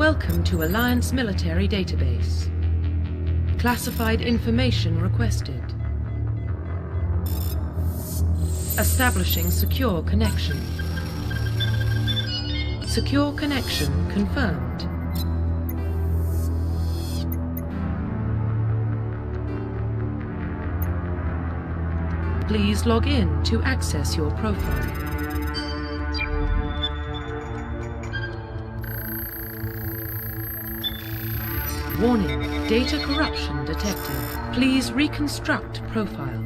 Welcome to Alliance Military Database. Classified information requested. Establishing secure connection. Secure connection confirmed. Please log in to access your profile. Warning, data corruption detected. Please reconstruct profile.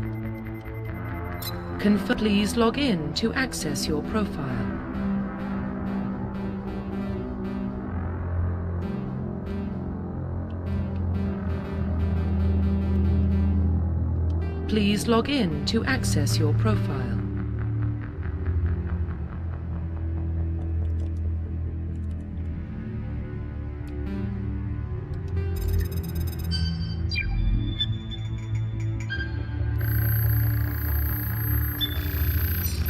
Please log in to access your profile. Please log in to access your profile.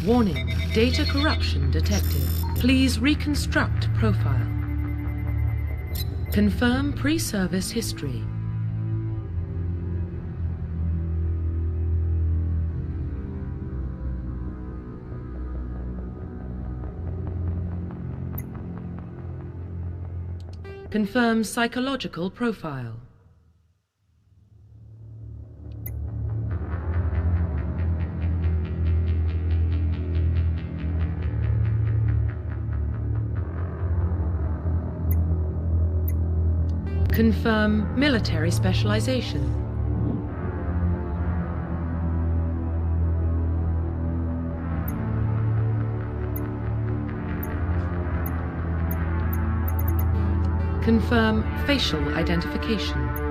Warning, data corruption detected. Please reconstruct profile. Confirm pre-service history. Confirm psychological profile. Confirm military specialization. Confirm facial identification.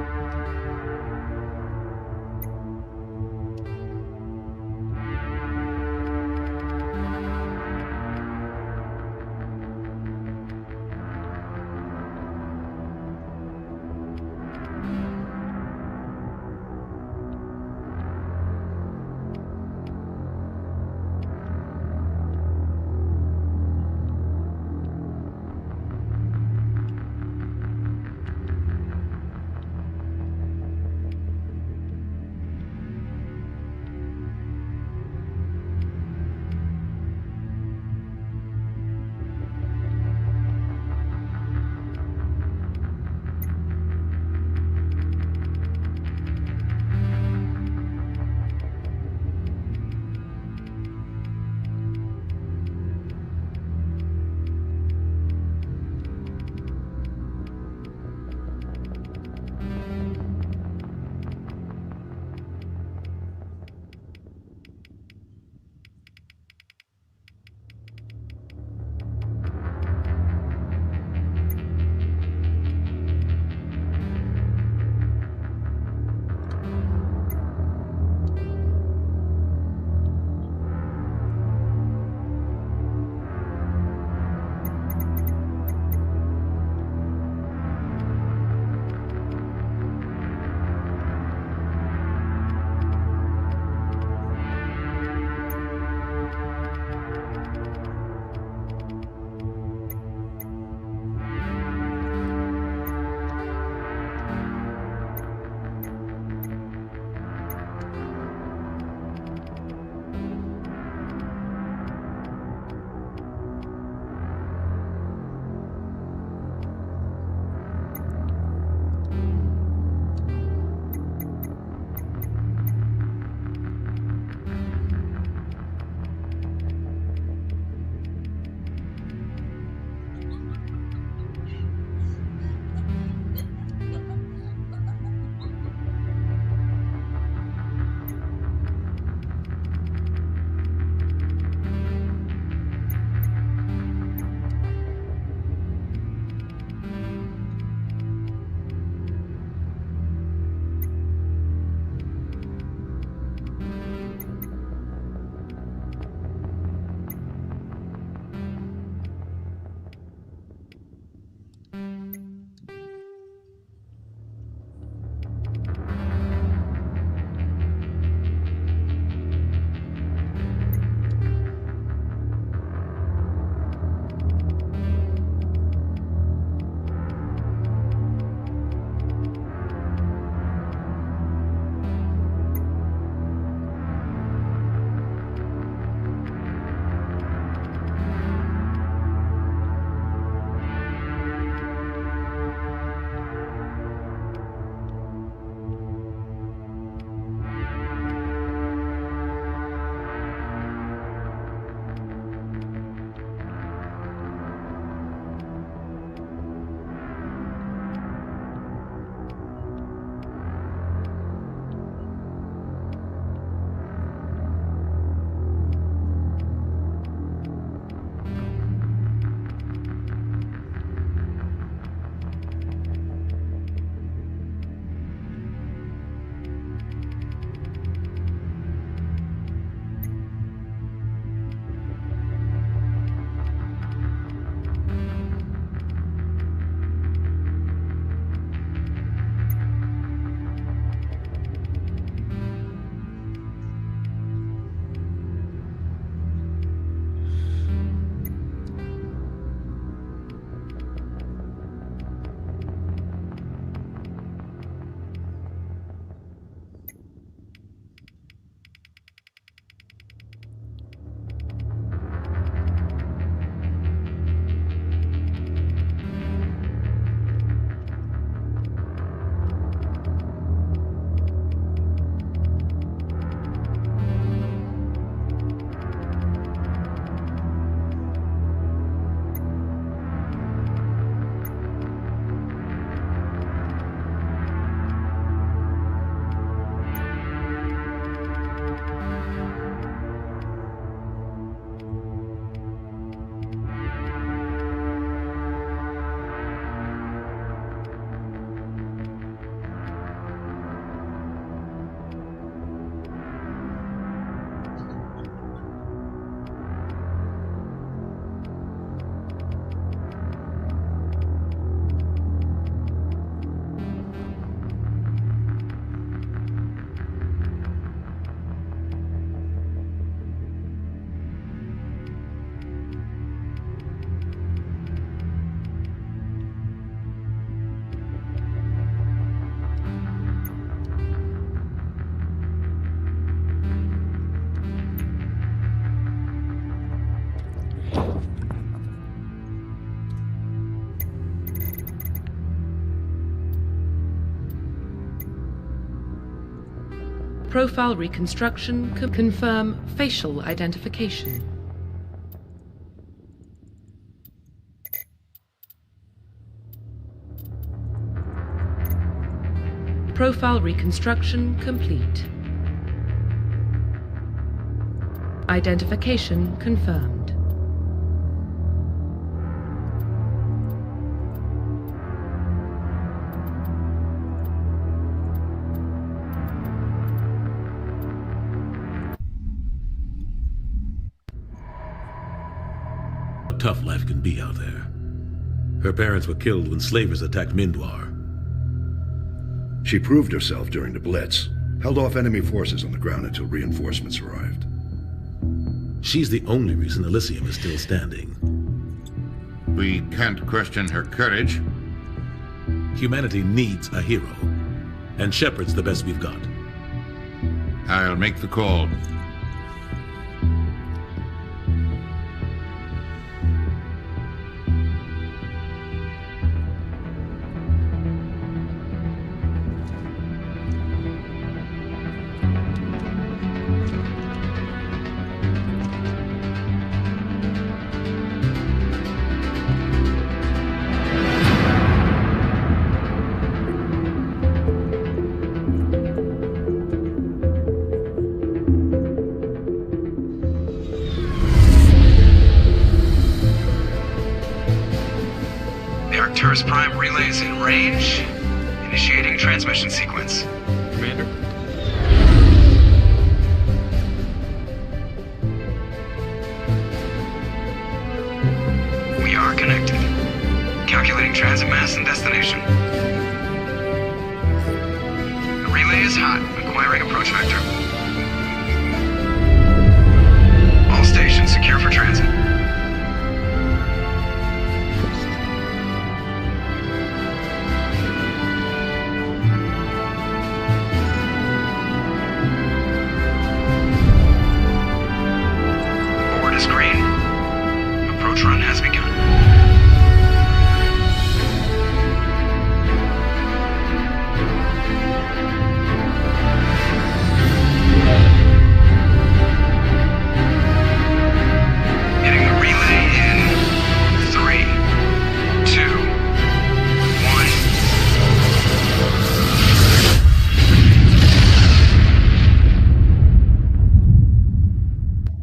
Profile reconstruction. Confirm facial identification. Profile reconstruction complete. Identification confirmed. Tough life can be out there. Her parents were killed when slavers attacked Mindwar. She proved herself during the Blitz, held off enemy forces on the ground until reinforcements arrived. She's the only reason Elysium is still standing. We can't question her courage. Humanity needs a hero, and Shepard's the best we've got. I'll make the call. Arcturus Prime relays in range. Initiating transmission sequence. Commander? We are connected. Calculating transit mass and destination. The relay is hot. Acquiring approach vector. All stations secure for transit. Run has begun. Hitting the relay in 3, 2,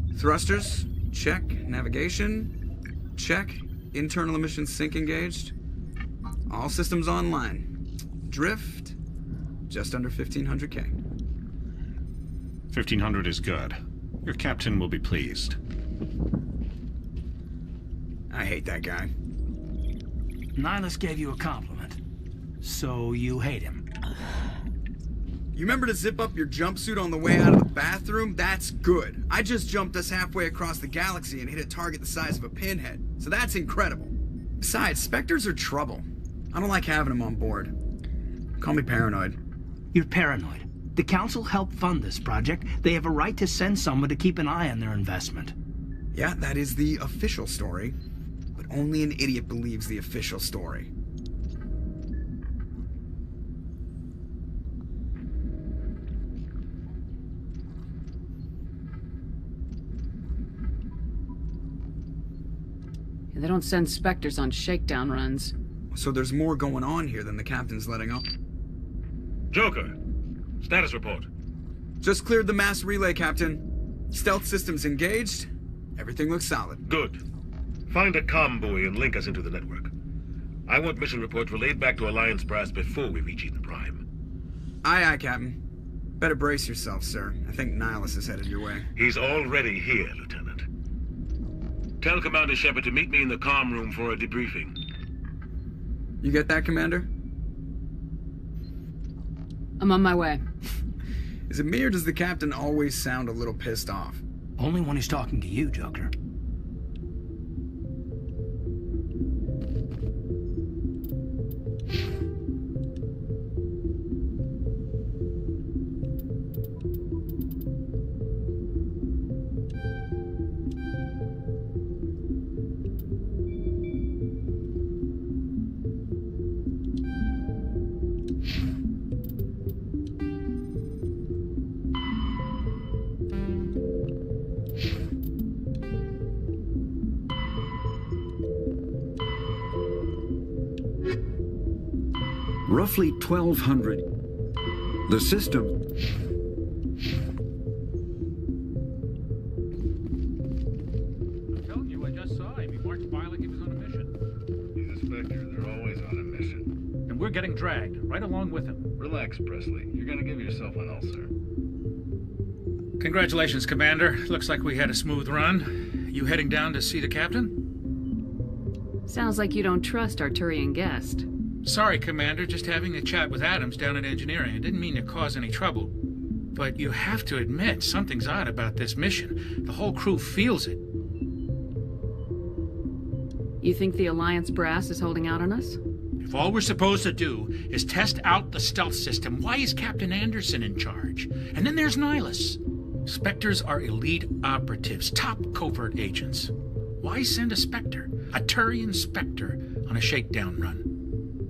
1. Thrusters, check. Navigation, check. Internal emissions sync engaged. All systems online. Drift, just under 1500K. 1500 is good. Your captain will be pleased. I hate that guy. Nihilus gave you a compliment. So you hate him. You remember to zip up your jumpsuit on the way out of the bathroom? That's good. I just jumped us halfway across the galaxy and hit a target the size of a pinhead. So that's incredible. Besides, Spectres are trouble. I don't like having them on board. Call me paranoid. You're paranoid. The Council helped fund this project. They have a right to send someone to keep an eye on their investment. Yeah, that is the official story. But only an idiot believes the official story. They don't send Spectres on shakedown runs. So there's more going on here than the captain's letting up. Joker, status report. Just cleared the mass relay, Captain. Stealth systems engaged. Everything looks solid. Good. Find a comm buoy and link us into the network. I want mission reports relayed back to Alliance Brass before we reach Eden Prime. Aye, aye, Captain. Better brace yourself, sir. I think Nihilus is headed your way. He's already here, Lieutenant. Tell Commander Shepard to meet me in the comm room for a debriefing. You get that, Commander? I'm on my way. Is it me or does the Captain always sound a little pissed off? Only when he's talking to you, Joker. roughly 1,200. The system... I'm telling you, I just saw him. He marched by like he was on a mission. He's a Spectre. They're always on a mission. And we're getting dragged, right along with him. Relax, Presley. You're gonna give yourself an ulcer. Congratulations, Commander. Looks like we had a smooth run. You heading down to see the captain? Sounds like you don't trust our Turian guest. Sorry, Commander. Just having a chat with Adams down at engineering. I didn't mean to cause any trouble. But you have to admit, something's odd about this mission. The whole crew feels it. You think the Alliance brass is holding out on us? If all we're supposed to do is test out the stealth system, why is Captain Anderson in charge? And then there's Nihilus. Spectres are elite operatives, top covert agents. Why send a Spectre, a Turian Spectre, on a shakedown run?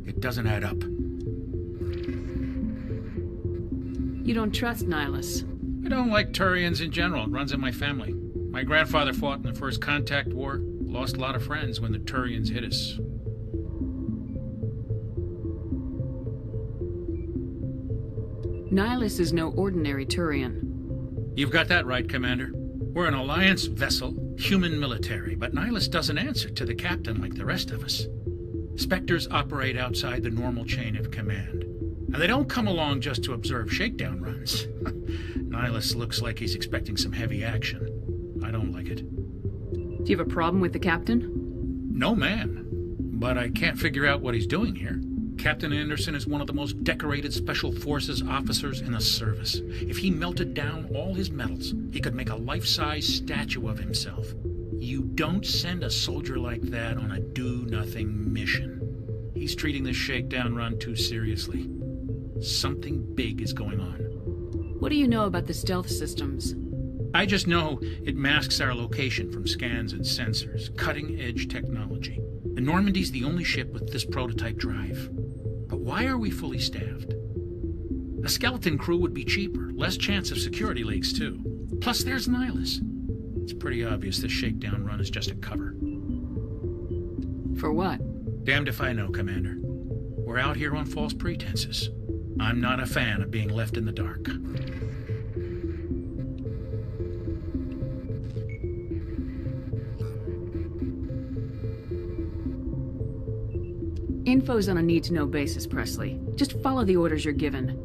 It doesn't add up. You don't trust Nihilus? I don't like Turians in general. It runs in my family. My grandfather fought in the First Contact War, lost a lot of friends when the Turians hit us. Nihilus is no ordinary Turian. You've got that right, Commander. We're an Alliance vessel, human military, but Nihilus doesn't answer to the captain like the rest of us. Spectres operate outside the normal chain of command. And they don't come along just to observe shakedown runs. Nihilus looks like he's expecting some heavy action. I don't like it. Do you have a problem with the captain? No, man. But I can't figure out what he's doing here. Captain Anderson is one of the most decorated Special Forces officers in the service. If he melted down all his medals, he could make a life-size statue of himself. You don't send a soldier like that on a do-nothing mission. He's treating this shakedown run too seriously. Something big is going on. What do you know about the stealth systems? I just know it masks our location from scans and sensors. Cutting-edge technology. The Normandy's the only ship with this prototype drive. But why are we fully staffed? A skeleton crew would be cheaper, less chance of security leaks, too. Plus, there's Nihilus. It's pretty obvious this shakedown run is just a cover. For what? Damned if I know, Commander. We're out here on false pretenses. I'm not a fan of being left in the dark. Info's on a need-to-know basis, Presley. Just follow the orders you're given.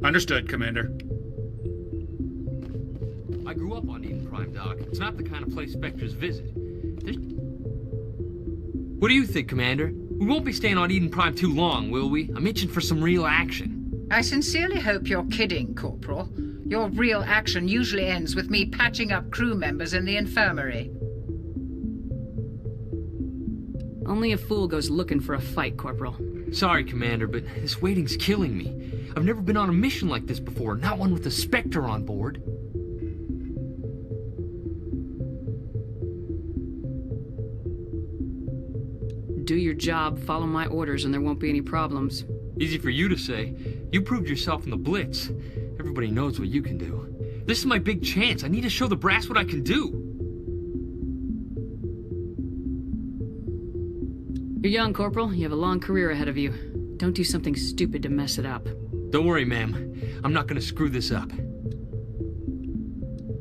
Understood, Commander. I grew up on Eden Prime, Doc. It's not the kind of place Spectres visit. What do you think, Commander? We won't be staying on Eden Prime too long, will we? I'm itching for some real action. I sincerely hope you're kidding, Corporal. Your real action usually ends with me patching up crew members in the infirmary. Only a fool goes looking for a fight, Corporal. Sorry, Commander, but this waiting's killing me. I've never been on a mission like this before, not one with a Spectre on board. Do your job, follow my orders, and there won't be any problems. Easy for you to say. You proved yourself in the Blitz. Everybody knows what you can do. This is my big chance. I need to show the brass what I can do. You're young, Corporal. You have a long career ahead of you. Don't do something stupid to mess it up. Don't worry, ma'am. I'm not gonna screw this up.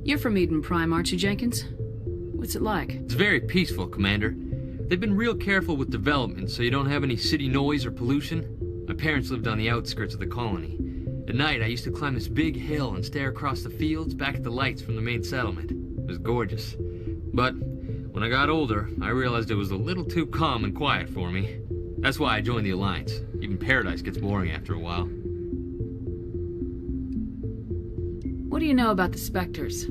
You're from Eden Prime, aren't you, Jenkins? What's it like? It's very peaceful, Commander. They've been real careful with development, so you don't have any city noise or pollution. My parents lived on the outskirts of the colony. At night, I used to climb this big hill and stare across the fields back at the lights from the main settlement. It was gorgeous. But when I got older, I realized it was a little too calm and quiet for me. That's why I joined the Alliance. Even Paradise gets boring after a while. What do you know about the Spectres?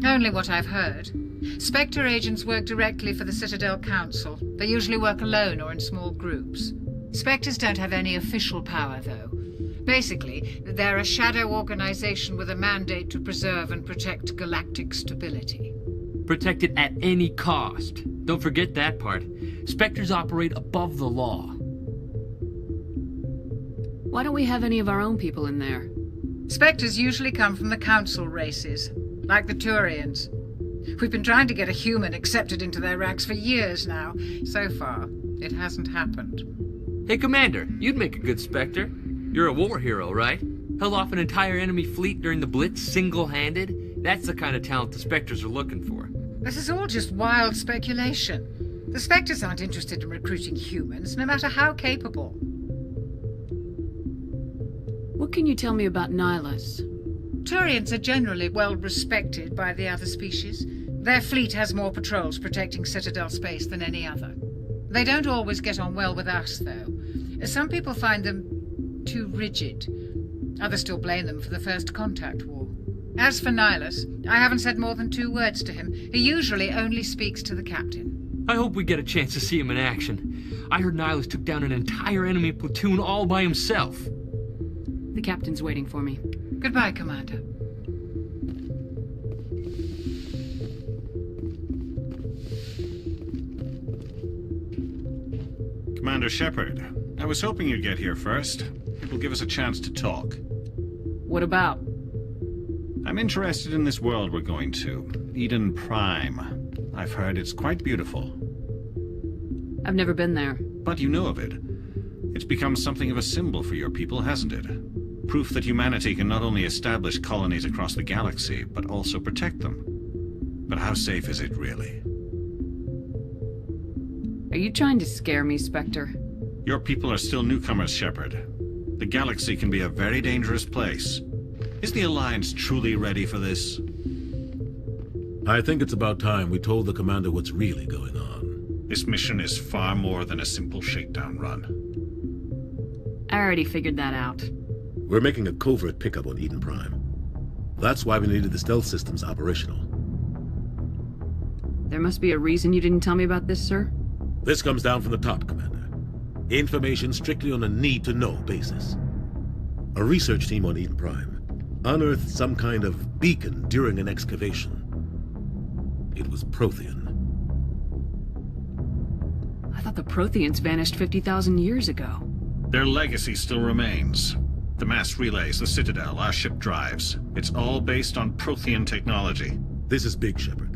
Only what I've heard. Spectre agents work directly for the Citadel Council. They usually work alone or in small groups. Spectres don't have any official power, though. Basically, they're a shadow organization with a mandate to preserve and protect galactic stability. Protect it at any cost. Don't forget that part. Spectres operate above the law. Why don't we have any of our own people in there? Spectres usually come from the Council races, like the Turians. We've been trying to get a human accepted into their ranks for years now. So far, it hasn't happened. Hey, Commander, you'd make a good Spectre. You're a war hero, right? Held off an entire enemy fleet during the Blitz single-handed? That's the kind of talent the Spectres are looking for. This is all just wild speculation. The Spectres aren't interested in recruiting humans, no matter how capable. What can you tell me about Nihilus? Turians are generally well respected by the other species. Their fleet has more patrols protecting Citadel space than any other. They don't always get on well with us, though. Some people find them too rigid. Others still blame them for the First Contact War. As for Nihilus, I haven't said more than 2 words to him. He usually only speaks to the captain. I hope we get a chance to see him in action. I heard Nihilus took down an entire enemy platoon all by himself. The captain's waiting for me. Goodbye, Commander. Commander Shepard, I was hoping you'd get here first. It will give us a chance to talk. What about? I'm interested in this world we're going to, Eden Prime. I've heard it's quite beautiful. I've never been there. But you know of it. It's become something of a symbol for your people, hasn't it? Proof that humanity can not only establish colonies across the galaxy, but also protect them. But how safe is it, really? Are you trying to scare me, Spectre? Your people are still newcomers, Shepard. The galaxy can be a very dangerous place. Is the Alliance truly ready for this? I think it's about time we told the Commander what's really going on. This mission is far more than a simple shakedown run. I already figured that out. We're making a covert pickup on Eden Prime. That's why we needed the stealth systems operational. There must be a reason you didn't tell me about this, sir? This comes down from the top, Commander. Information strictly on a need-to-know basis. A research team on Eden Prime unearthed some kind of beacon during an excavation. It was Prothean. I thought the Protheans vanished 50,000 years ago. Their legacy still remains. The mass relays, the Citadel, our ship drives. It's all based on Prothean technology. This is big, Shepard.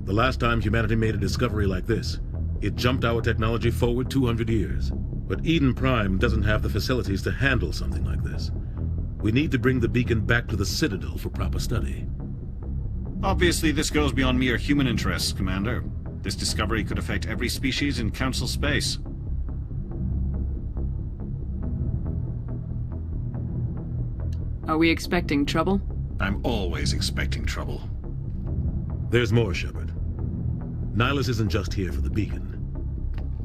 The last time humanity made a discovery like this, it jumped our technology forward 200 years. But Eden Prime doesn't have the facilities to handle something like this. We need to bring the beacon back to the Citadel for proper study. Obviously, this goes beyond mere human interests, Commander. This discovery could affect every species in Council space. Are we expecting trouble? I'm always expecting trouble. There's more, Shepard. Nihilus isn't just here for the beacon.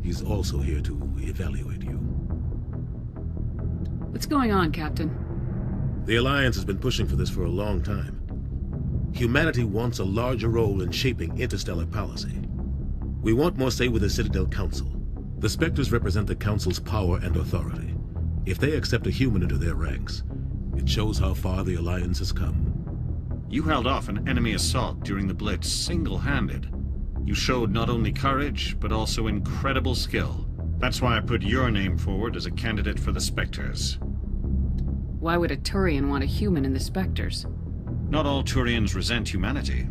He's also here to evaluate you. What's going on, Captain? The Alliance has been pushing for this for a long time. Humanity wants a larger role in shaping interstellar policy. We want more say with the Citadel Council. The Spectres represent the Council's power and authority. If they accept a human into their ranks, it shows how far the Alliance has come. You held off an enemy assault during the Blitz single-handed. You showed not only courage, but also incredible skill. That's why I put your name forward as a candidate for the Spectres. Why would a Turian want a human in the Spectres? Not all Turians resent humanity.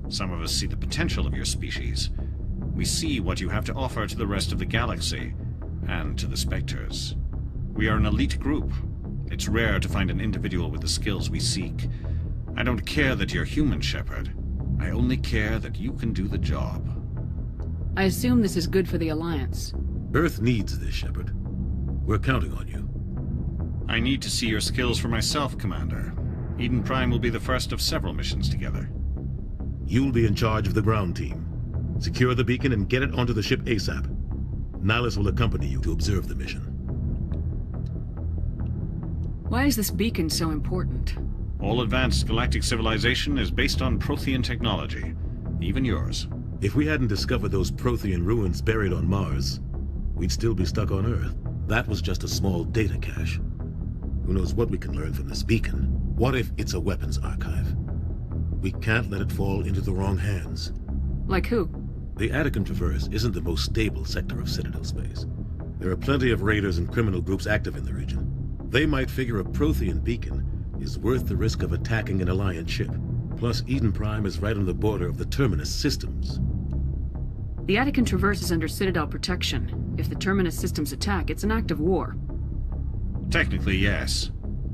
Some of us see the potential of your species. We see what you have to offer to the rest of the galaxy, and to the Spectres. We are an elite group. It's rare to find an individual with the skills we seek. I don't care that you're human, Shepard. I only care that you can do the job. I assume this is good for the Alliance. Earth needs this, Shepard. We're counting on you. I need to see your skills for myself, Commander. Eden Prime will be the first of several missions together. You'll be in charge of the ground team. Secure the beacon and get it onto the ship ASAP. Nihilus will accompany you to observe the mission. Why is this beacon so important? All advanced galactic civilization is based on Prothean technology. Even yours. If we hadn't discovered those Prothean ruins buried on Mars, we'd still be stuck on Earth. That was just a small data cache. Who knows what we can learn from this beacon? What if it's a weapons archive? We can't let it fall into the wrong hands. Like who? The Attican Traverse isn't the most stable sector of Citadel space. There are plenty of raiders and criminal groups active in the region. They might figure a Prothean beacon is worth the risk of attacking an Alliance ship. Plus, Eden Prime is right on the border of the Terminus systems. The Attican Traverse is under Citadel protection. If the Terminus systems attack, it's an act of war. Technically, yes.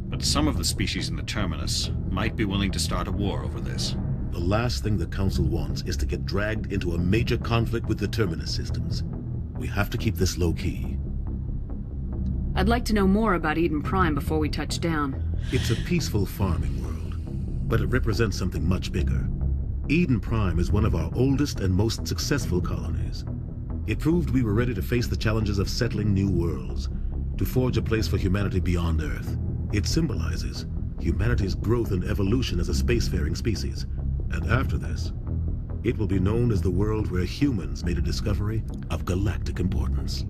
But some of the species in the Terminus might be willing to start a war over this. The last thing the Council wants is to get dragged into a major conflict with the Terminus systems. We have to keep this low-key. I'd like to know more about Eden Prime before we touch down. It's a peaceful farming world, but it represents something much bigger. Eden Prime is one of our oldest and most successful colonies. It proved we were ready to face the challenges of settling new worlds, to forge a place for humanity beyond Earth. It symbolizes humanity's growth and evolution as a spacefaring species. And after this, it will be known as the world where humans made a discovery of galactic importance.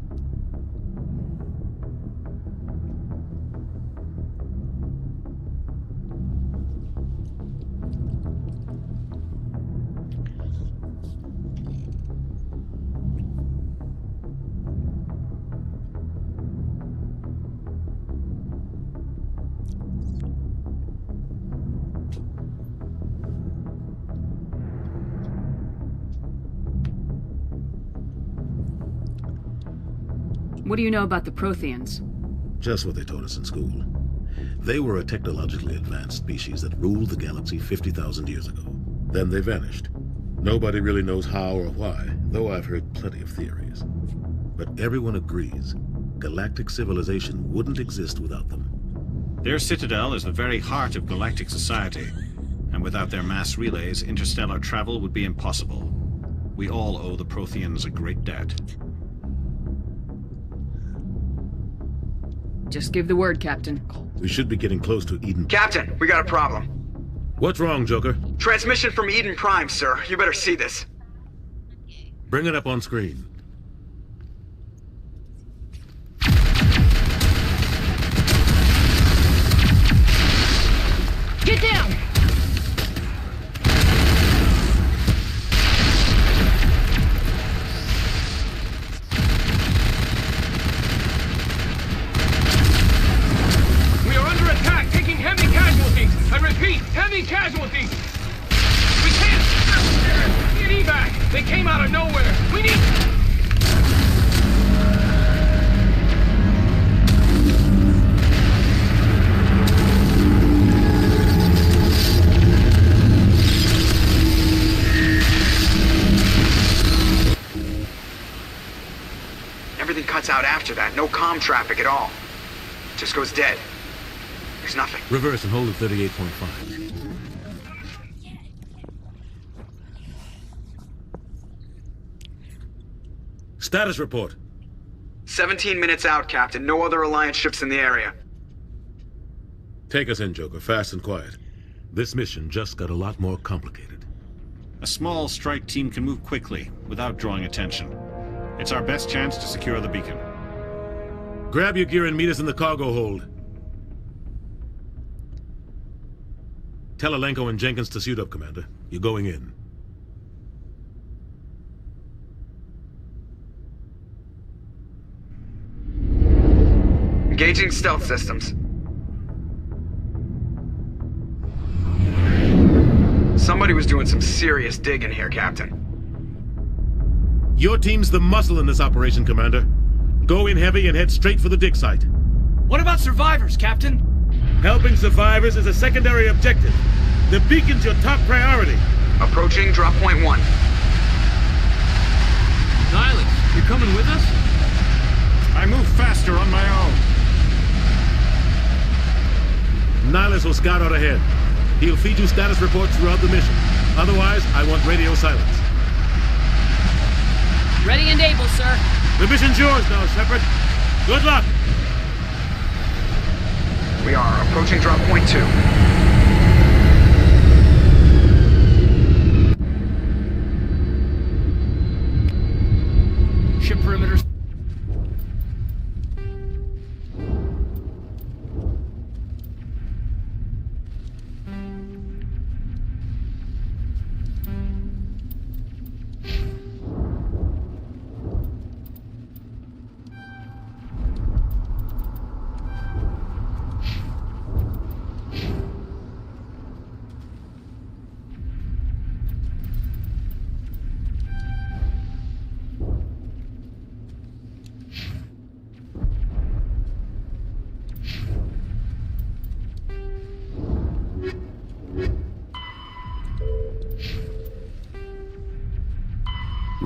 What do you know about the Protheans? Just what they taught us in school. They were a technologically advanced species that ruled the galaxy 50,000 years ago. Then they vanished. Nobody really knows how or why, though I've heard plenty of theories. But everyone agrees galactic civilization wouldn't exist without them. Their citadel is the very heart of galactic society, and without their mass relays, interstellar travel would be impossible. We all owe the Protheans a great debt. Just give the word, Captain. We should be getting close to Eden. Captain, we got a problem. What's wrong, Joker? Transmission from Eden Prime, sir. You better see this. Bring it up on screen. Get down! We are under attack, taking heavy casualties. I repeat, heavy casualties. We can't. Need evac. They came out of nowhere. We need. Everything cuts out after that. No comm traffic at all. Just goes dead. There's nothing. Reverse and hold at 38.5. Status report. 17 minutes out, Captain. No other Alliance ships in the area. Take us in, Joker, fast and quiet. This mission just got a lot more complicated. A small strike team can move quickly, without drawing attention. It's our best chance to secure the beacon. Grab your gear and meet us in the cargo hold. Tell Alenko and Jenkins to suit up, Commander. You're going in. Engaging stealth systems. Somebody was doing some serious digging here, Captain. Your team's the muscle in this operation, Commander. Go in heavy and head straight for the dig site. What about survivors, Captain? Helping survivors is a secondary objective. The beacon's your top priority. Approaching drop point 1. Nihilus, you're coming with us? I move faster on my own. Nihilus will scout out ahead. He'll feed you status reports throughout the mission. Otherwise, I want radio silence. Ready and able, sir. The mission's yours now, Shepard. Good luck. We are approaching drop point 2. Ship perimeters.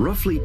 Roughly...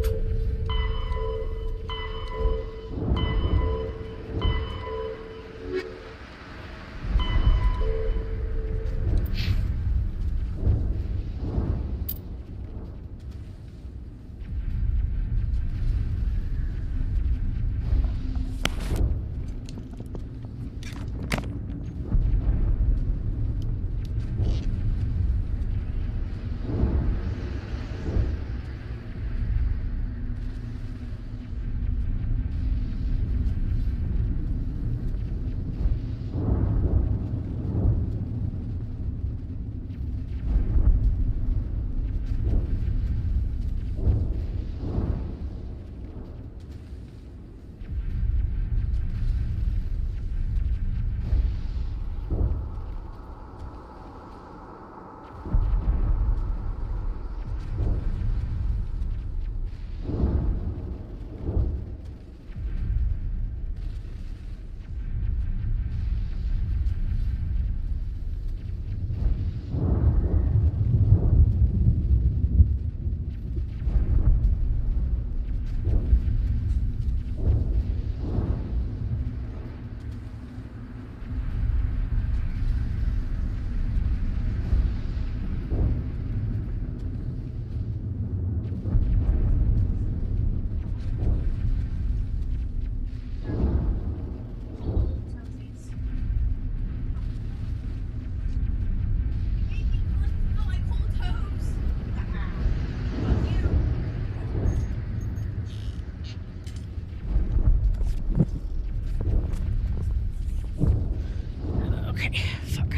Okay, fuck.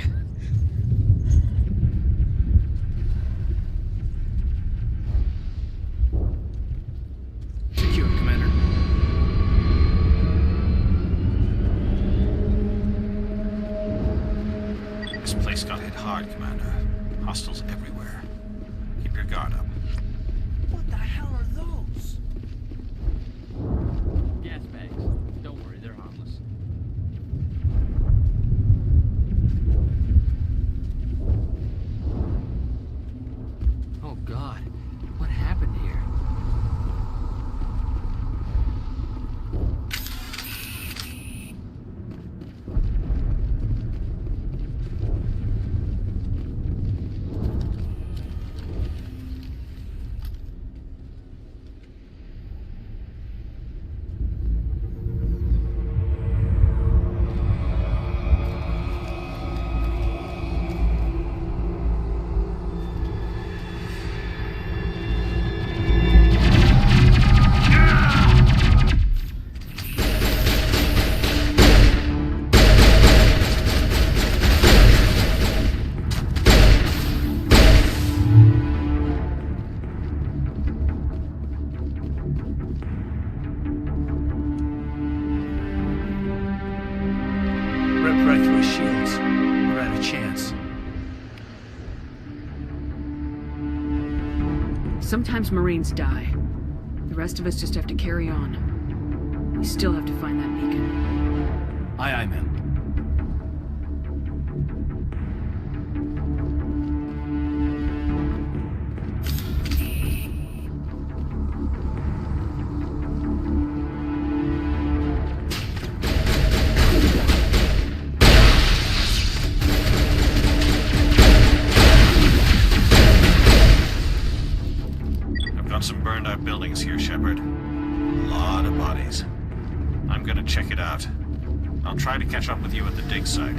Secure, Commander. This place got hit hard, Commander. Hostiles everywhere. Keep your guard up. What the hell are those? Gas bags. Don't worry, they're harmless. Oh God, what happened here? Rip right through his shields. We're out of chance. Sometimes Marines die. The rest of us just have to carry on. We still have to find that beacon. Aye, aye, man. Some burned out buildings here, Shepard. A lot of bodies. I'm gonna check it out. I'll try to catch up with you at the dig site.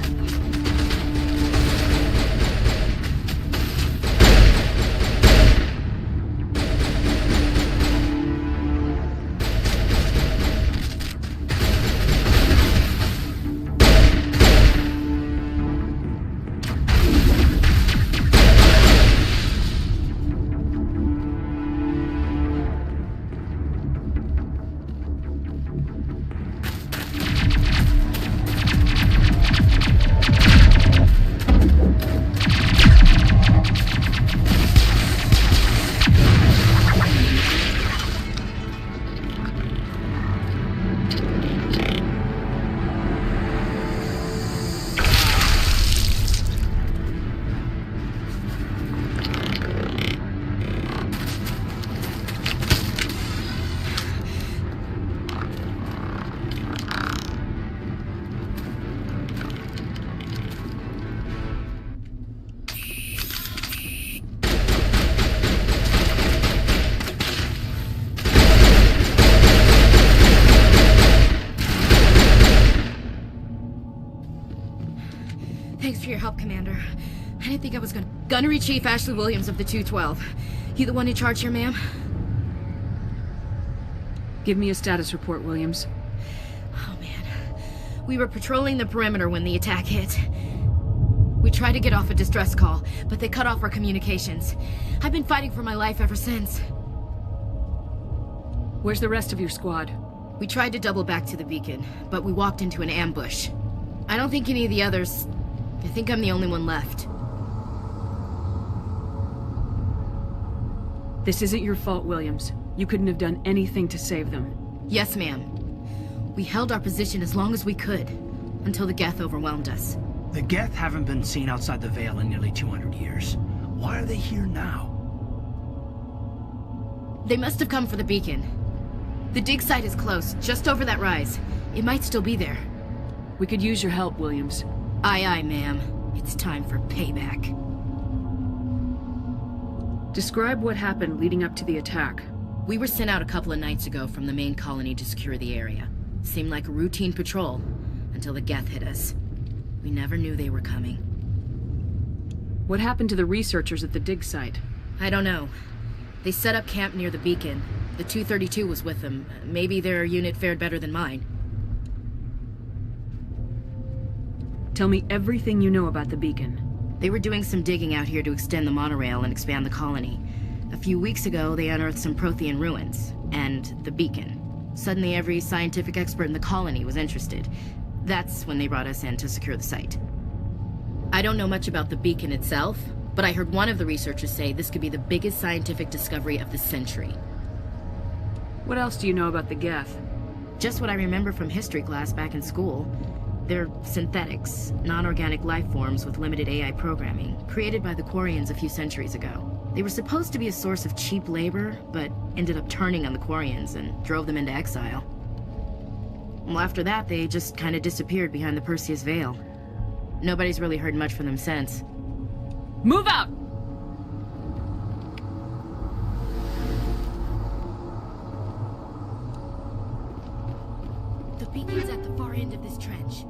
Thanks for your help, Commander. I didn't think I was gonna... Gunnery Chief Ashley Williams of the 212. You the one in charge here, ma'am? Give me a status report, Williams. Oh, man. We were patrolling the perimeter when the attack hit. We tried to get off a distress call, but they cut off our communications. I've been fighting for my life ever since. Where's the rest of your squad? We tried to double back to the beacon, but we walked into an ambush. I don't think any of the others... I think I'm the only one left. This isn't your fault, Williams. You couldn't have done anything to save them. Yes, ma'am. We held our position as long as we could, until the Geth overwhelmed us. The Geth haven't been seen outside the Veil in nearly 200 years. Why are they here now? They must have come for the beacon. The dig site is close, just over that rise. It might still be there. We could use your help, Williams. Aye, aye, ma'am. It's time for payback. Describe what happened leading up to the attack. We were sent out a couple of nights ago from the main colony to secure the area. Seemed like a routine patrol, until the Geth hit us. We never knew they were coming. What happened to the researchers at the dig site? I don't know. They set up camp near the beacon. The 232 was with them. Maybe their unit fared better than mine. Tell me everything you know about the beacon. They were doing some digging out here to extend the monorail and expand the colony. A few weeks ago, they unearthed some Prothean ruins, and the beacon. Suddenly, every scientific expert in the colony was interested. That's when they brought us in to secure the site. I don't know much about the beacon itself, but I heard one of the researchers say this could be the biggest scientific discovery of the century. What else do you know about the Geth? Just what I remember from history class back in school. They're synthetics, non-organic life forms with limited AI programming, created by the Quarians a few centuries ago. They were supposed to be a source of cheap labor, but ended up turning on the Quarians and drove them into exile. Well, after that, they just kind of disappeared behind the Perseus Veil. Nobody's really heard much from them since. Move out! The beacon's at the far end of this trench.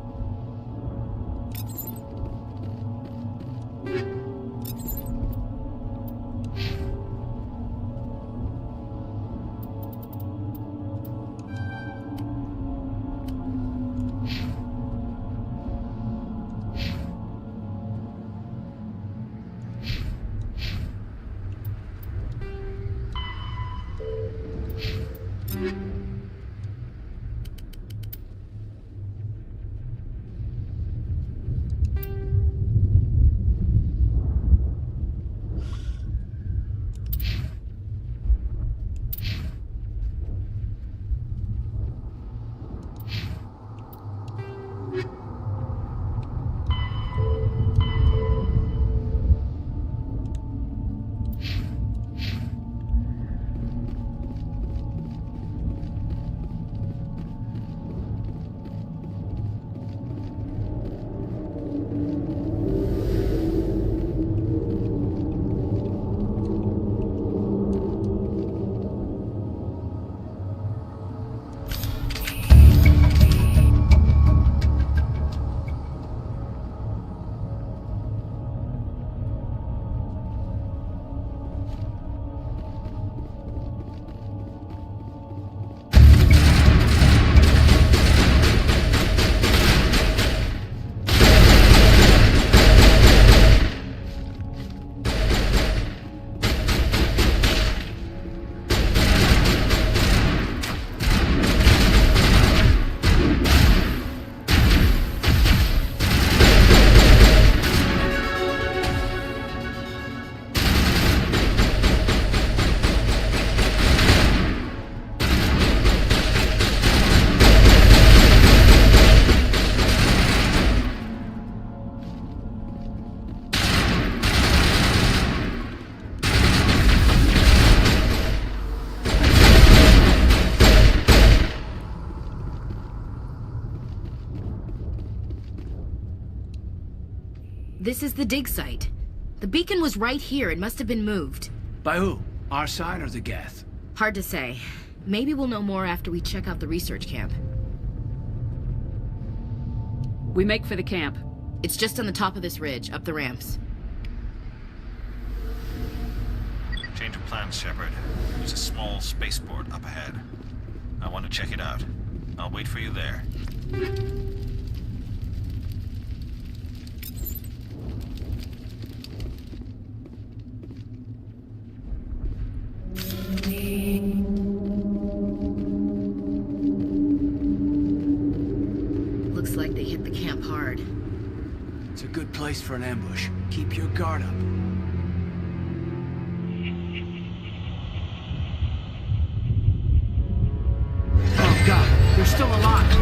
This is the dig site. The beacon was right here. It must have been moved. By who? Our side or the Geth? Hard to say. Maybe we'll know more after we check out the research camp. We make for the camp. It's just on the top of this ridge, up the ramps. Change of plans, Shepard. There's a small spaceport up ahead. I want to check it out. I'll wait for you there. Looks like they hit the camp hard. It's a good place for an ambush. Keep your guard up. Oh god, they're still alive!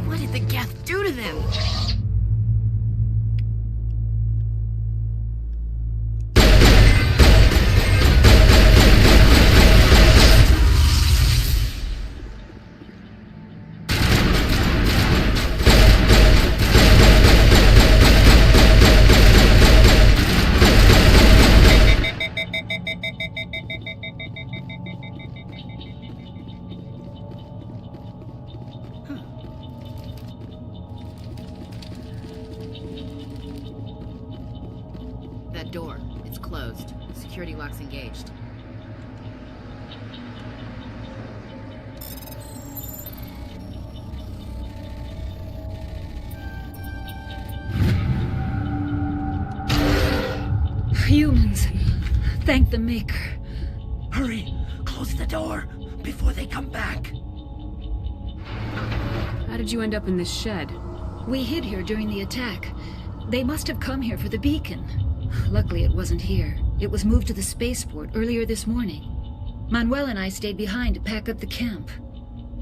What did the Geth do to them? That door, it's closed. Security lock's engaged. Humans, thank the Maker. Hurry! Close the door before they come back. How did you end up in this shed? We hid here during the attack. They must have come here for the beacon. Luckily, it wasn't here. It was moved to the spaceport earlier this morning. Manuel and I stayed behind to pack up the camp.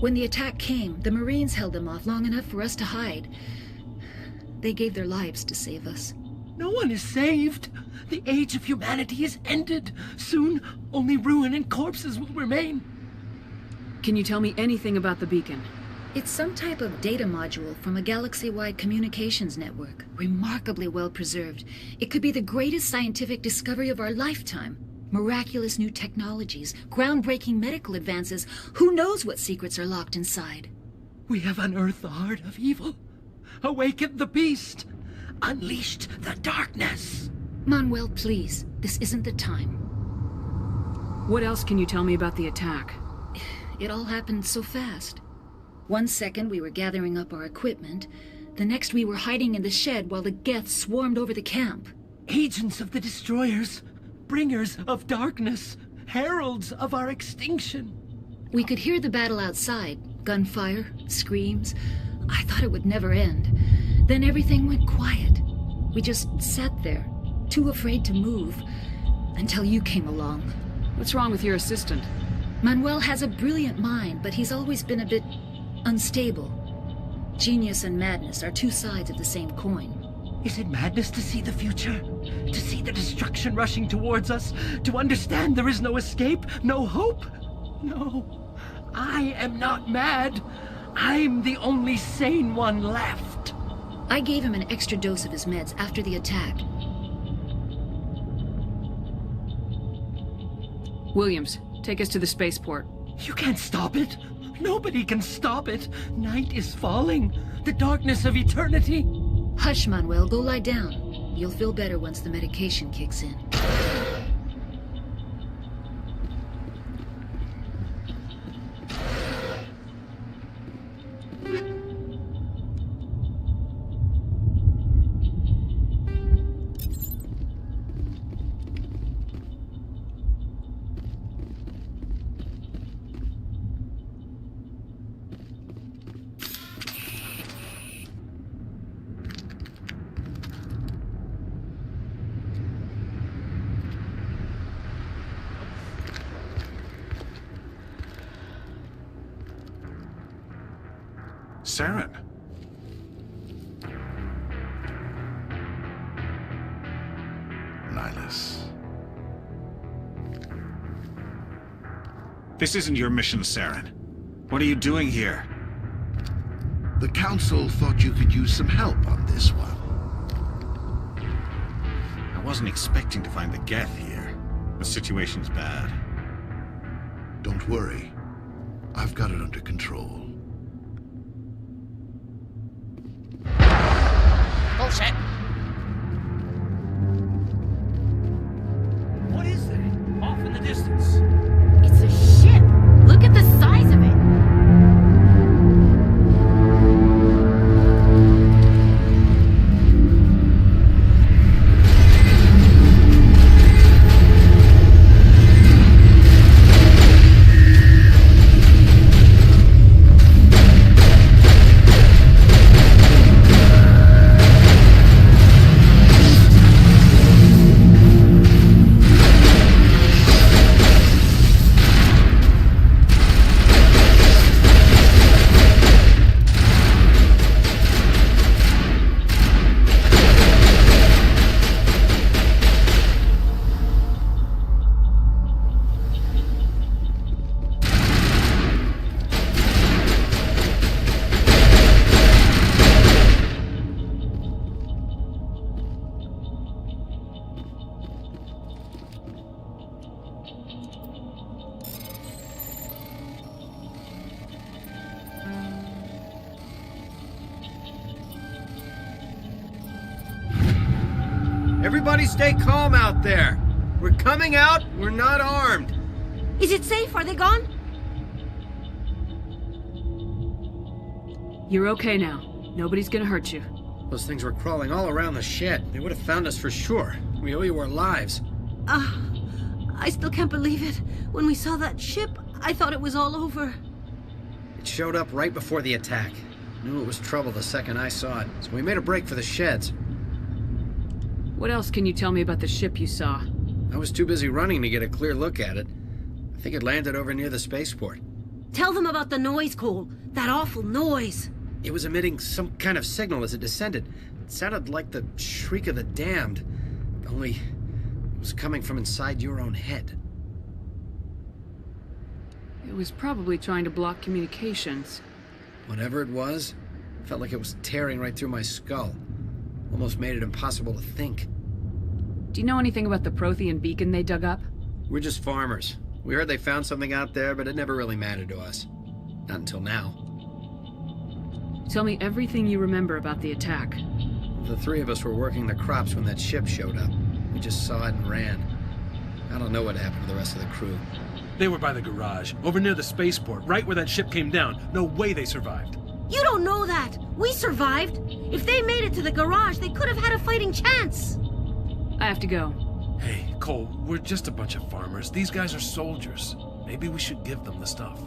When the attack came, the Marines held them off long enough for us to hide. They gave their lives to save us. No one is saved. The age of humanity is ended. Soon, only ruin and corpses will remain. Can you tell me anything about the beacon? It's some type of data module from a galaxy-wide communications network. Remarkably well preserved. It could be the greatest scientific discovery of our lifetime. Miraculous new technologies, groundbreaking medical advances. Who knows what secrets are locked inside? We have unearthed the heart of evil, awakened the beast, unleashed the darkness. Manuel, please. This isn't the time. What else can you tell me about the attack? It all happened so fast. 1 second we were gathering up our equipment. The next we were hiding in the shed while the Geth swarmed over the camp. Agents of the destroyers, bringers of darkness, heralds of our extinction. We could hear the battle outside. Gunfire, screams. I thought it would never end. Then everything went quiet. We just sat there, too afraid to move, until you came along. What's wrong with your assistant? Manuel has a brilliant mind, but he's always been a bit unstable. Genius and madness are two sides of the same coin. Is it madness to see the future? To see the destruction rushing towards us? To understand there is no escape? No hope? No. I am not mad. I'm the only sane one left. I gave him an extra dose of his meds after the attack. Williams, take us to the spaceport. You can't stop it. Nobody can stop it. Night is falling. The darkness of eternity. Hush, Manuel. Go lie down. You'll feel better once the medication kicks in. Saren. Nihilus. This isn't your mission, Saren. What are you doing here? The Council thought you could use some help on this one. I wasn't expecting to find the Geth here. The situation's bad. Don't worry. I've got it under control. bullshit. What is that? Off in the distance. It's a ship. Look at the size of it. Everybody stay calm out there. We're coming out, we're not armed. Is it safe? Are they gone? You're okay now. Nobody's gonna hurt you. Those things were crawling all around the shed. They would have found us for sure. We owe you our lives. I still can't believe it. When we saw that ship, I thought it was all over. It showed up right before the attack. Knew it was trouble the second I saw it, so we made a break for the sheds. What else can you tell me about the ship you saw? I was too busy running to get a clear look at it. I think it landed over near the spaceport. Tell them about the noise, Cole. That awful noise. It was emitting some kind of signal as it descended. It sounded like the shriek of the damned, only it was coming from inside your own head. It was probably trying to block communications. Whatever it was, it felt like it was tearing right through my skull. Almost made it impossible to think. Do you know anything about the Prothean beacon they dug up? We're just farmers. We heard they found something out there, but it never really mattered to us. Not until now. Tell me everything you remember about the attack. The three of us were working the crops when that ship showed up. We just saw it and ran. I don't know what happened to the rest of the crew. They were by the garage, over near the spaceport, right where that ship came down. No way they survived. You don't know that. We survived. If they made it to the garage, they could have had a fighting chance. I have to go. Hey, Cole, we're just a bunch of farmers. These guys are soldiers. Maybe we should give them the stuff.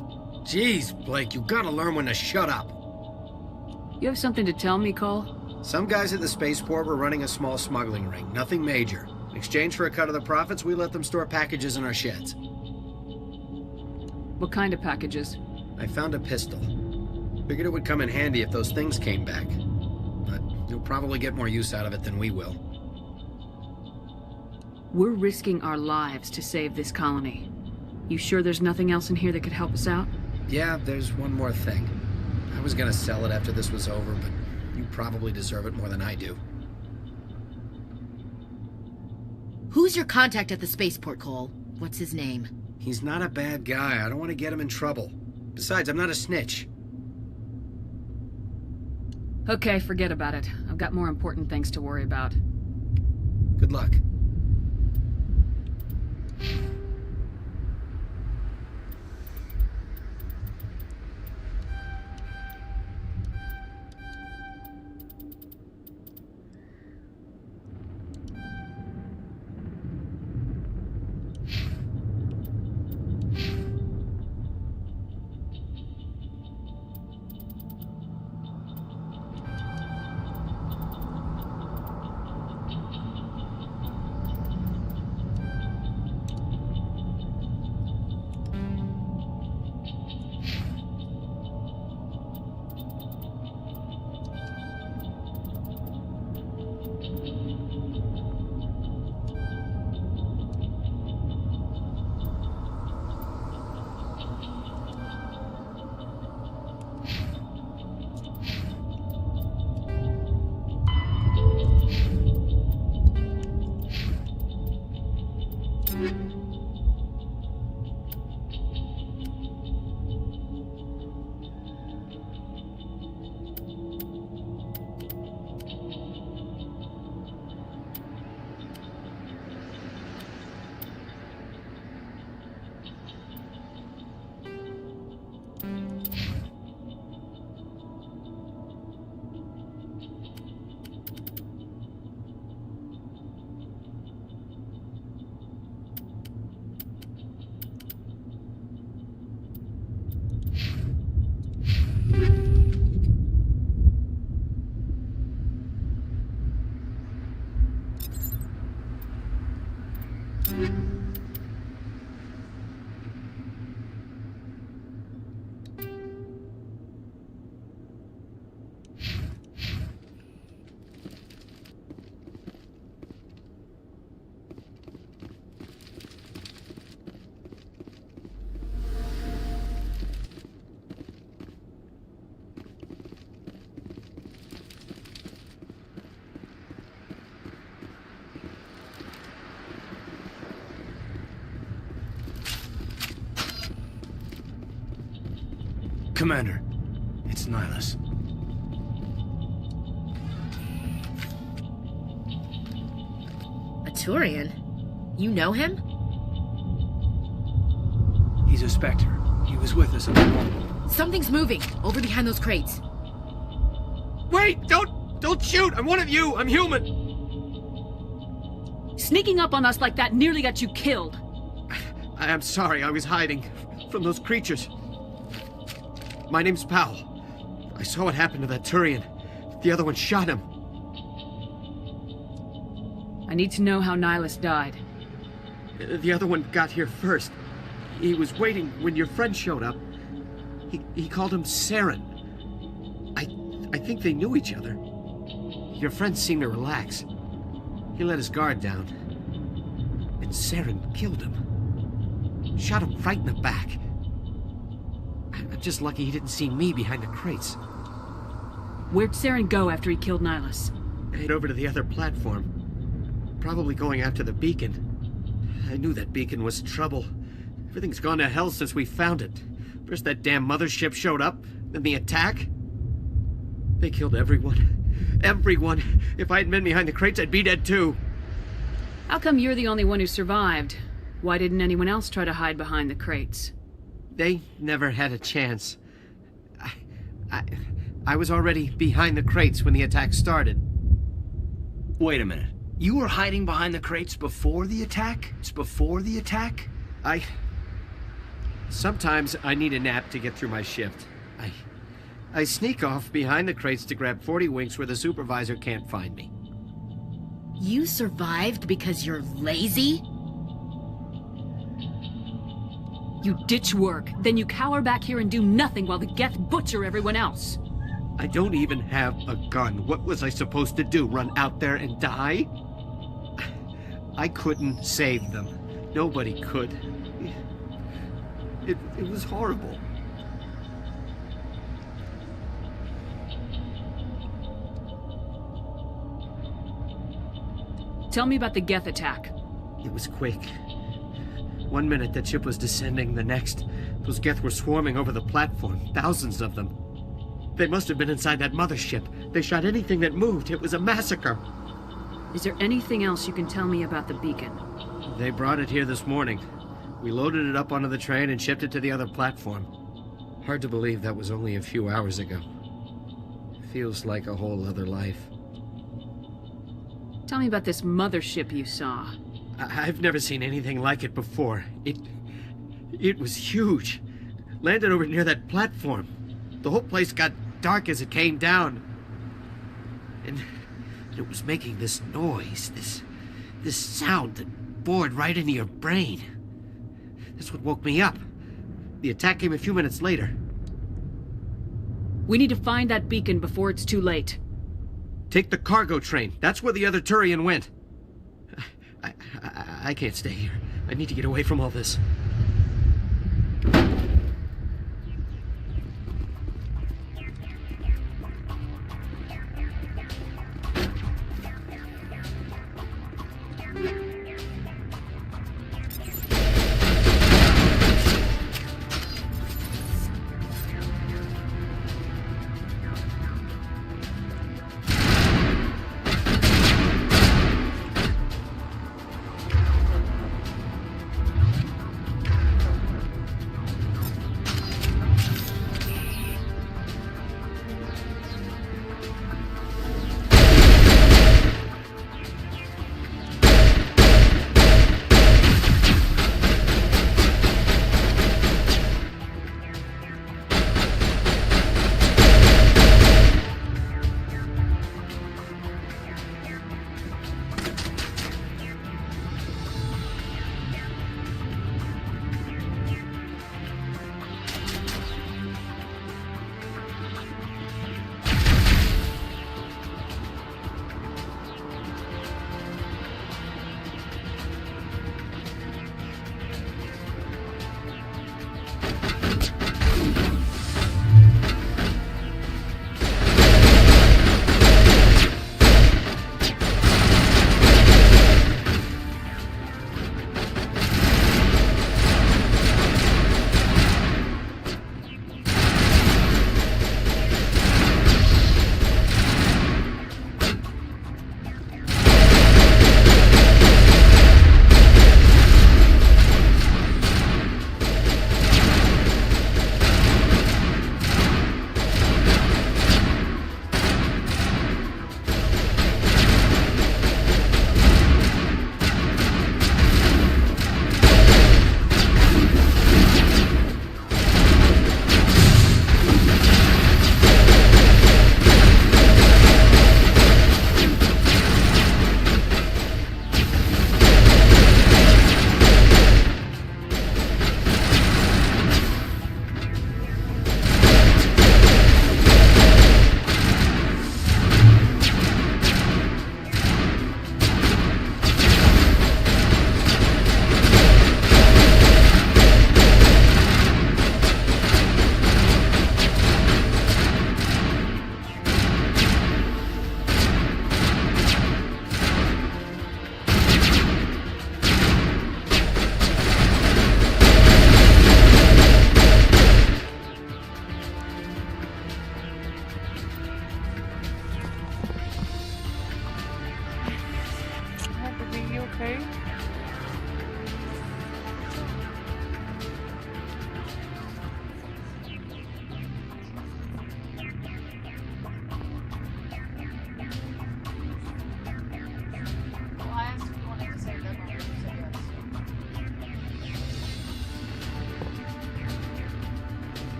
Jeez, Blake, you gotta learn when to shut up. You have something to tell me, Cole? Some guys at the spaceport were running a small smuggling ring, nothing major. In exchange for a cut of the profits, we let them store packages in our sheds. What kind of packages? I found a pistol. Figured it would come in handy if those things came back. But you'll probably get more use out of it than we will. We're risking our lives to save this colony. You sure there's nothing else in here that could help us out? Yeah, there's one more thing. I was gonna sell it after this was over, but you probably deserve it more than I do. Who's your contact at the spaceport, Cole? What's his name? He's not a bad guy. I don't want to get him in trouble. Besides, I'm not a snitch. Okay, forget about it. I've got more important things to worry about. Good luck. Commander, it's Nihilus. A Turian? You know him? He's a Spectre. He was with us at the wall. Something's moving, over behind those crates. Wait! Don't shoot! I'm one of you! I'm human! Sneaking up on us like that nearly got you killed. I'm sorry, I was hiding from those creatures. My name's Powell. I saw what happened to that Turian. The other one shot him. I need to know how Nihilus died. The other one got here first. He was waiting when your friend showed up. He called him Saren. I think they knew each other. Your friend seemed to relax. He let his guard down. And Saren killed him. Shot him right in the back. I'm just lucky he didn't see me behind the crates. Where'd Saren go after he killed Nihilus? Head over to the other platform. Probably going after the beacon. I knew that beacon was trouble. Everything's gone to hell since we found it. First that damn mothership showed up, then the attack. They killed everyone. Everyone! If I hadn't been behind the crates, I'd be dead too. How come you're the only one who survived? Why didn't anyone else try to hide behind the crates? They never had a chance. I was already behind the crates when the attack started. Wait a minute. You were hiding behind the crates before the attack? It's before the attack? Sometimes I need a nap to get through my shift. I sneak off behind the crates to grab 40 winks where the supervisor can't find me. You survived because you're lazy? You ditch work, then you cower back here and do nothing while the Geth butcher everyone else. I don't even have a gun. What was I supposed to do? Run out there and die? I couldn't save them. Nobody could. It was horrible. Tell me about the Geth attack. It was quick. 1 minute that ship was descending, the next, those Geth were swarming over the platform. Thousands of them. They must have been inside that mothership. They shot anything that moved. It was a massacre. Is there anything else you can tell me about the beacon? They brought it here this morning. We loaded it up onto the train and shipped it to the other platform. Hard to believe that was only a few hours ago. Feels like a whole other life. Tell me about this mothership you saw. I've never seen anything like it before. It was huge. Landed over near that platform. The whole place got dark as it came down. And it was making this noise, this sound that bored right into your brain. That's what woke me up. The attack came a few minutes later. We need to find that beacon before it's too late. Take the cargo train. That's where the other Turian went. I can't stay here. I need to get away from all this.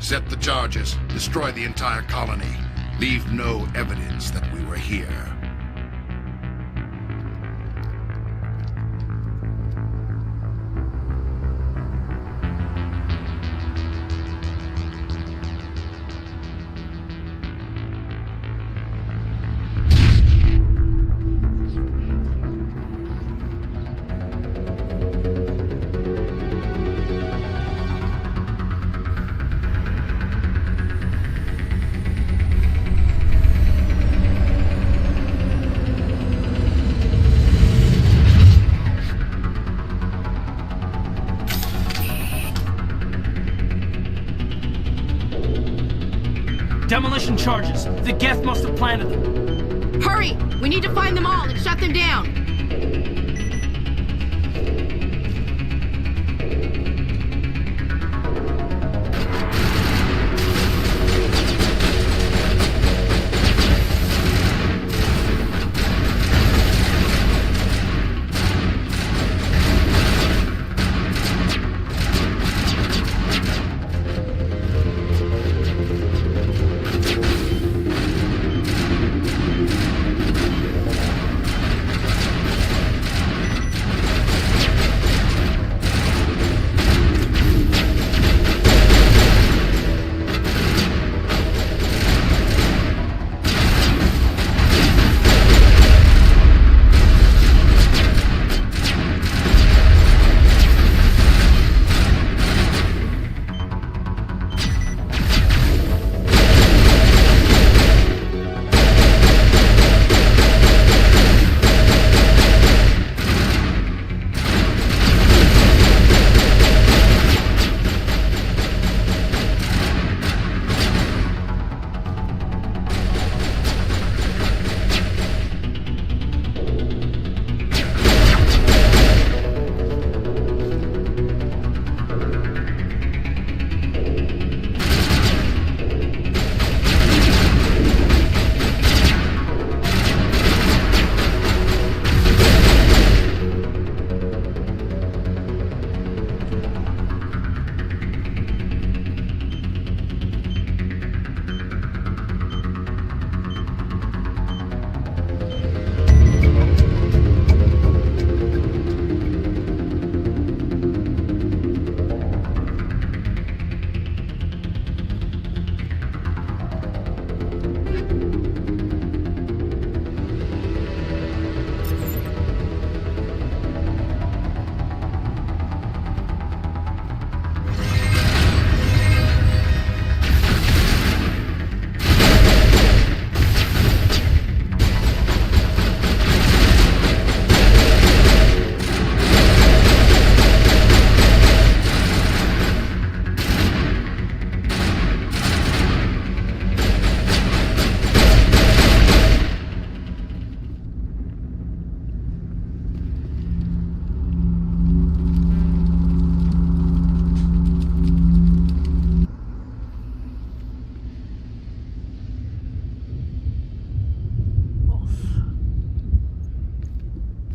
Set the charges. Destroy the entire colony. Leave no evidence that we were here. Demolition charges. The Geth must have planted them. Hurry! We need to find them all and shut them down!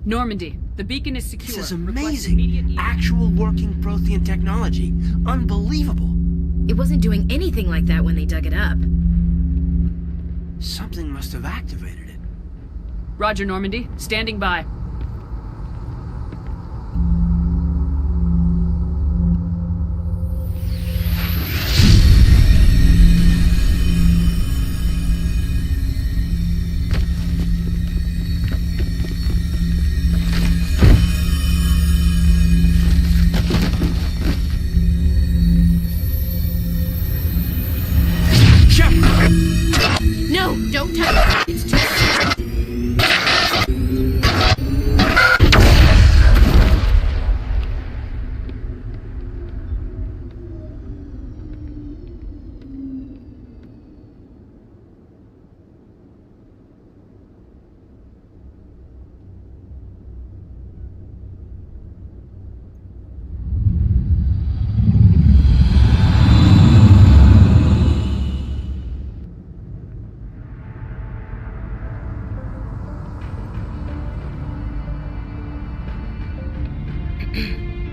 Normandy, the beacon is secure. This is amazing. Actual working Prothean technology. Unbelievable. It wasn't doing anything like that when they dug it up. Something must have activated it. Roger, Normandy. Standing by. No, don't touch it. It's too...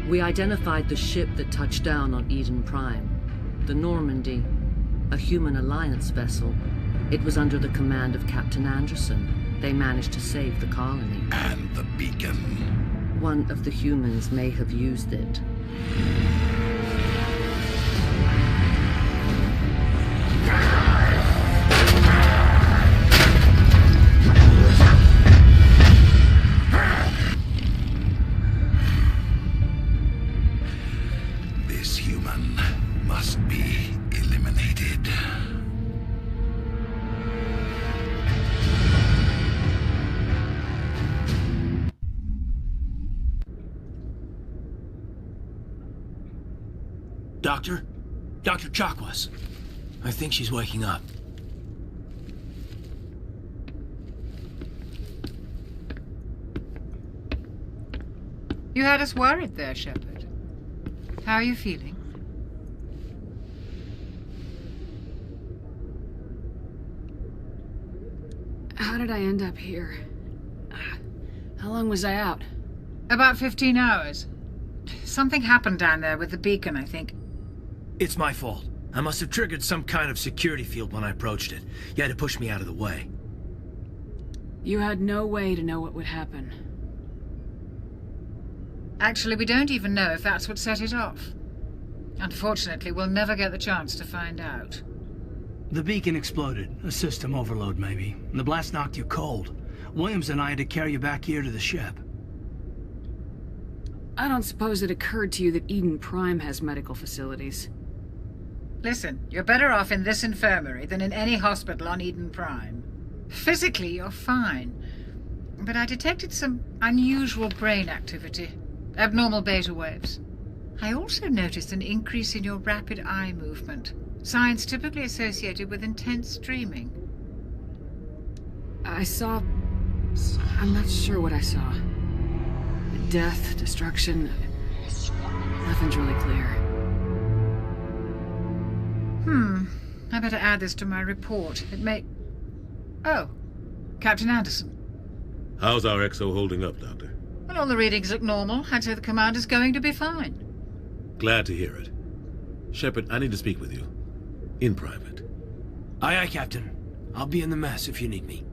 We identified the ship that touched down on Eden Prime. The Normandy, a human alliance vessel. It was under the command of Captain Anderson. They managed to save the colony. And the beacon. One of the humans may have used it. This human must be eliminated. Doctor? Dr. Chakwas. I think she's waking up. You had us worried there, Shepard. How are you feeling? How did I end up here? How long was I out? About 15 hours. Something happened down there with the beacon, I think. It's my fault. I must have triggered some kind of security field when I approached it. You had to push me out of the way. You had no way to know what would happen. Actually, we don't even know if that's what set it off. Unfortunately, we'll never get the chance to find out. The beacon exploded. A system overload, maybe. The blast knocked you cold. Williams and I had to carry you back here to the ship. I don't suppose it occurred to you that Eden Prime has medical facilities. Listen, you're better off in this infirmary than in any hospital on Eden Prime. Physically, you're fine. But I detected some unusual brain activity. Abnormal beta waves. I also noticed an increase in your rapid eye movement. Signs typically associated with intense dreaming. I saw... I'm not sure what I saw. Death, destruction... Nothing's really clear. I better add this to my report. It may... Oh, Captain Anderson. How's our XO holding up, Doctor? Well, all the readings look normal. I'd say the commander's going to be fine. Glad to hear it. Shepard, I need to speak with you. In private. Aye, aye, Captain. I'll be in the mess if you need me.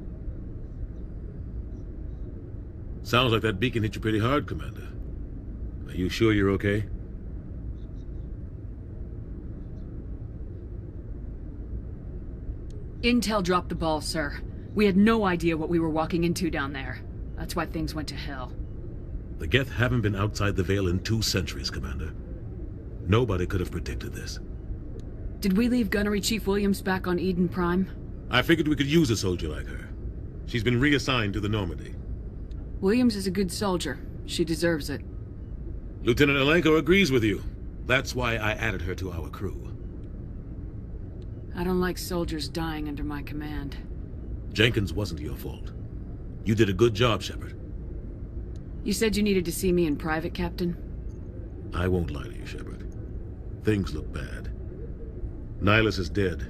Sounds like that beacon hit you pretty hard, Commander. Are you sure you're okay? Intel dropped the ball, sir. We had no idea what we were walking into down there. That's why things went to hell. The Geth haven't been outside the Veil in 2 centuries, Commander. Nobody could have predicted this. Did we leave Gunnery Chief Williams back on Eden Prime? I figured we could use a soldier like her. She's been reassigned to the Normandy. Williams is a good soldier. She deserves it. Lieutenant Alenko agrees with you. That's why I added her to our crew. I don't like soldiers dying under my command. Jenkins wasn't your fault. You did a good job, Shepard. You said you needed to see me in private, Captain? I won't lie to you, Shepard. Things look bad. Nihilus is dead.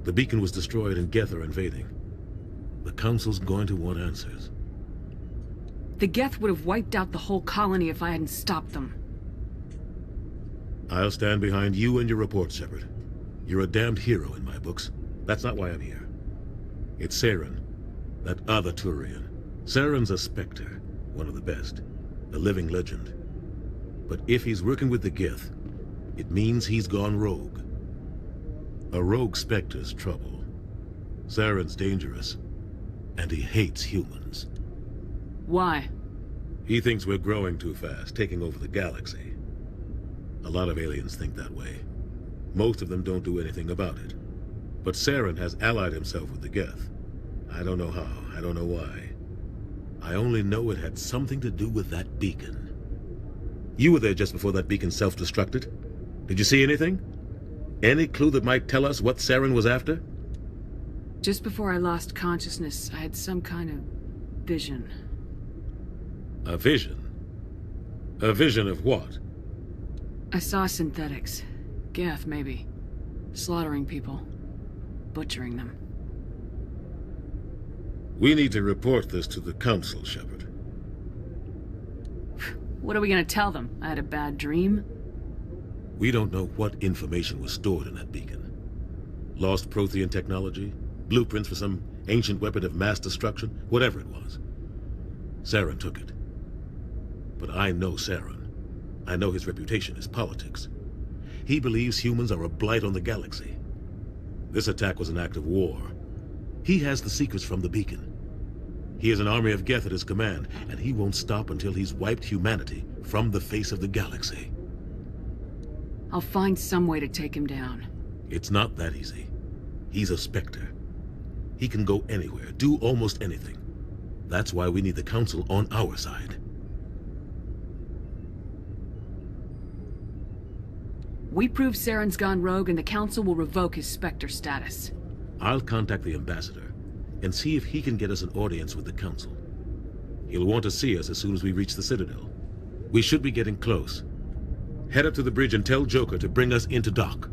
The beacon was destroyed and Geth are invading. The Council's going to want answers. The Geth would have wiped out the whole colony if I hadn't stopped them. I'll stand behind you and your report, Shepard. You're a damned hero in my books. That's not why I'm here. It's Saren, that other Turian. Saren's a Spectre, one of the best, a living legend. But if he's working with the Geth, it means he's gone rogue. A rogue Spectre's trouble. Saren's dangerous, and he hates humans. Why? He thinks we're growing too fast, taking over the galaxy. A lot of aliens think that way. Most of them don't do anything about it. But Saren has allied himself with the Geth. I don't know how, I don't know why. I only know it had something to do with that beacon. You were there just before that beacon self-destructed. Did you see anything? Any clue that might tell us what Saren was after? Just before I lost consciousness, I had some kind of vision. A vision? A vision of what? I saw synthetics. Geth, maybe. Slaughtering people. Butchering them. We need to report this to the Council, Shepard. What are we gonna tell them? I had a bad dream? We don't know what information was stored in that beacon. Lost Prothean technology, blueprints for some ancient weapon of mass destruction, whatever it was. Saren took it. But I know Saren. I know his reputation is politics. He believes humans are a blight on the galaxy. This attack was an act of war. He has the secrets from the beacon. He has an army of Geth at his command, and he won't stop until he's wiped humanity from the face of the galaxy. I'll find some way to take him down. It's not that easy. He's a Spectre. He can go anywhere, do almost anything. That's why we need the Council on our side. We prove Saren's gone rogue and the Council will revoke his Spectre status. I'll contact the Ambassador and see if he can get us an audience with the Council. He'll want to see us as soon as we reach the Citadel. We should be getting close. Head up to the bridge and tell Joker to bring us into dock.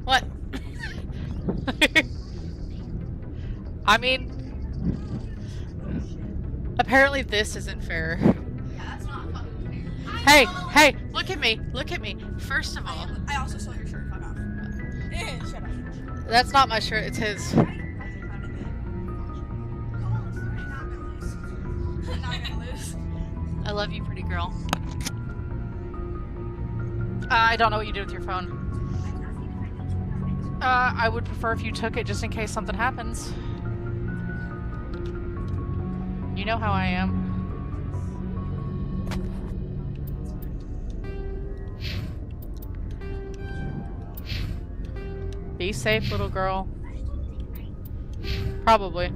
What? I mean, apparently this isn't fair. Yeah, that's not fucking fair. Hey, hey, look at me, look at me. First of all, I also saw your shirt. Fuck off. Shut up. That's not my shirt, it's his. Not gonna lose. I love you, pretty girl. I don't know what you did with your phone. I would prefer if you took it just in case something happens. You know how I am. Be safe, little girl. Probably.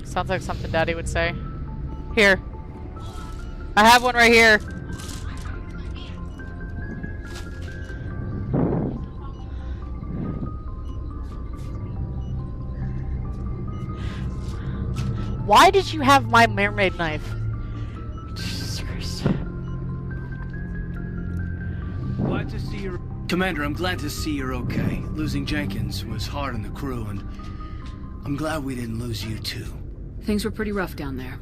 Sounds like something Daddy would say. Here. I have one right here. Why did you have my mermaid knife? Jesus Christ. Glad to see you. Commander, I'm glad to see you're okay. Losing Jenkins was hard on the crew, and I'm glad we didn't lose you too. Things were pretty rough down there.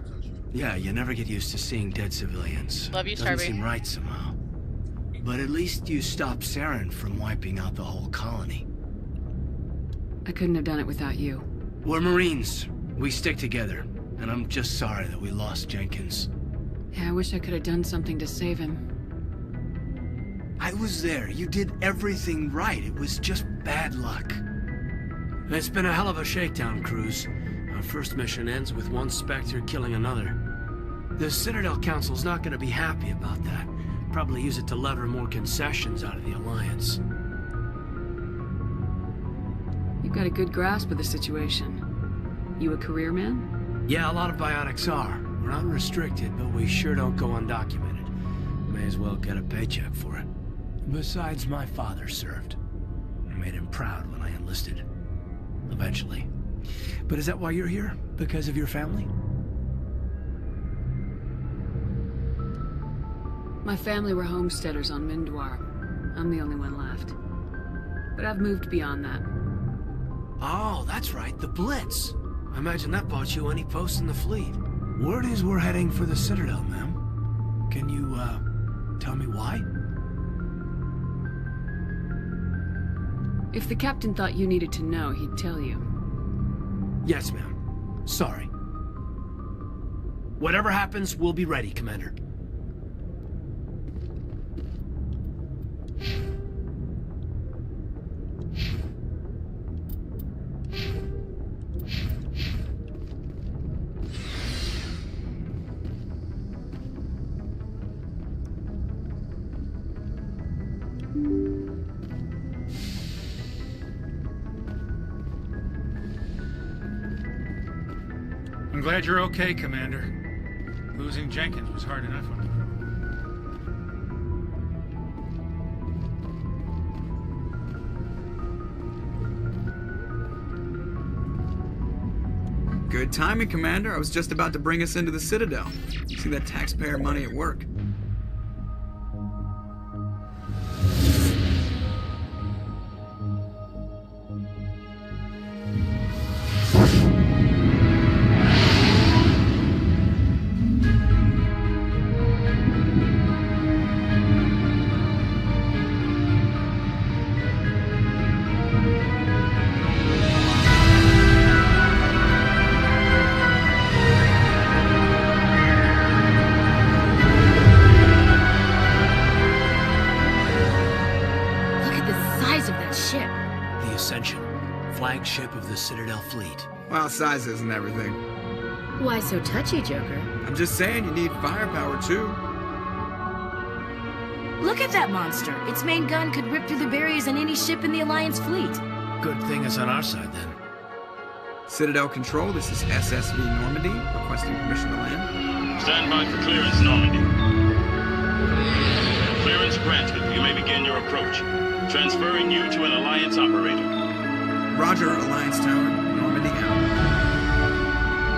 Yeah, you never get used to seeing dead civilians. Love you, Doesn't Starby. seem right somehow. But at least you stopped Saren from wiping out the whole colony. I couldn't have done it without you. We're Marines. We stick together. And I'm just sorry that we lost Jenkins. Yeah, I wish I could have done something to save him. I was there. You did everything right. It was just bad luck. It's been a hell of a shakedown, Cruz. Our first mission ends with one Spectre killing another. The Citadel Council's not going to be happy about that. Probably use it to lever more concessions out of the Alliance. You've got a good grasp of the situation. You a career man? Yeah, a lot of biotics are. We're not restricted, but we sure don't go undocumented. May as well get a paycheck for it. Besides, my father served. I made him proud when I enlisted. Eventually. But is that why you're here? Because of your family? My family were homesteaders on Mindwar. I'm the only one left. But I've moved beyond that. Oh, that's right, the Blitz. I imagine that bought you any post in the fleet. Word is we're heading for the Citadel, ma'am. Can you, tell me why? If the captain thought you needed to know, he'd tell you. Yes, ma'am. Sorry. Whatever happens, we'll be ready, Commander. I'm glad you're okay, Commander. Losing Jenkins was hard enough on you. Good timing, Commander. I was just about to bring us into the Citadel. See that taxpayer money at work. Flagship of the Citadel fleet. Well, size isn't everything. Why so touchy, Joker? I'm just saying you need firepower, too. Look at that monster. Its main gun could rip through the barriers in any ship in the Alliance fleet. Good thing it's on our side, then. Citadel Control, this is SSV Normandy, requesting permission to land. Stand by for clearance, Normandy. Clearance granted. You may begin your approach. Transferring you to an Alliance operator. Roger, Alliance Tower. Normandy out.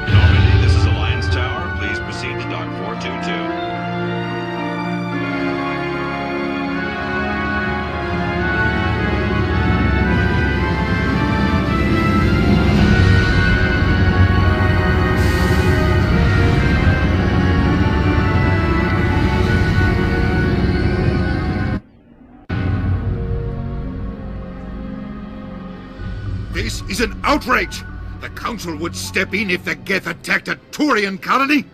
Normandy, this is Alliance Tower. Please proceed to Dock 422. This is an outrage! The Council would step in if the Geth attacked a Turian colony?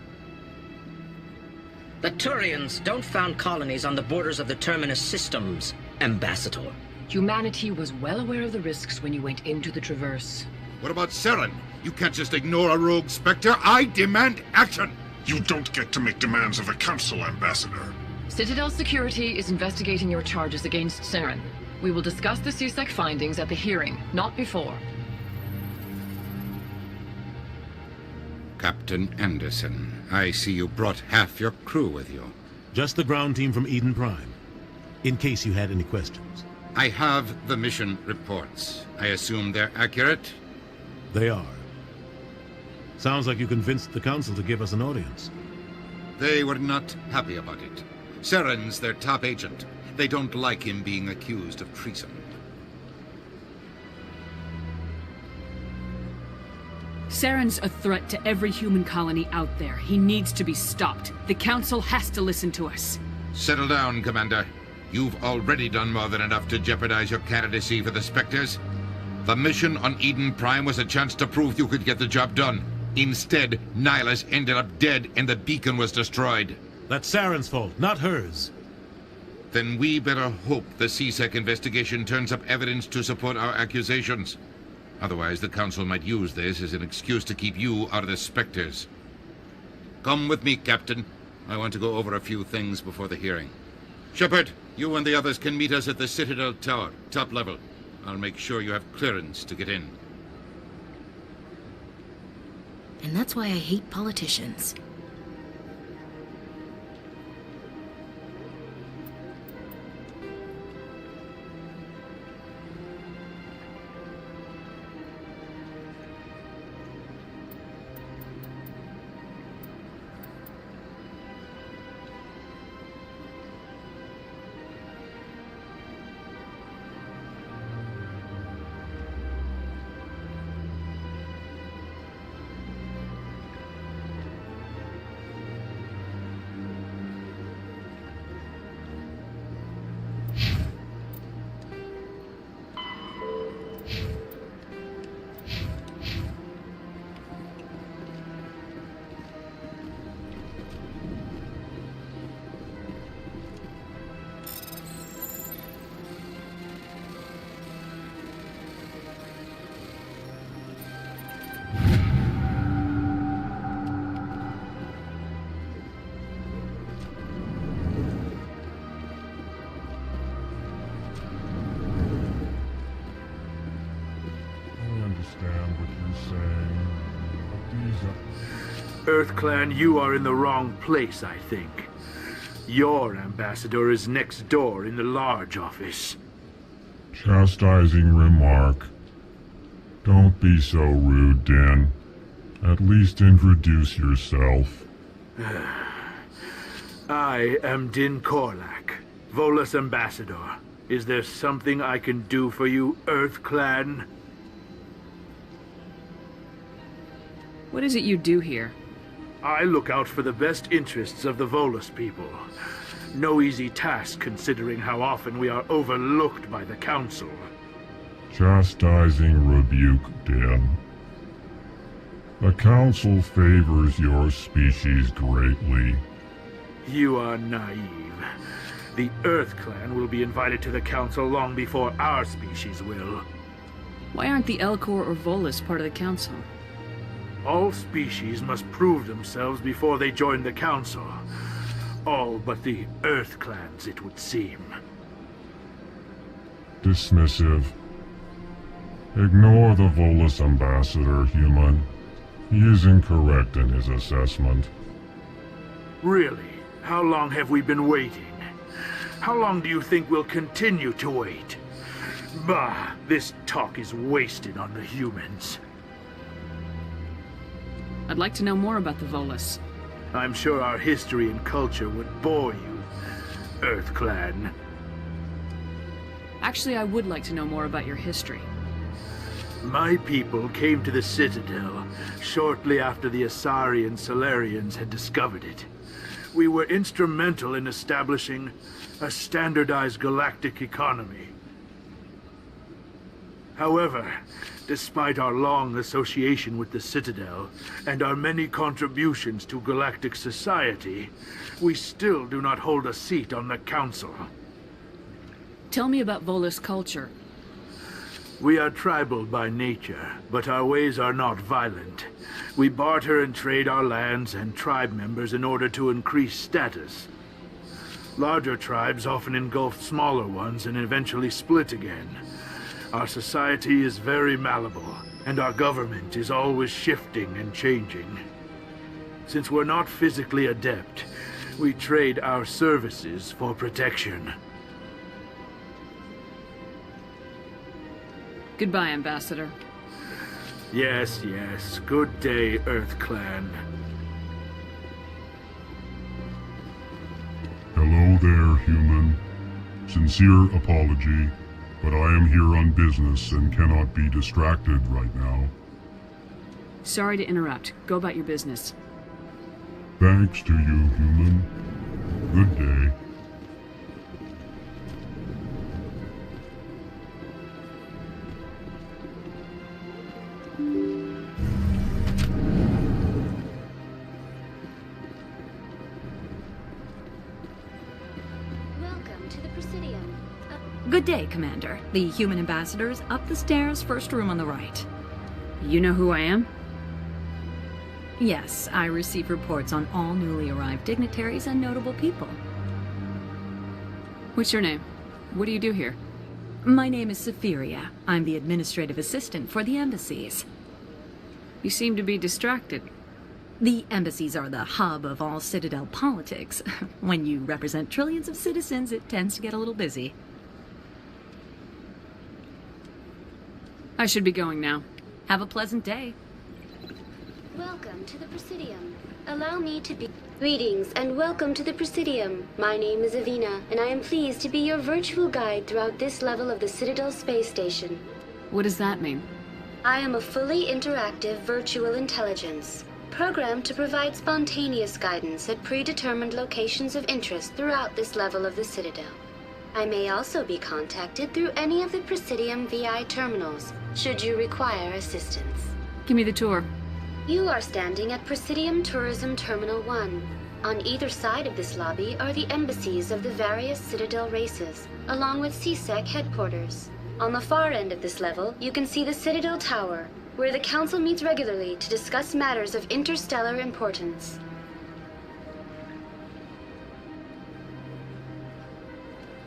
The Turians don't found colonies on the borders of the Terminus systems, Ambassador. Humanity was well aware of the risks when you went into the Traverse. What about Saren? You can't just ignore a rogue Spectre. I demand action! You don't get to make demands of the Council, Ambassador. Citadel Security is investigating your charges against Saren. We will discuss the CSEC findings at the hearing, not before. Captain Anderson. I see you brought half your crew with you. Just the ground team from Eden Prime, in case you had any questions. I have the mission reports. I assume they're accurate? They are. Sounds like you convinced the Council to give us an audience. They were not happy about it. Saren's their top agent. They don't like him being accused of treason. Saren's a threat to every human colony out there. He needs to be stopped. The Council has to listen to us. Settle down, Commander. You've already done more than enough to jeopardize your candidacy for the Spectres. The mission on Eden Prime was a chance to prove you could get the job done. Instead, Nihilus ended up dead and the beacon was destroyed. That's Saren's fault, not hers. Then we better hope the C-Sec investigation turns up evidence to support our accusations. Otherwise, the Council might use this as an excuse to keep you out of the Spectres. Come with me, Captain. I want to go over a few things before the hearing. Shepard, you and the others can meet us at the Citadel Tower, top level. I'll make sure you have clearance to get in. And that's why I hate politicians. EarthClan, you are in the wrong place, I think. Your ambassador is next door in the large office. Chastising remark. Don't be so rude, Dan. At least introduce yourself. I am Din Korlak, Volus ambassador. Is there something I can do for you, EarthClan? What is it you do here? I look out for the best interests of the Volus people. No easy task considering how often we are overlooked by the Council. Chastising rebuke, Dan. The Council favors your species greatly. You are naive. The EarthClan will be invited to the Council long before our species will. Why aren't the Elcor or Volus part of the Council? All species must prove themselves before they join the Council. All but the EarthClans, it would seem. Dismissive. Ignore the Volus ambassador, human. He is incorrect in his assessment. Really? How long have we been waiting? How long do you think we'll continue to wait? Bah, this talk is wasted on the humans. I'd like to know more about the Volus. I'm sure our history and culture would bore you, EarthClan. Actually, I would like to know more about your history. My people came to the Citadel shortly after the Asari and Salarians had discovered it. We were instrumental in establishing a standardized galactic economy. However, despite our long association with the Citadel and our many contributions to galactic society, we still do not hold a seat on the Council. Tell me about Volus culture. We are tribal by nature, but our ways are not violent. We barter and trade our lands and tribe members in order to increase status. Larger tribes often engulf smaller ones and eventually split again. Our society is very malleable, and our government is always shifting and changing. Since we're not physically adept, we trade our services for protection. Goodbye, Ambassador. Yes, yes. Good day, Earth Clan. Hello there, human. Sincere apology, but I am here on business and cannot be distracted right now. Sorry to interrupt. Go about your business. Thanks to you, human. Good day. Welcome to the Presidium. Good day, Commander. The human ambassador's up the stairs, first room on the right. You know who I am? Yes, I receive reports on all newly arrived dignitaries and notable people. What's your name? What do you do here? My name is Safiria. I'm the administrative assistant for the embassies. You seem to be distracted. The embassies are the hub of all Citadel politics. When you represent trillions of citizens, it tends to get a little busy. I should be going now. Have a pleasant day. Welcome to the Presidium. Allow me to be... Greetings and welcome to the Presidium. My name is Avina, and I am pleased to be your virtual guide throughout this level of the Citadel Space Station. What does that mean? I am a fully interactive virtual intelligence, programmed to provide spontaneous guidance at predetermined locations of interest throughout this level of the Citadel. I may also be contacted through any of the Presidium VI terminals, should you require assistance. Give me the tour. You are standing at Presidium Tourism Terminal 1. On either side of this lobby are the embassies of the various Citadel races, along with CSEC headquarters. On the far end of this level, you can see the Citadel Tower, where the Council meets regularly to discuss matters of interstellar importance.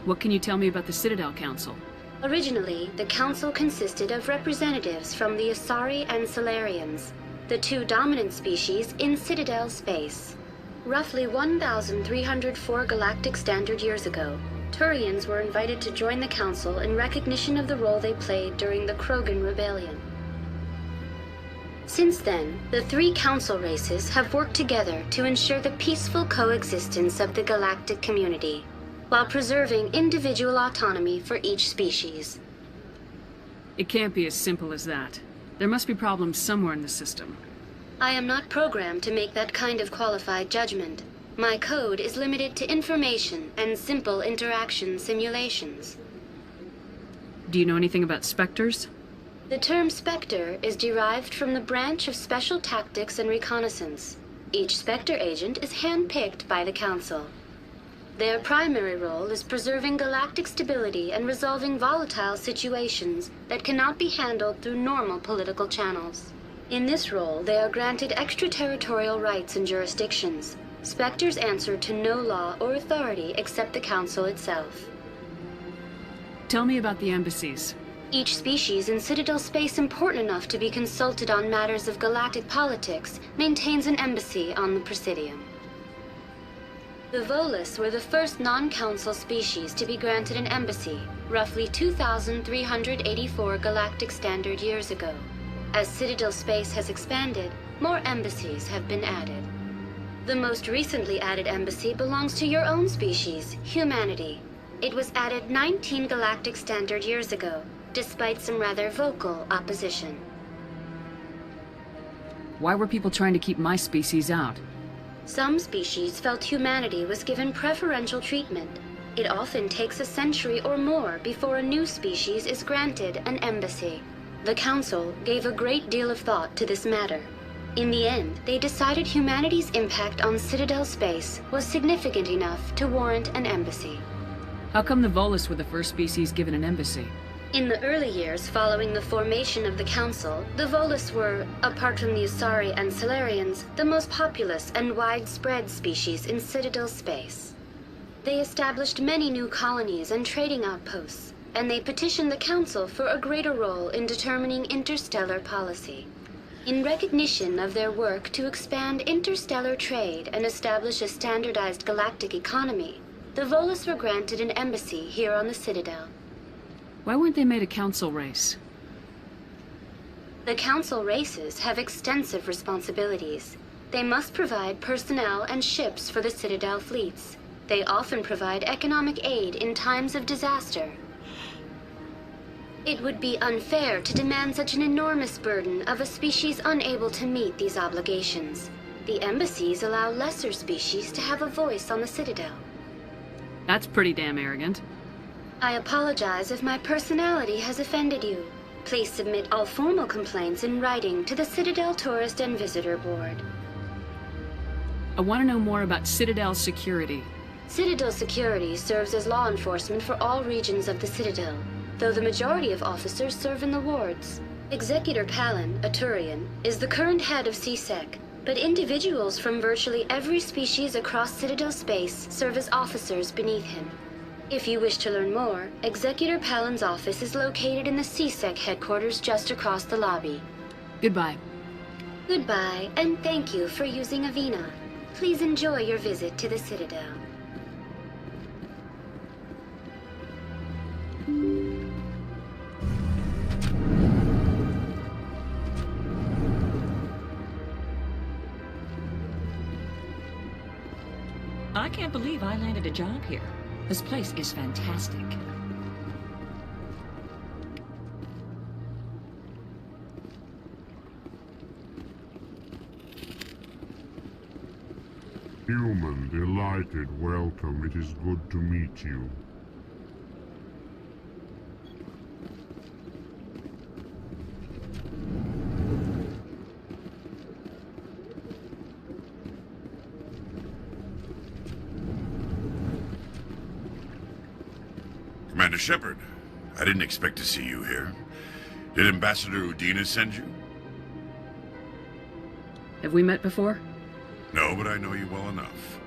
What can you tell me about the Citadel Council? Originally, the Council consisted of representatives from the Asari and Salarians, the two dominant species in Citadel space. Roughly 1,304 galactic standard years ago, Turians were invited to join the Council in recognition of the role they played during the Krogan Rebellion. Since then, the three Council races have worked together to ensure the peaceful coexistence of the galactic community, while preserving individual autonomy for each species. It can't be as simple as that. There must be problems somewhere in the system. I am not programmed to make that kind of qualified judgment. My code is limited to information and simple interaction simulations. Do you know anything about Spectres? The term Spectre is derived from the branch of Special Tactics and Reconnaissance. Each Spectre agent is handpicked by the Council. Their primary role is preserving galactic stability and resolving volatile situations that cannot be handled through normal political channels. In this role, they are granted extraterritorial rights and jurisdictions. Spectres answer to no law or authority except the Council itself. Tell me about the embassies. Each species in Citadel space important enough to be consulted on matters of galactic politics maintains an embassy on the Presidium. The Volus were the first non-Council species to be granted an embassy, roughly 2,384 galactic standard years ago. As Citadel space has expanded, more embassies have been added. The most recently added embassy belongs to your own species, humanity. It was added 19 galactic standard years ago, despite some rather vocal opposition. Why were people trying to keep my species out? Some species felt humanity was given preferential treatment. It often takes a century or more before a new species is granted an embassy. The Council gave a great deal of thought to this matter. In the end, they decided humanity's impact on Citadel space was significant enough to warrant an embassy. How come the Volus were the first species given an embassy? In the early years following the formation of the Council, the Volus were, apart from the Asari and Salarians, the most populous and widespread species in Citadel space. They established many new colonies and trading outposts, and they petitioned the Council for a greater role in determining interstellar policy. In recognition of their work to expand interstellar trade and establish a standardized galactic economy, the Volus were granted an embassy here on the Citadel. Why weren't they made a council race? The council races have extensive responsibilities. They must provide personnel and ships for the Citadel fleets. They often provide economic aid in times of disaster. It would be unfair to demand such an enormous burden of a species unable to meet these obligations. The embassies allow lesser species to have a voice on the Citadel. That's pretty damn arrogant. I apologize if my personality has offended you. Please submit all formal complaints in writing to the Citadel Tourist and Visitor Board. I want to know more about Citadel security. Citadel security serves as law enforcement for all regions of the Citadel, though the majority of officers serve in the wards. Executor Palin, a Turian, is the current head of CSEC, but individuals from virtually every species across Citadel space serve as officers beneath him. If you wish to learn more, Executor Palin's office is located in the CSEC headquarters just across the lobby. Goodbye. Goodbye, and thank you for using Avina. Please enjoy your visit to the Citadel. I can't believe I landed a job here. This place is fantastic. Human, delighted, welcome. It is good to meet you. Commander Shepard, I didn't expect to see you here. Did Ambassador Udina send you? Have we met before? No, but I know you well enough.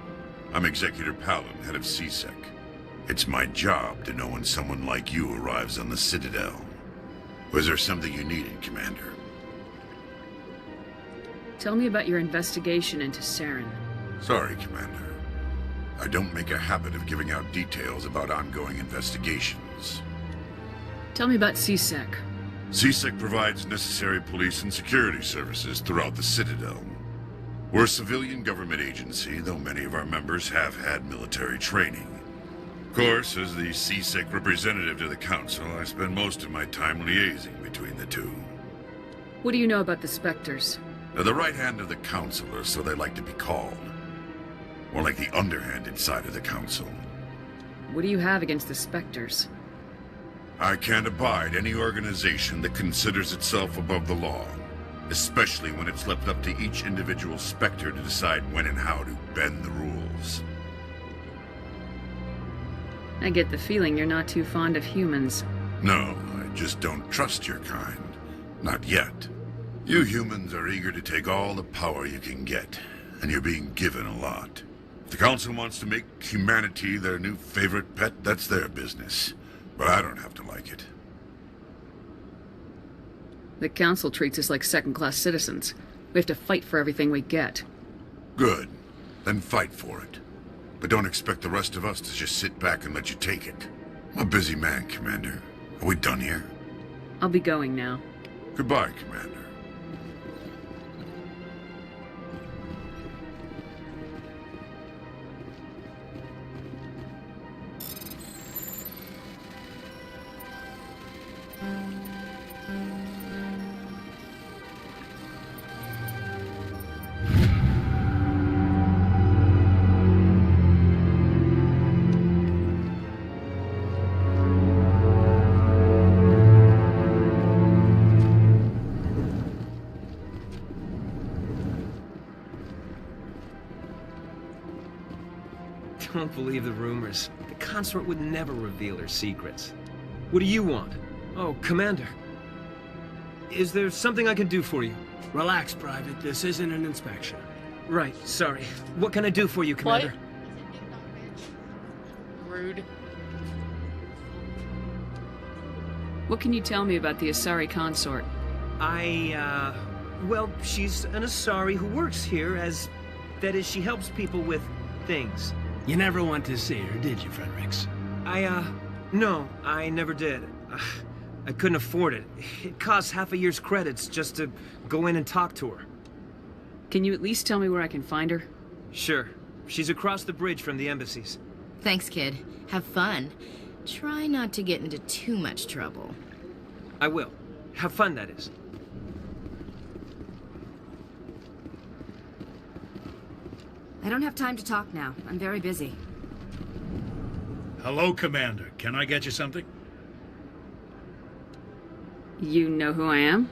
I'm Executor Palin, head of CSEC. It's my job to know when someone like you arrives on the Citadel. Was there something you needed, Commander? Tell me about your investigation into Saren. Sorry, Commander. I don't make a habit of giving out details about ongoing investigations. Tell me about CSEC. CSEC provides necessary police and security services throughout the Citadel. We're a civilian government agency, though many of our members have had military training. Of course, as the CSEC representative to the Council, I spend most of my time liaising between the two. What do you know about the Spectres? They're the right hand of the Council, or so they like to be called. More like the underhanded side of the Council. What do you have against the Spectres? I can't abide any organization that considers itself above the law, especially when it's left up to each individual Spectre to decide when and how to bend the rules. I get the feeling you're not too fond of humans. No, I just don't trust your kind. Not yet. You humans are eager to take all the power you can get, and you're being given a lot. If the Council wants to make humanity their new favorite pet, that's their business. But I don't have to like it. The Council treats us like second-class citizens. We have to fight for everything we get. Good. Then fight for it. But don't expect the rest of us to just sit back and let you take it. I'm a busy man, Commander. Are we done here? I'll be going now. Goodbye, Commander. Don't believe the rumors. The consort would never reveal her secrets. What do you want? Oh, Commander. Is there something I can do for you? Relax, Private. This isn't an inspection. Right, sorry. What can I do for you, Commander? Rude. What can you tell me about the Asari consort? Well, she's an Asari who works here as... That is, she helps people with things. You never went to see her, did you, Fredericks? No, I never did. I couldn't afford it. It costs half a year's credits just to go in and talk to her. Can you at least tell me where I can find her? Sure. She's across the bridge from the embassies. Thanks, kid. Have fun. Try not to get into too much trouble. I will. Have fun, that is. I don't have time to talk now. I'm very busy. Hello, Commander. Can I get you something? You know who I am?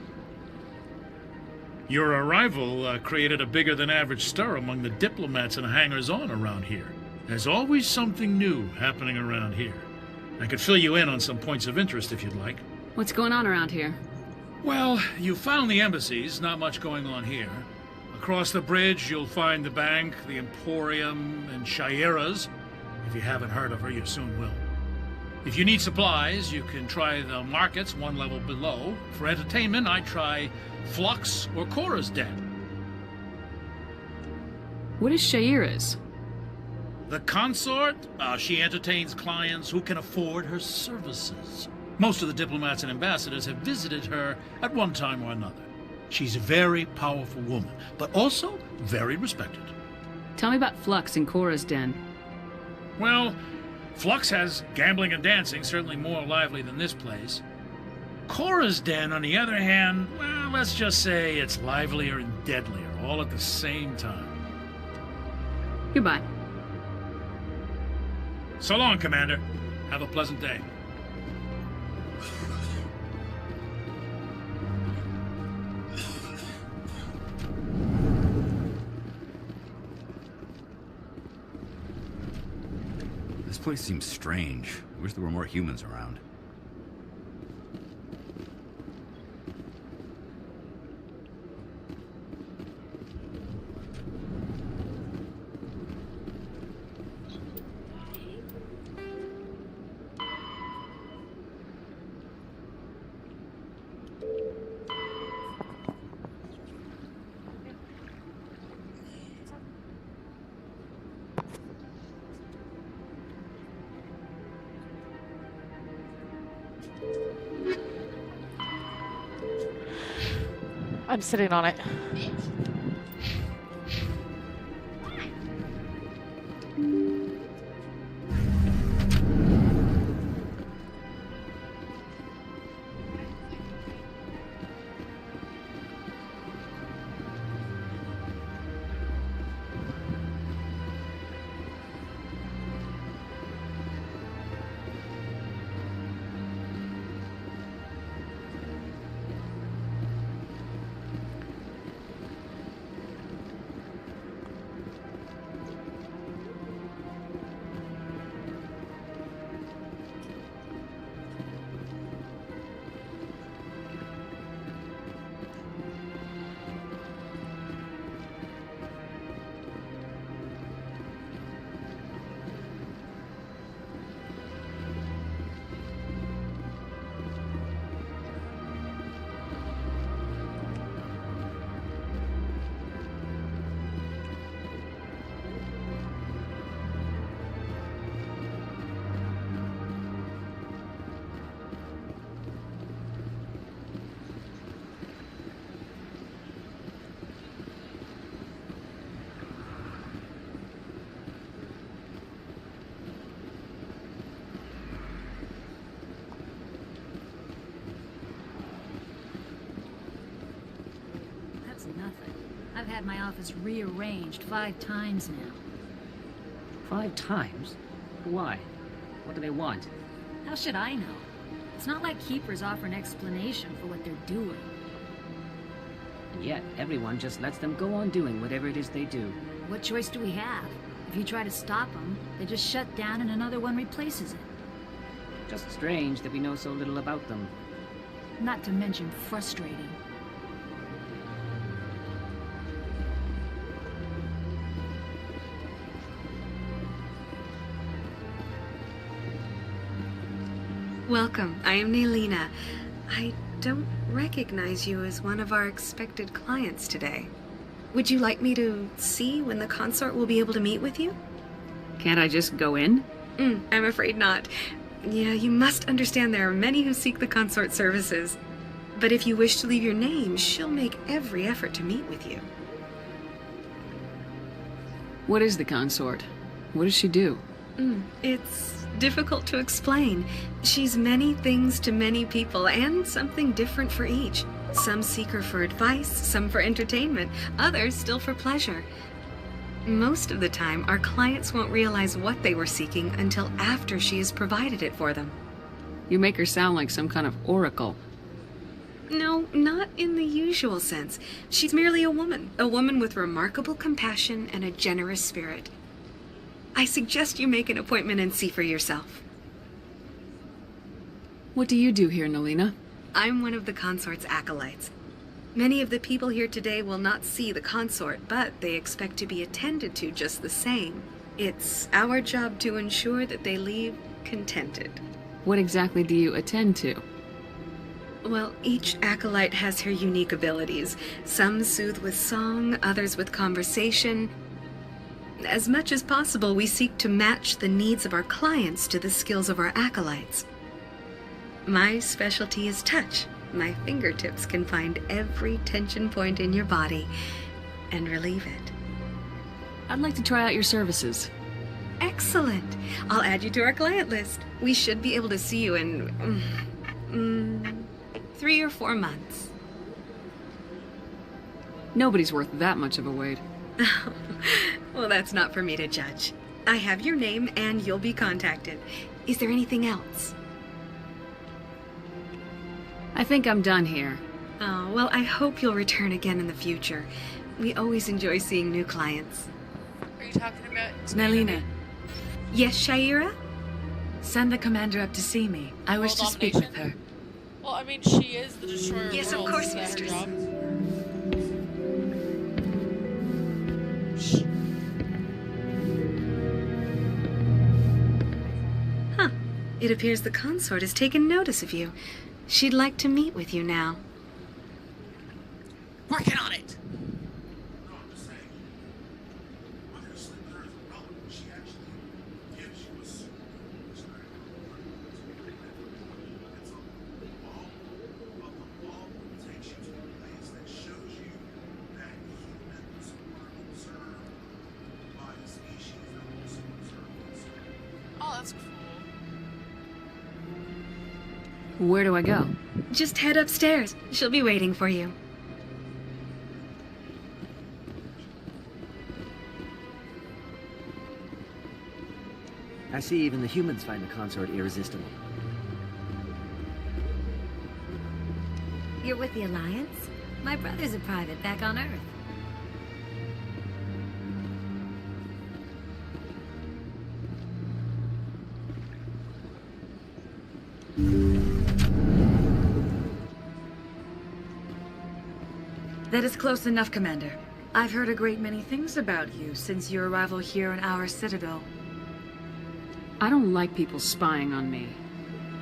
Your arrival created a bigger-than-average stir among the diplomats and hangers-on around here. There's always something new happening around here. I could fill you in on some points of interest if you'd like. What's going on around here? Well, you found the embassies, not much going on here. Across the bridge, you'll find the bank, the Emporium, and Shayera's. If you haven't heard of her, you soon will. If you need supplies, you can try the markets one level below. For entertainment, I try Flux or Cora's Den. What is Shayera's? The consort? She entertains clients who can afford her services. Most of the diplomats and ambassadors have visited her at one time or another. She's a very powerful woman, but also very respected. Tell me about Flux and Cora's Den. Well, Flux has gambling and dancing, certainly more lively than this place. Cora's Den, on the other hand, well, let's just say it's livelier and deadlier, all at the same time. Goodbye. So long, Commander. Have a pleasant day. This place seems strange. I wish there were more humans around. I'm sitting on it. I've had my office rearranged 5 times now. 5 times? Why? What do they want? How should I know? It's not like Keepers offer an explanation for what they're doing. And yet, everyone just lets them go on doing whatever it is they do. What choice do we have? If you try to stop them, they just shut down and another one replaces it. Just strange that we know so little about them. Not to mention frustrating. Welcome. I am Nelina. I don't recognize you as one of our expected clients today. Would you like me to see when the consort will be able to meet with you? Can't I just go in? I'm afraid not. Yeah, you must understand there are many who seek the consort services. But if you wish to leave your name, she'll make every effort to meet with you. What is the consort? What does she do? It's difficult to explain. She's many things to many people, and something different for each. Some seek her for advice, some for entertainment, others still for pleasure. Most of the time, our clients won't realize what they were seeking until after she has provided it for them. You make her sound like some kind of oracle. No, not in the usual sense. She's merely a woman with remarkable compassion and a generous spirit. I suggest you make an appointment and see for yourself. What do you do here, Nalina? I'm one of the consort's acolytes. Many of the people here today will not see the consort, but they expect to be attended to just the same. It's our job to ensure that they leave contented. What exactly do you attend to? Well, each acolyte has her unique abilities. Some soothe with song, others with conversation. As much as possible, we seek to match the needs of our clients to the skills of our acolytes. My specialty is touch. My fingertips can find every tension point in your body and relieve it. I'd like to try out your services. Excellent. I'll add you to our client list. We should be able to see you in 3 or 4 months. Nobody's worth that much of a wait. Well, that's not for me to judge. I have your name and you'll be contacted. Is there anything else? I think I'm done here. Oh, well, I hope you'll return again in the future. We always enjoy seeing new clients. Are you talking about Nalina? Yes, Shaira? Send the commander up to see me. I wish to speak with her. Well, I mean, she is the destroyer. Yes, of course, mistress. Huh. It appears the consort has taken notice of you. She'd like to meet with you now. Working on it. Oh, that's cool. Where do I go? Just head upstairs. She'll be waiting for you. I see even the humans find the consort irresistible. You're with the Alliance? My brother's a private back on Earth. That is close enough, Commander. I've heard a great many things about you since your arrival here in our citadel. I don't like people spying on me.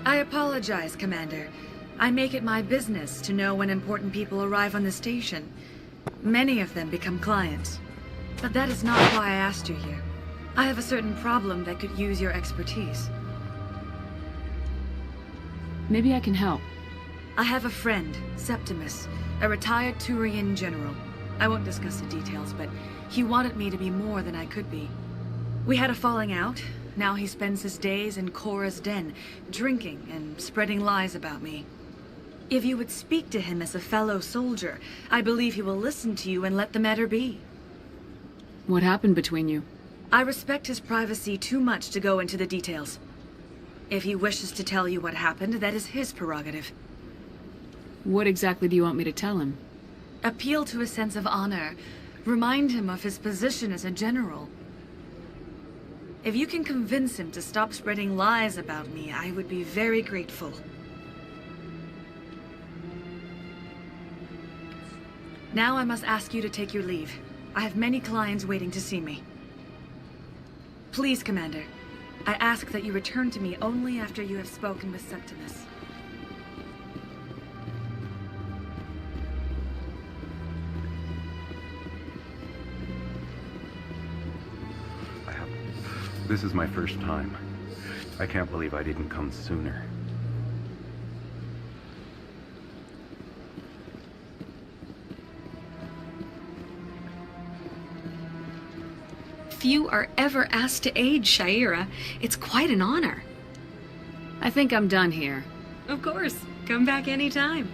I apologize, Commander. I make it my business to know when important people arrive on the station. Many of them become clients. But that is not why I asked you here. I have a certain problem that could use your expertise. Maybe I can help. I have a friend, Septimus, a retired Turian general. I won't discuss the details, but he wanted me to be more than I could be. We had a falling out. Now he spends his days in Korra's den, drinking and spreading lies about me. If you would speak to him as a fellow soldier, I believe he will listen to you and let the matter be. What happened between you? I respect his privacy too much to go into the details. If he wishes to tell you what happened, that is his prerogative. What exactly do you want me to tell him? Appeal to his sense of honor. Remind him of his position as a general. If you can convince him to stop spreading lies about me, I would be very grateful. Now I must ask you to take your leave. I have many clients waiting to see me. Please, Commander. I ask that you return to me only after you have spoken with Septimus. This is my first time. I can't believe I didn't come sooner. Few are ever asked to aid, Sha'ira. It's quite an honor. I think I'm done here. Of course. Come back anytime.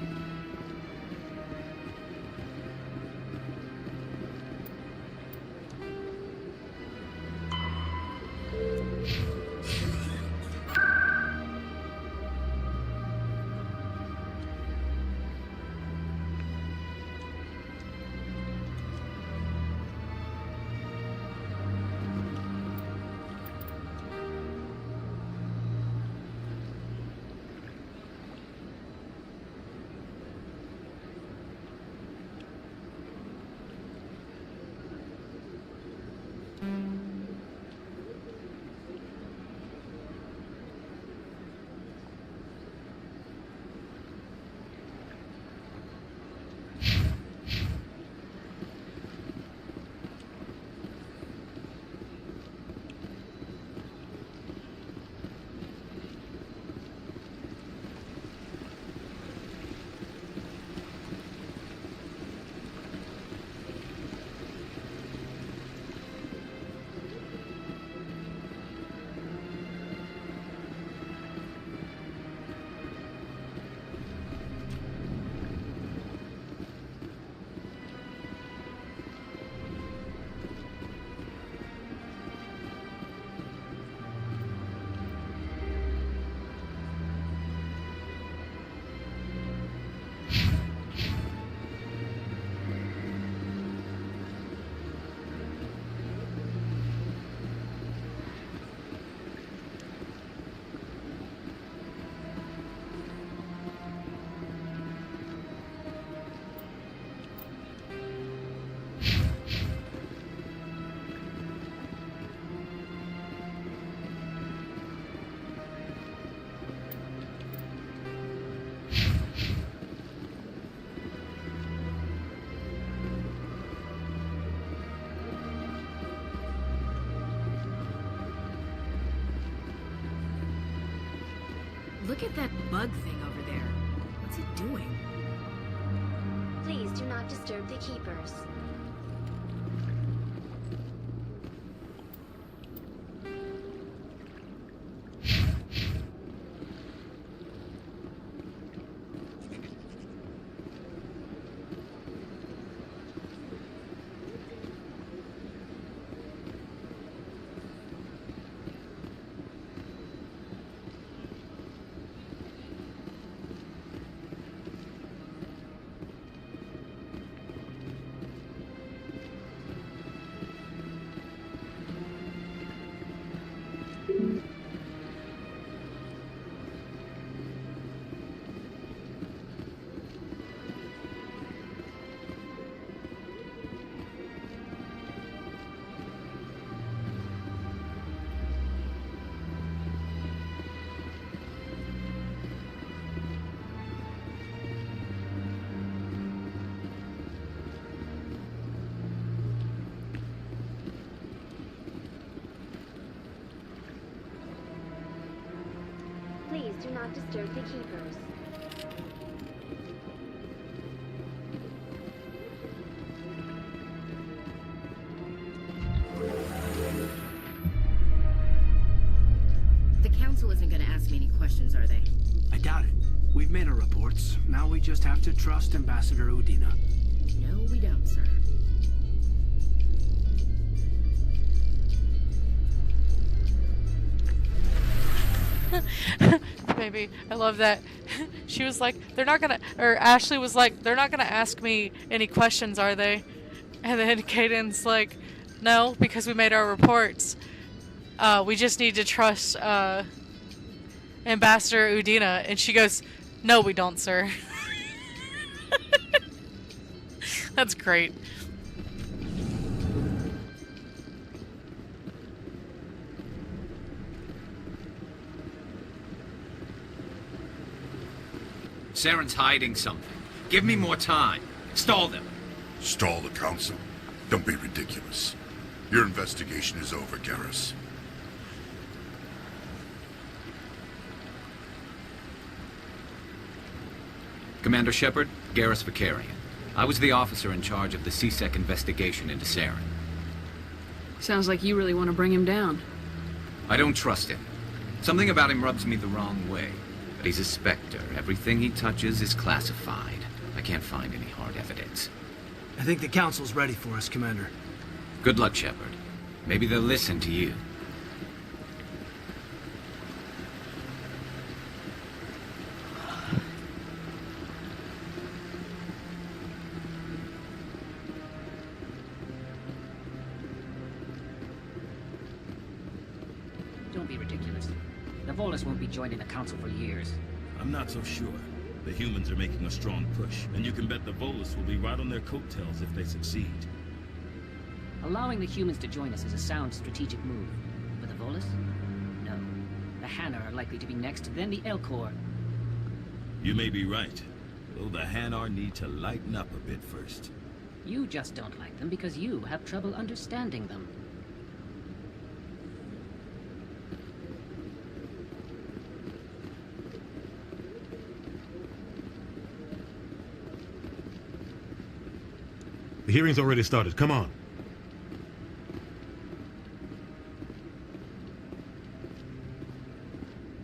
Look at that bug thing over there. What's it doing? Please do not disturb the keepers. Please do not disturb the keepers. The council isn't going to ask me any questions, are they? I doubt it. We've made our reports. Now we just have to trust Ambassador Udina. No, we don't, sir. Baby, I love that. She was like, they're not gonna, or Ashley was like, they're not gonna ask me any questions, are they? And then Kaiden's like, no, because we made our reports. We just need to trust Ambassador Udina. And she goes, no, we don't, sir. That's great. Saren's hiding something. Give me more time. Stall them. Stall the council? Don't be ridiculous. Your investigation is over, Garrus. Commander Shepard, Garrus Vakarian. I was the officer in charge of the C-Sec investigation into Saren. Sounds like you really want to bring him down. I don't trust him. Something about him rubs me the wrong way. But he's a Spectre. Everything he touches is classified. I can't find any hard evidence. I think the Council's ready for us, Commander. Good luck, Shepard. Maybe they'll listen to you. Don't be ridiculous. The Volus won't be joining the Council for years. I'm not so sure. The humans are making a strong push, and you can bet the Volus will be right on their coattails if they succeed. Allowing the humans to join us is a sound strategic move. But the Volus? No. The Hanar are likely to be next, then the Elcor. You may be right, though the Hanar need to lighten up a bit first. You just don't like them because you have trouble understanding them. The hearing's already started. Come on.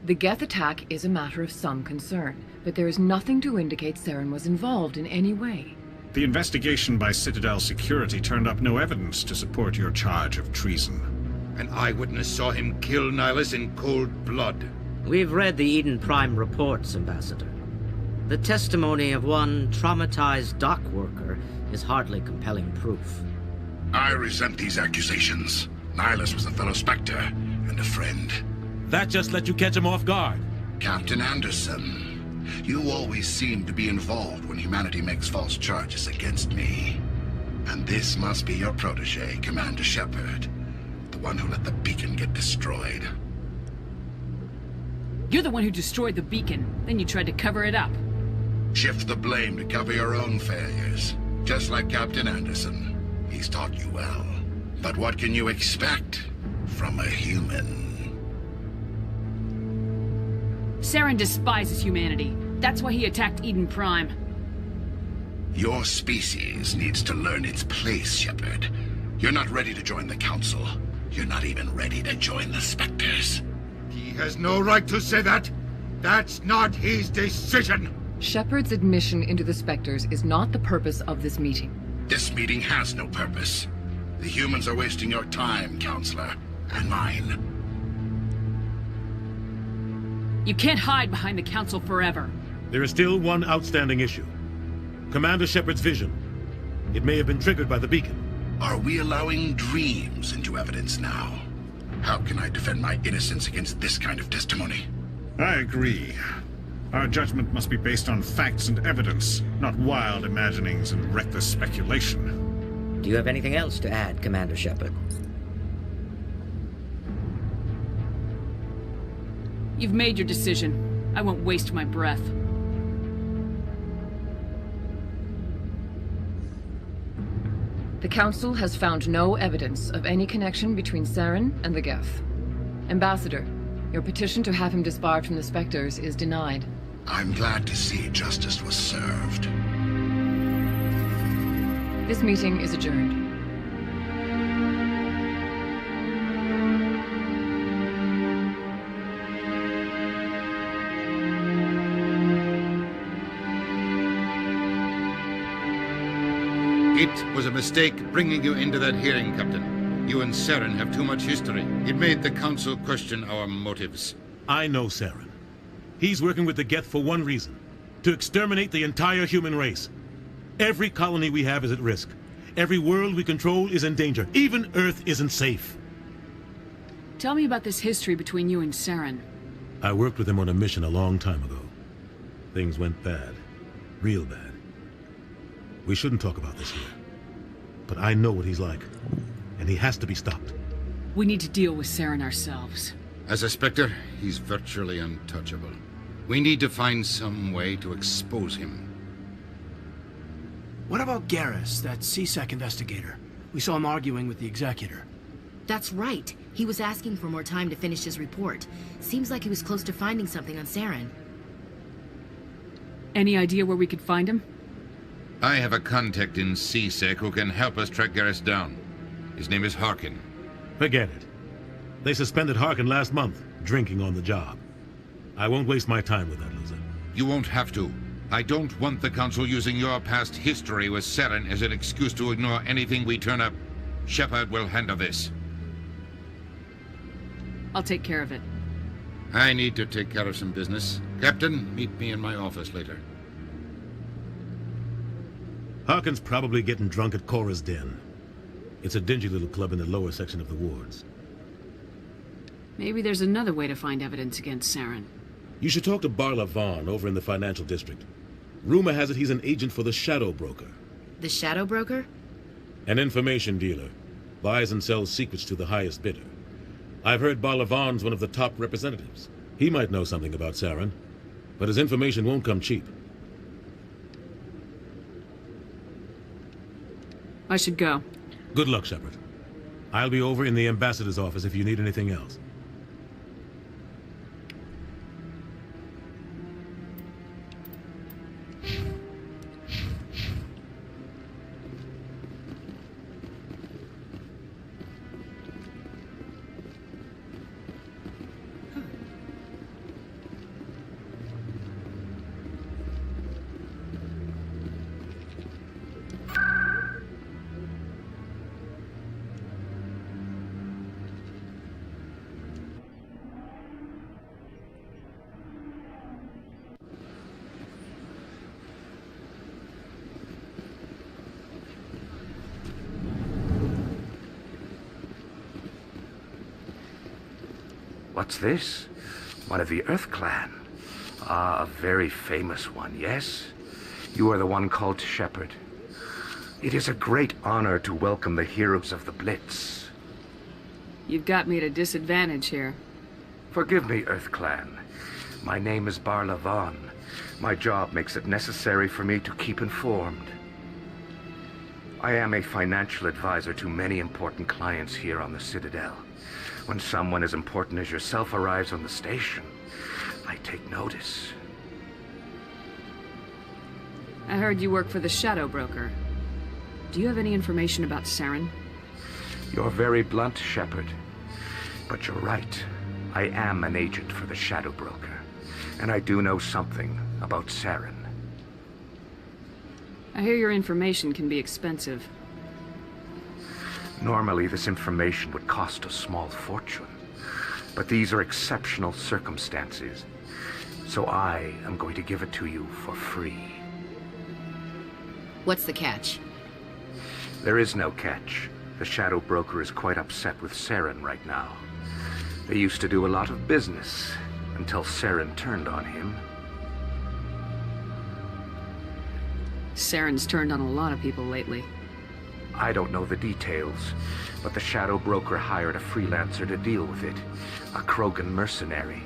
The Geth attack is a matter of some concern, but there is nothing to indicate Saren was involved in any way. The investigation by Citadel Security turned up no evidence to support your charge of treason. An eyewitness saw him kill Nihilus in cold blood. We've read the Eden Prime reports, Ambassador. The testimony of one traumatized dock worker is hardly compelling proof. I resent these accusations. Nihilus was a fellow Spectre and a friend. That just let you catch him off guard. Captain Anderson, you always seem to be involved when humanity makes false charges against me. And this must be your protege, Commander Shepard. The one who let the beacon get destroyed. You're the one who destroyed the beacon, then you tried to cover it up. Shift the blame to cover your own failures. Just like Captain Anderson. He's taught you well. But what can you expect from a human? Saren despises humanity. That's why he attacked Eden Prime. Your species needs to learn its place, Shepard. You're not ready to join the Council. You're not even ready to join the Spectres. He has no right to say that. That's not his decision. Shepard's admission into the Spectres is not the purpose of this meeting. This meeting has no purpose. The humans are wasting your time, Counselor. And mine. You can't hide behind the Council forever. There is still one outstanding issue. Commander Shepard's vision. It may have been triggered by the beacon. Are we allowing dreams into evidence now? How can I defend my innocence against this kind of testimony? I agree. Our judgment must be based on facts and evidence, not wild imaginings and reckless speculation. Do you have anything else to add, Commander Shepard? You've made your decision. I won't waste my breath. The Council has found no evidence of any connection between Saren and the Geth. Ambassador, your petition to have him disbarred from the Spectres is denied. I'm glad to see justice was served. This meeting is adjourned. It was a mistake bringing you into that hearing, Captain. You and Saren have too much history. It made the Council question our motives. I know Saren. He's working with the Geth for one reason. To exterminate the entire human race. Every colony we have is at risk. Every world we control is in danger. Even Earth isn't safe. Tell me about this history between you and Saren. I worked with him on a mission a long time ago. Things went bad. Real bad. We shouldn't talk about this here. But I know what he's like. And he has to be stopped. We need to deal with Saren ourselves. As a Spectre, he's virtually untouchable. We need to find some way to expose him. What about Garrus, that C-Sec investigator? We saw him arguing with the Executor. That's right. He was asking for more time to finish his report. Seems like he was close to finding something on Saren. Any idea where we could find him? I have a contact in C-Sec who can help us track Garrus down. His name is Harkin. Forget it. They suspended Harkin last month, drinking on the job. I won't waste my time with that loser. You won't have to. I don't want the Council using your past history with Saren as an excuse to ignore anything we turn up. Shepard will handle this. I'll take care of it. I need to take care of some business. Captain, meet me in my office later. Harkin's probably getting drunk at Cora's Den. It's a dingy little club in the lower section of the wards. Maybe there's another way to find evidence against Saren. You should talk to Barla Vaughn over in the financial district. Rumor has it he's an agent for the Shadow Broker. The Shadow Broker? An information dealer. Buys and sells secrets to the highest bidder. I've heard Barla Vaughn's one of the top representatives. He might know something about Saren, but his information won't come cheap. I should go. Good luck, Shepard. I'll be over in the ambassador's office if you need anything else. What's this? One of the Earth Clan. Ah, a very famous one, yes? You are the one called Shepard. It is a great honor to welcome the heroes of the Blitz. You've got me at a disadvantage here. Forgive me, Earth Clan. My name is Barla Vaughn. My job makes it necessary for me to keep informed. I am a financial advisor to many important clients here on the Citadel. When someone as important as yourself arrives on the station, I take notice. I heard you work for the Shadow Broker. Do you have any information about Saren? You're very blunt, Shepard. But you're right. I am an agent for the Shadow Broker. And I do know something about Saren. I hear your information can be expensive. Normally, this information would cost a small fortune. But these are exceptional circumstances. So I am going to give it to you for free. What's the catch? There is no catch. The Shadow Broker is quite upset with Saren right now. They used to do a lot of business until Saren turned on him. Saren's turned on a lot of people lately. I don't know the details, but the Shadow Broker hired a freelancer to deal with it. A Krogan mercenary.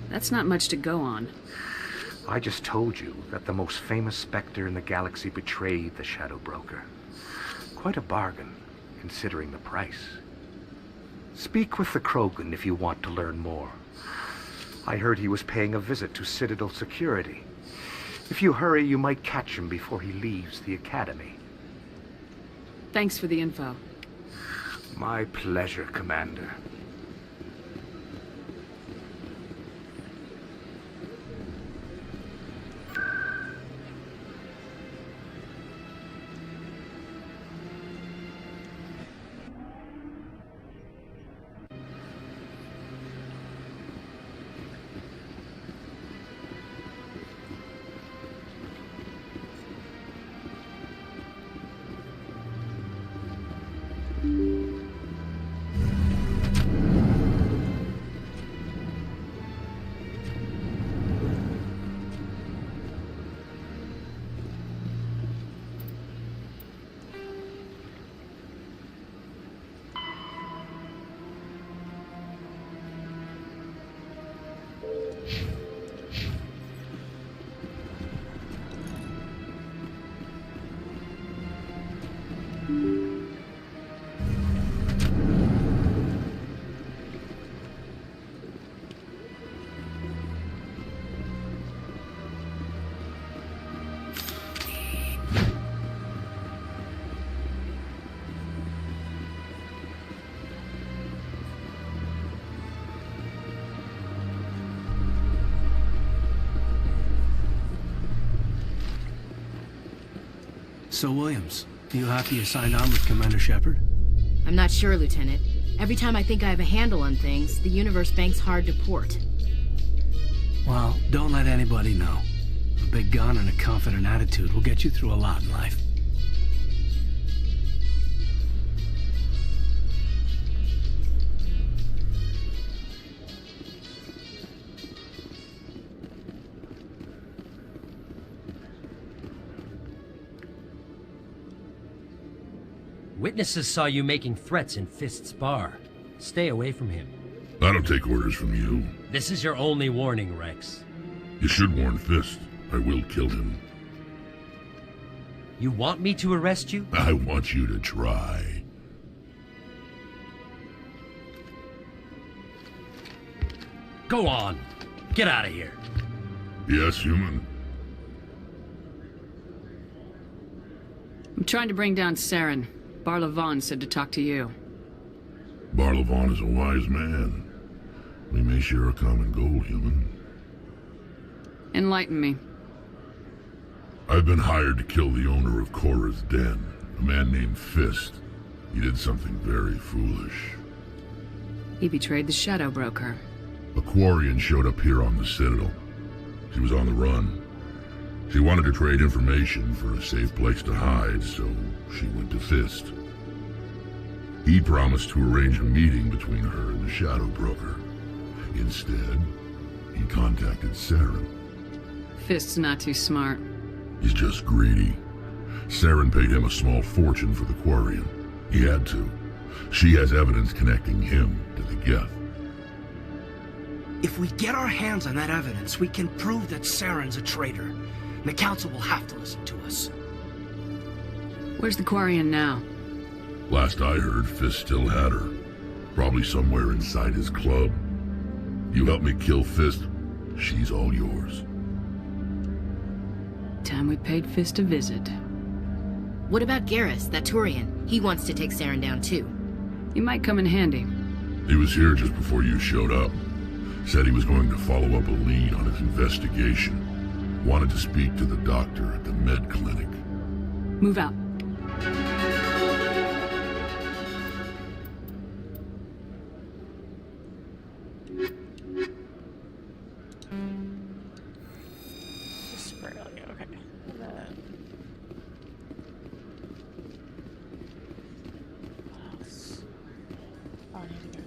That's not much to go on. I just told you that the most famous Spectre in the galaxy betrayed the Shadow Broker. Quite a bargain, considering the price. Speak with the Krogan if you want to learn more. I heard he was paying a visit to Citadel security. If you hurry, you might catch him before he leaves the Academy. Thanks for the info. My pleasure, Commander. So, Williams, you happy you signed on with Commander Shepard? I'm not sure, Lieutenant. Every time I think I have a handle on things, the universe banks hard to port. Well, don't let anybody know. A big gun and a confident attitude will get you through a lot in life. Witnesses saw you making threats in Fist's bar. Stay away from him. I don't take orders from you. This is your only warning, Rex. You should warn Fist. I will kill him. You want me to arrest you? I want you to try. Go on. Get out of here. Yes, human. I'm trying to bring down Saren. Barlavon said to talk to you. Barlavon is a wise man. We may share a common goal, human. Enlighten me. I've been hired to kill the owner of Korra's Den, a man named Fist. He did something very foolish. He betrayed the Shadow Broker. A Quarian showed up here on the Citadel. She was on the run. She wanted to trade information for a safe place to hide, so she went to Fist. He promised to arrange a meeting between her and the Shadow Broker. Instead, he contacted Saren. Fist's not too smart. He's just greedy. Saren paid him a small fortune for the Quarian. He had to. She has evidence connecting him to the Geth. If we get our hands on that evidence, we can prove that Saren's a traitor. And the Council will have to listen to us. Where's the Quarian now? Last I heard, Fist still had her. Probably somewhere inside his club. You help me kill Fist, she's all yours. Time we paid Fist a visit. What about Garrus, that Turian? He wants to take Saren down too. He might come in handy. He was here just before you showed up. Said he was going to follow up a lead on his investigation. Wanted to speak to the doctor at the med clinic. Move out.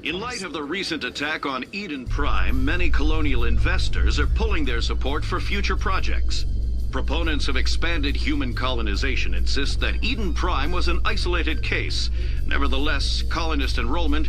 In light of the recent attack on Eden Prime, many colonial investors are pulling their support for future projects. Proponents of expanded human colonization insist that Eden Prime was an isolated case. Nevertheless, colonist enrollment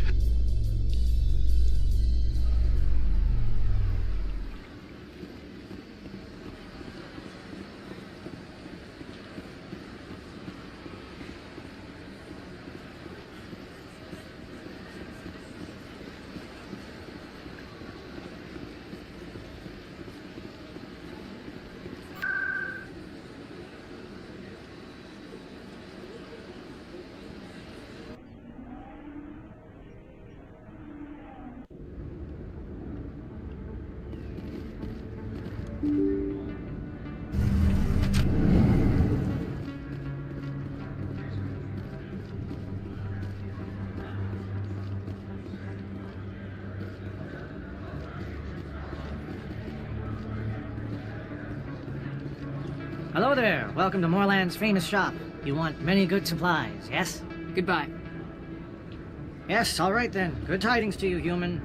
Hello there. Welcome to Moorland's famous shop. You want many good supplies, yes? Goodbye. Yes, all right then. Good tidings to you, human.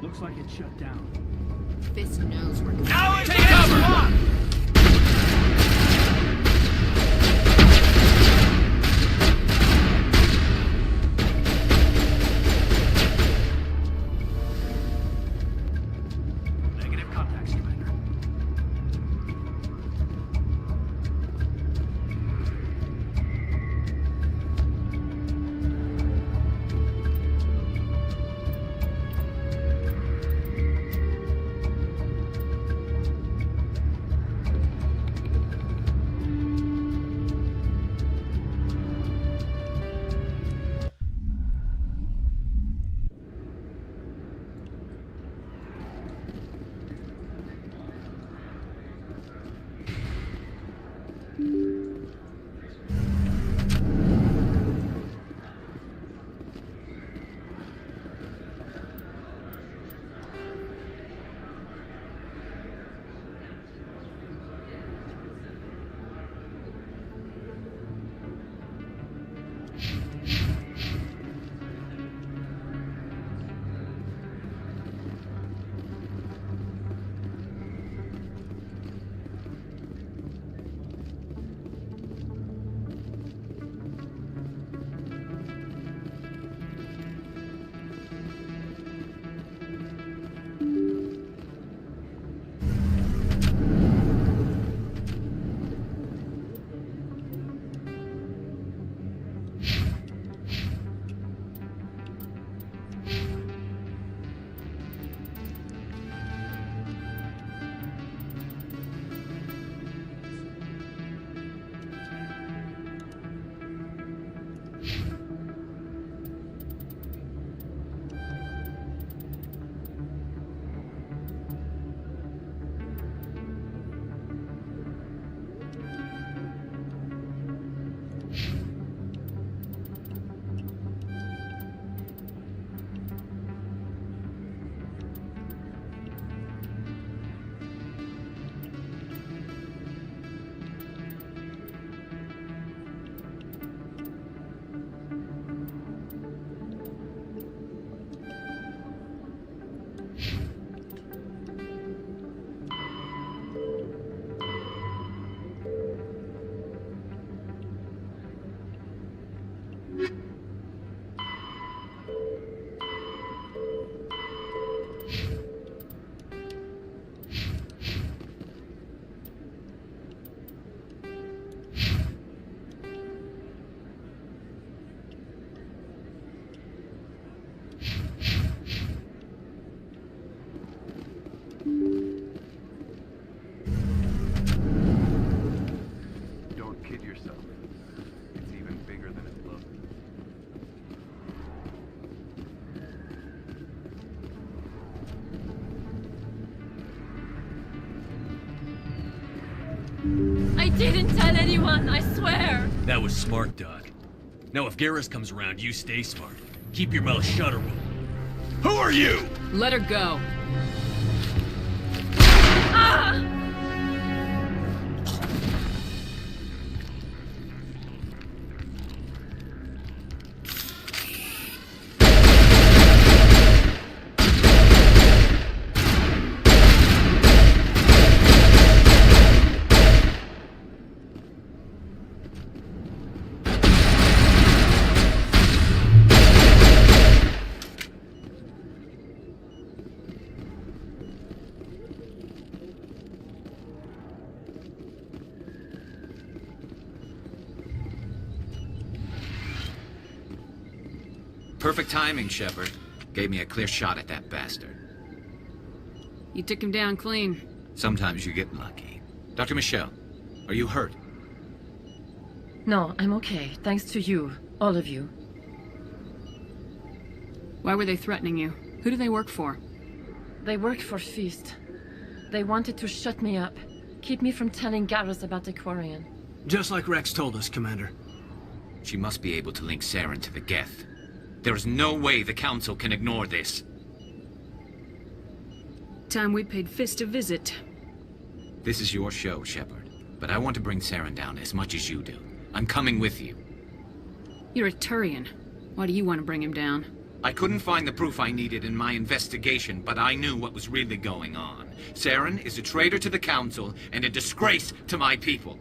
Looks like it's shut down. Fist knows we're Now take cover! Negative contacts, Commander. Don't kid yourself. It's even bigger than it looks. I didn't tell anyone, I swear! That was smart, Doc. Now if Garrus comes around, you stay smart. Keep your mouth shut or we'll... Who are you? Let her go. Ah! Perfect timing, Shepard. Gave me a clear shot at that bastard. You took him down clean. Sometimes you get lucky. Dr. Michelle, are you hurt? No, I'm okay. Thanks to you. All of you. Why were they threatening you? Who do they work for? They work for Feast. They wanted to shut me up. Keep me from telling Garrus about the Quarian. Just like Rex told us, Commander. She must be able to link Saren to the Geth. There is no way the Council can ignore this. Time we paid Fist a visit. This is your show, Shepard. But I want to bring Saren down as much as you do. I'm coming with you. You're a Turian. Why do you want to bring him down? I couldn't find the proof I needed in my investigation, but I knew what was really going on. Saren is a traitor to the Council and a disgrace to my people.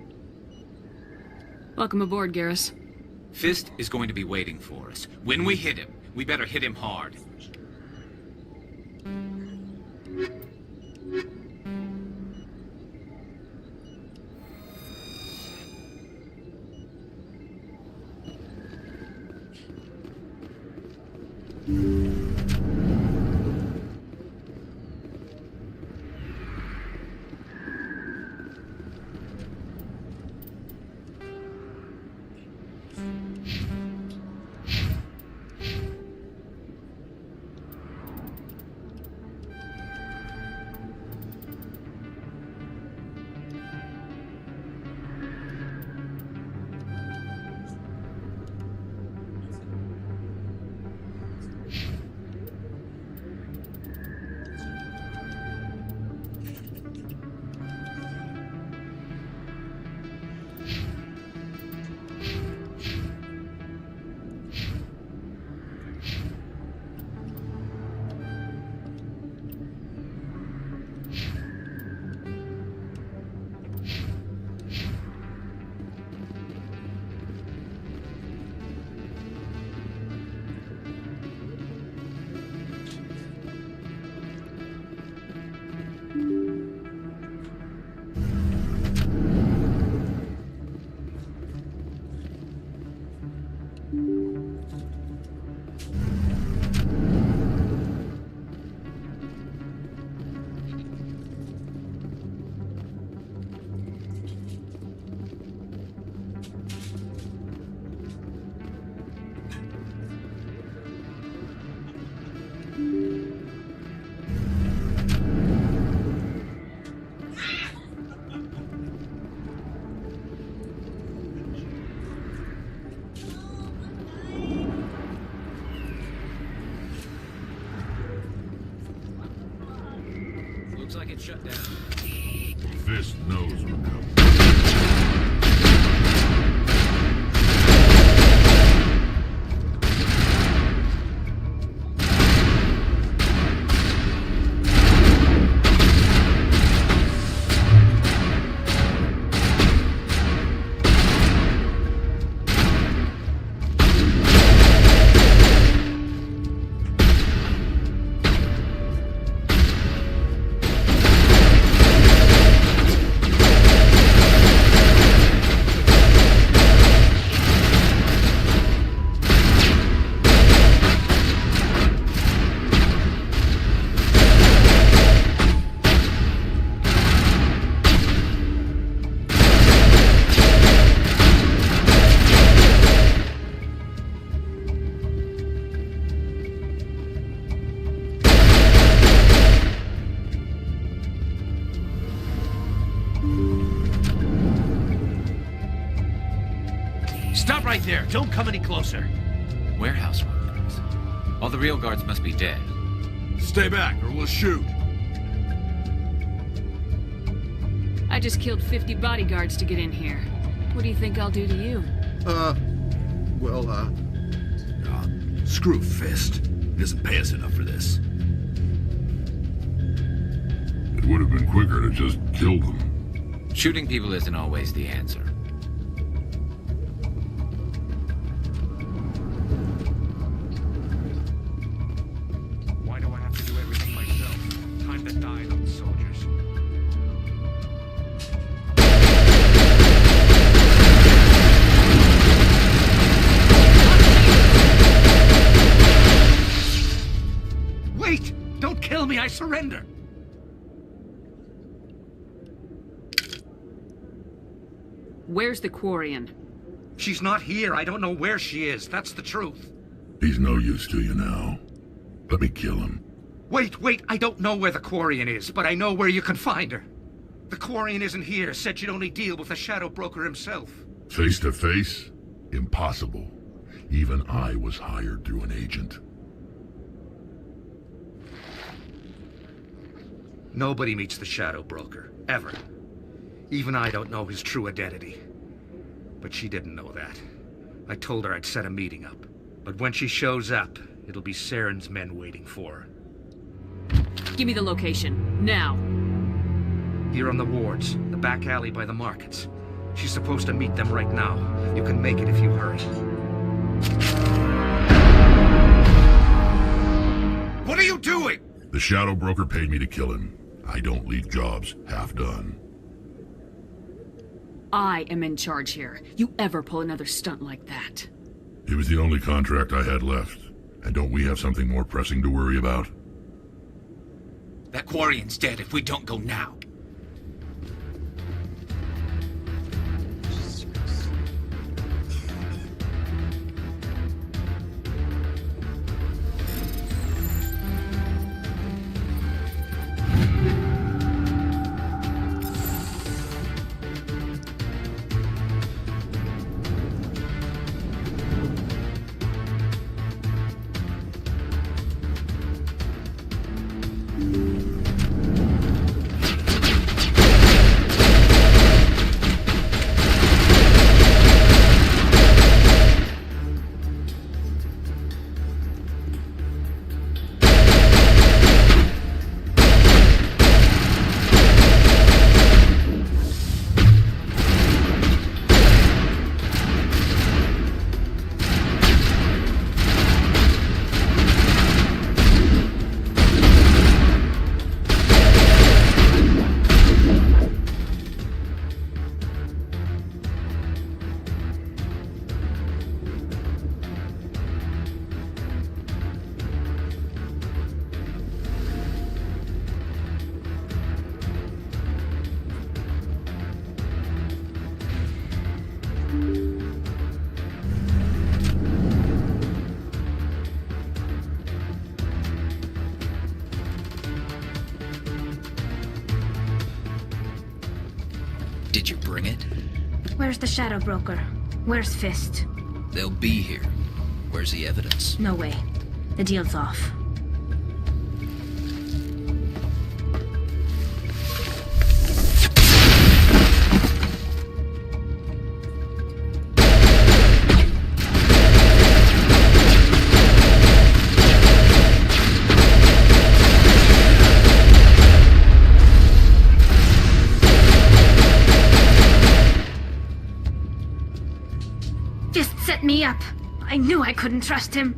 Welcome aboard, Garrus. Fist is going to be waiting for us. When we hit him, we better hit him hard. Looks like it's shut down. Fist knows we're coming. Stop right there. Don't come any closer. Warehouse workers. All the real guards must be dead. Stay back or we'll shoot. I just killed 50 bodyguards to get in here. What do you think I'll do to you? Screw Fist. He doesn't pay us enough for this. It would have been quicker to just kill them. Shooting people isn't always the answer. Why do I have to do everything myself? Time that died on the soldiers. Wait! Don't kill me, I surrender! Where's the Quarian? She's not here. I don't know where she is. That's the truth. He's no use to you now. Let me kill him. Wait. I don't know where the Quarian is, but I know where you can find her. The Quarian isn't here. Said you'd only deal with the Shadow Broker himself. Face to face? Impossible. Even I was hired through an agent. Nobody meets the Shadow Broker. Ever. Even I don't know his true identity. But she didn't know that. I told her I'd set a meeting up. But when she shows up, it'll be Saren's men waiting for her. Give me the location, now. Here on the wards, the back alley by the markets. She's supposed to meet them right now. You can make it if you hurry. What are you doing? The Shadow Broker paid me to kill him. I don't leave jobs half done. I am in charge here. You ever pull another stunt like that? It was the only contract I had left. And don't we have something more pressing to worry about? That Quarian's dead if we don't go now. Did you bring it? Where's the Shadow Broker? Where's Fist? They'll be here. Where's the evidence? No way. The deal's off. set me up. I knew I couldn't trust him.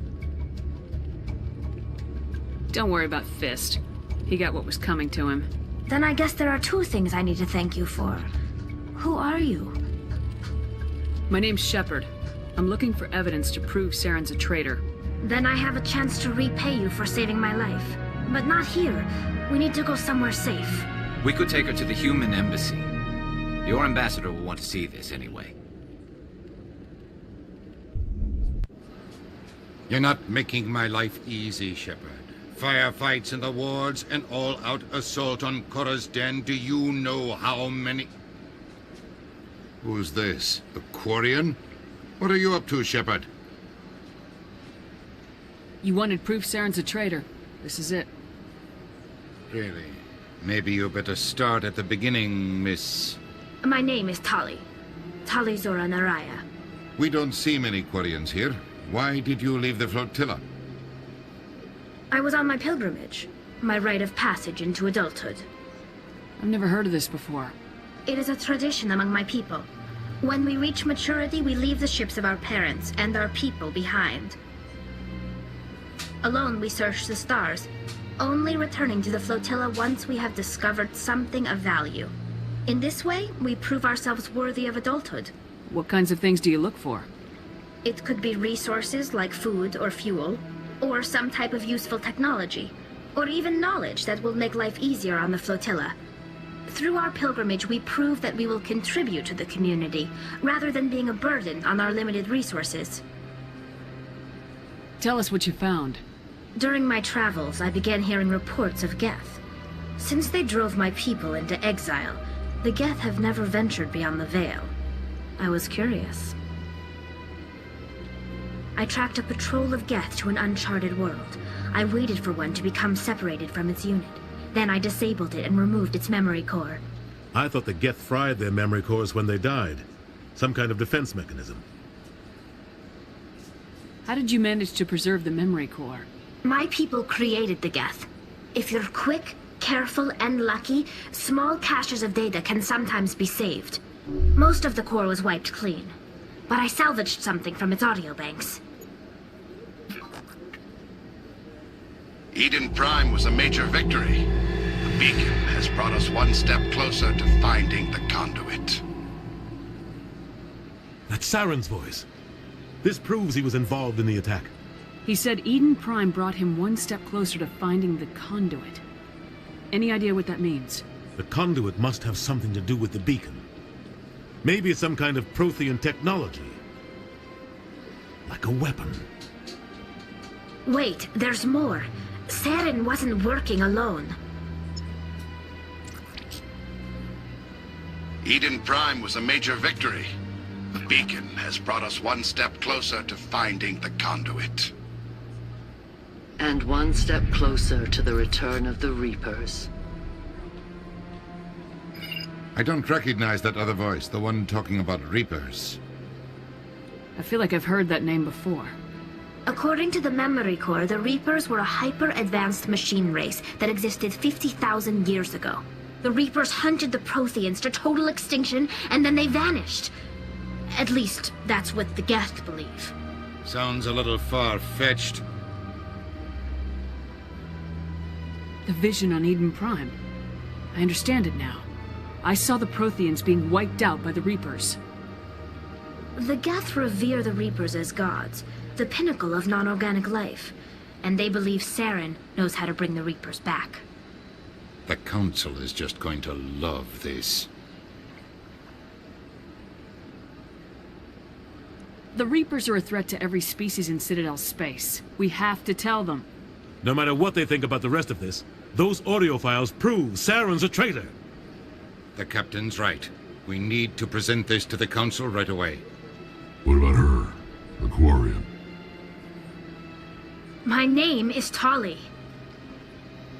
Don't worry about Fist. He got what was coming to him. Then I guess there are two things I need to thank you for. Who are you? My name's Shepard. I'm looking for evidence to prove Saren's a traitor. Then I have a chance to repay you for saving my life. But not here. We need to go somewhere safe. We could take her to the human embassy. Your ambassador will want to see this anyway. You're not making my life easy, Shepard. Firefights in the wards, an all-out assault on Korra's den. Do you know how many... Who's this? The Quarian? What are you up to, Shepard? You wanted proof Saren's a traitor. This is it. Really? Maybe you better start at the beginning, Miss... My name is Tali. Tali Zora Naraya. We don't see many Quarians here. Why did you leave the flotilla? I was on my pilgrimage. My rite of passage into adulthood. I've never heard of this before. It is a tradition among my people. When we reach maturity, we leave the ships of our parents and our people behind. Alone, we search the stars, only returning to the flotilla once we have discovered something of value. In this way, we prove ourselves worthy of adulthood. What kinds of things do you look for? It could be resources like food or fuel, or some type of useful technology, or even knowledge that will make life easier on the flotilla. Through our pilgrimage, we prove that we will contribute to the community, rather than being a burden on our limited resources. Tell us what you found. During my travels, I began hearing reports of Geth. Since they drove my people into exile, the Geth have never ventured beyond the Veil. I was curious. I tracked a patrol of Geth to an uncharted world. I waited for one to become separated from its unit. Then I disabled it and removed its memory core. I thought the Geth fried their memory cores when they died. Some kind of defense mechanism. How did you manage to preserve the memory core? My people created the Geth. If you're quick, careful, and lucky, small caches of data can sometimes be saved. Most of the core was wiped clean, but I salvaged something from its audio banks. Eden Prime was a major victory. The beacon has brought us one step closer to finding the conduit. That's Saren's voice. This proves he was involved in the attack. He said Eden Prime brought him one step closer to finding the conduit. Any idea what that means? The conduit must have something to do with the beacon. Maybe it's some kind of Prothean technology. Like a weapon. Wait, there's more. Saren wasn't working alone. Eden Prime was a major victory. The beacon has brought us one step closer to finding the conduit. And one step closer to the return of the Reapers. I don't recognize that other voice, the one talking about Reapers. I feel like I've heard that name before. According to the memory core, the Reapers were a hyper-advanced machine race that existed 50,000 years ago. The Reapers hunted the Protheans to total extinction, and then they vanished. At least, that's what the Geth believe. Sounds a little far-fetched. The vision on Eden Prime. I understand it now. I saw the Protheans being wiped out by the Reapers. The Geth revere the Reapers as gods, the pinnacle of non-organic life, and they believe Saren knows how to bring the Reapers back. The Council is just going to love this. The Reapers are a threat to every species in Citadel space. We have to tell them. No matter what they think about the rest of this, those audio files prove Saren's a traitor. The Captain's right. We need to present this to the Council right away. What about her? The Quarian? My name is Tali.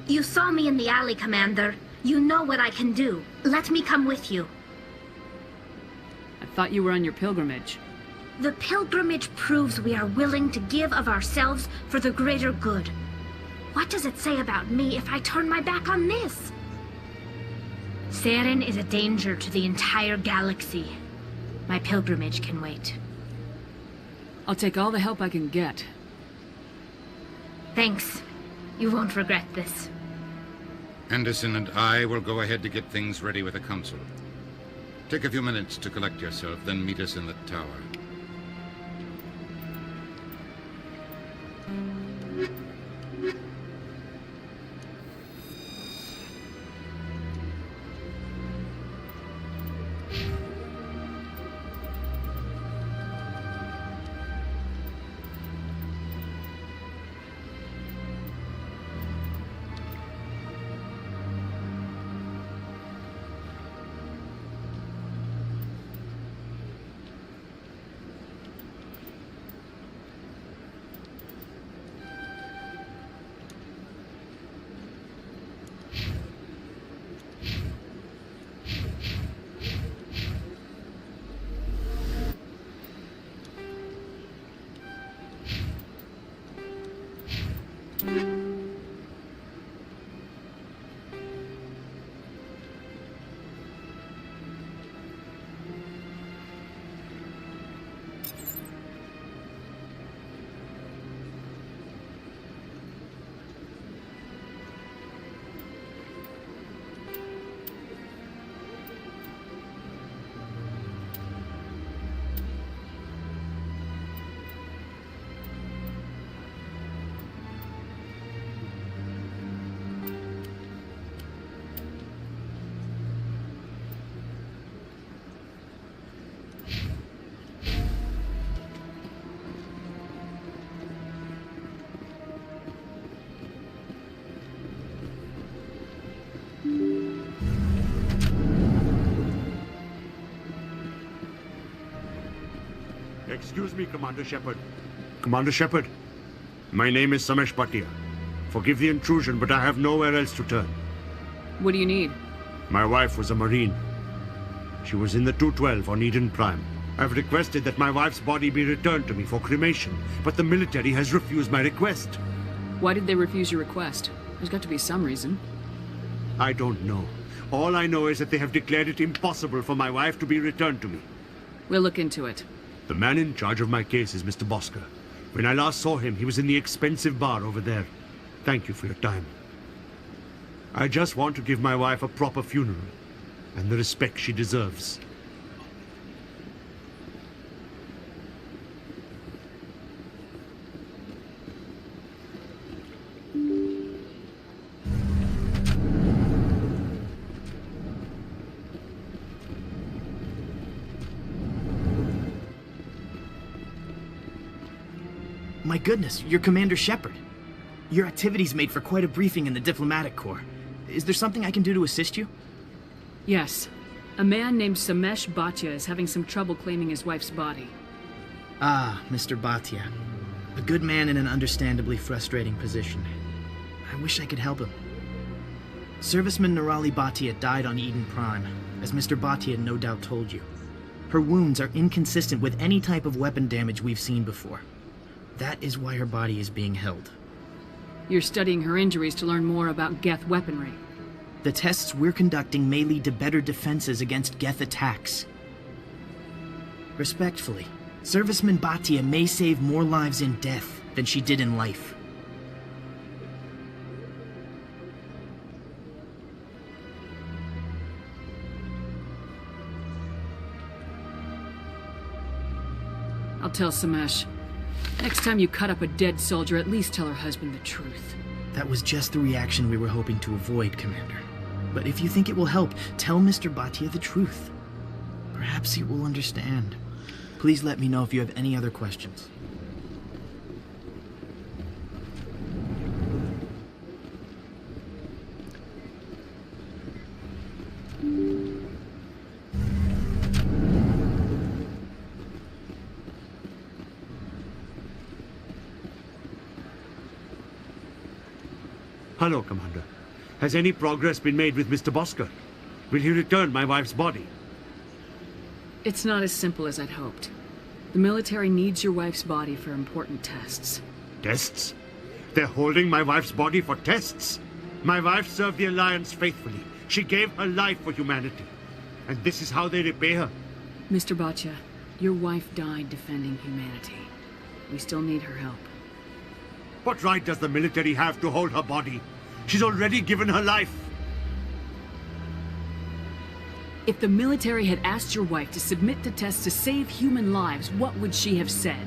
You saw me in the alley, Commander. You know what I can do. Let me come with you. I thought you were on your pilgrimage. The pilgrimage proves we are willing to give of ourselves for the greater good. What does it say about me if I turn my back on this? Saren is a danger to the entire galaxy. My pilgrimage can wait. I'll take all the help I can get. Thanks. You won't regret this. Henderson and I will go ahead to get things ready with the Council. Take a few minutes to collect yourself, then meet us in the tower. Excuse me, Commander Shepard. Commander Shepard, my name is Samesh Bhatia. Forgive the intrusion, but I have nowhere else to turn. What do you need? My wife was a Marine. She was in the 212 on Eden Prime. I've requested that my wife's body be returned to me for cremation, but the military has refused my request. Why did they refuse your request? There's got to be some reason. I don't know. All I know is that they have declared it impossible for my wife to be returned to me. We'll look into it. The man in charge of my case is Mr. Bosker. When I last saw him, he was in the expensive bar over there. Thank you for your time. I just want to give my wife a proper funeral, and the respect she deserves. My goodness, you're Commander Shepard. Your activities made for quite a briefing in the Diplomatic Corps. Is there something I can do to assist you? Yes. A man named Samesh Bhatia is having some trouble claiming his wife's body. Ah, Mr. Bhatia. A good man in an understandably frustrating position. I wish I could help him. Serviceman Nirali Bhatia died on Eden Prime, as Mr. Bhatia no doubt told you. Her wounds are inconsistent with any type of weapon damage we've seen before. That is why her body is being held. You're studying her injuries to learn more about Geth weaponry. The tests we're conducting may lead to better defenses against Geth attacks. Respectfully, Serviceman Bhatia may save more lives in death than she did in life. I'll tell Samesh. Next time you cut up a dead soldier, at least tell her husband the truth. That was just the reaction we were hoping to avoid, Commander. But if you think it will help, tell Mr. Bhatia the truth. Perhaps he will understand. Please let me know if you have any other questions. Hello, Commander. Has any progress been made with Mr. Bosker? Will he return my wife's body? It's not as simple as I'd hoped. The military needs your wife's body for important tests. Tests? They're holding my wife's body for tests? My wife served the Alliance faithfully. She gave her life for humanity. And this is how they repay her? Mr. Bhatia, your wife died defending humanity. We still need her help. What right does the military have to hold her body? She's already given her life. If the military had asked your wife to submit to tests to save human lives, what would she have said?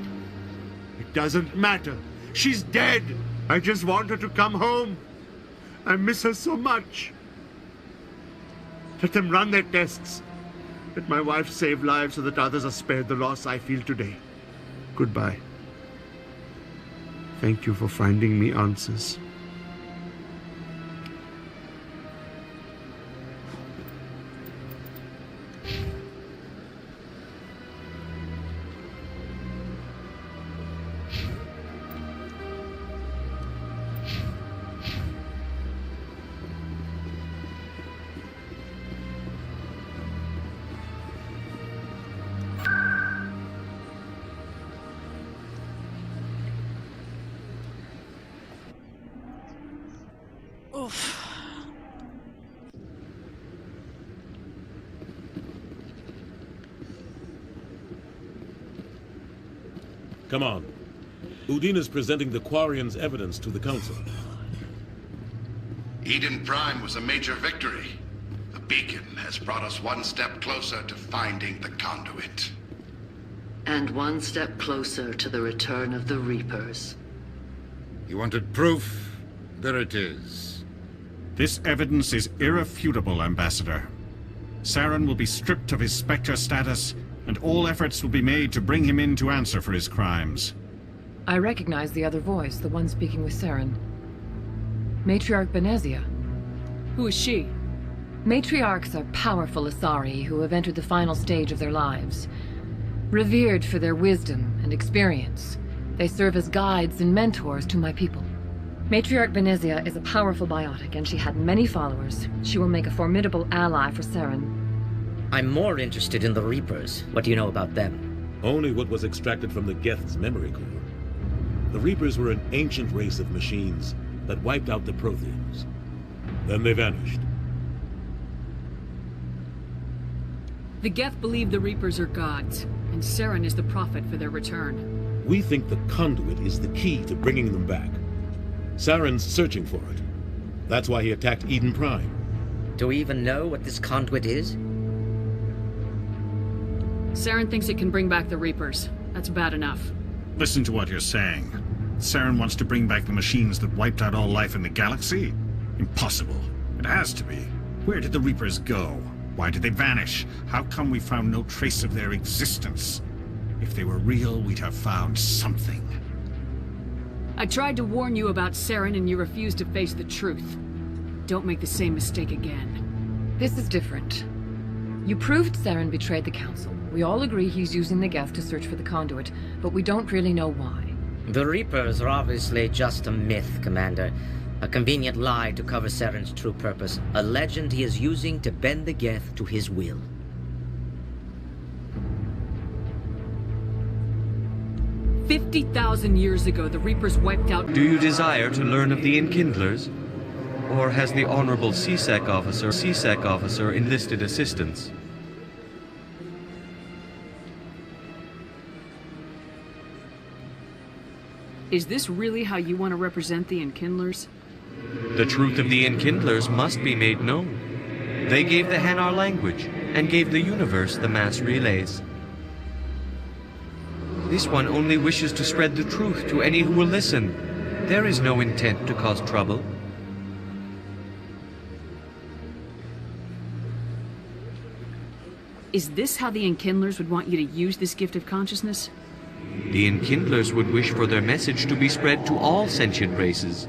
It doesn't matter. She's dead. I just want her to come home. I miss her so much. Let them run their tests. Let my wife save lives so that others are spared the loss I feel today. Goodbye. Thank you for finding me answers. Come on. Udine is presenting the Quarians' evidence to the Council. Eden Prime was a major victory. The beacon has brought us one step closer to finding the conduit. And one step closer to the return of the Reapers. You wanted proof? There it is. This evidence is irrefutable, Ambassador. Saren will be stripped of his Spectre status, and all efforts will be made to bring him in to answer for his crimes. I recognize the other voice, the one speaking with Saren. Matriarch Benezia. Who is she? Matriarchs are powerful Asari who have entered the final stage of their lives. Revered for their wisdom and experience, they serve as guides and mentors to my people. Matriarch Benezia is a powerful biotic, and she had many followers. She will make a formidable ally for Saren. I'm more interested in the Reapers. What do you know about them? Only what was extracted from the Geth's memory core. The Reapers were an ancient race of machines that wiped out the Protheans. Then they vanished. The Geth believe the Reapers are gods, and Saren is the prophet for their return. We think the conduit is the key to bringing them back. Saren's searching for it. That's why he attacked Eden Prime. Do we even know what this conduit is? Saren thinks it can bring back the Reapers. That's bad enough. Listen to what you're saying. Saren wants to bring back the machines that wiped out all life in the galaxy? Impossible. It has to be. Where did the Reapers go? Why did they vanish? How come we found no trace of their existence? If they were real, we'd have found something. I tried to warn you about Saren and you refused to face the truth. Don't make the same mistake again. This is different. You proved Saren betrayed the Council. We all agree he's using the Geth to search for the conduit, but we don't really know why. The Reapers are obviously just a myth, Commander. A convenient lie to cover Saren's true purpose. A legend he is using to bend the Geth to his will. "50,000 years ago, the Reapers wiped out— Do you desire to learn of the Enkindlers? Or has the Honorable CSEC officer enlisted assistance? Is this really how you want to represent the Enkindlers? The truth of the Enkindlers must be made known. They gave the Hanar language, and gave the universe the mass relays. This one only wishes to spread the truth to any who will listen. There is no intent to cause trouble. Is this how the Enkindlers would want you to use this gift of consciousness? The Enkindlers would wish for their message to be spread to all sentient races.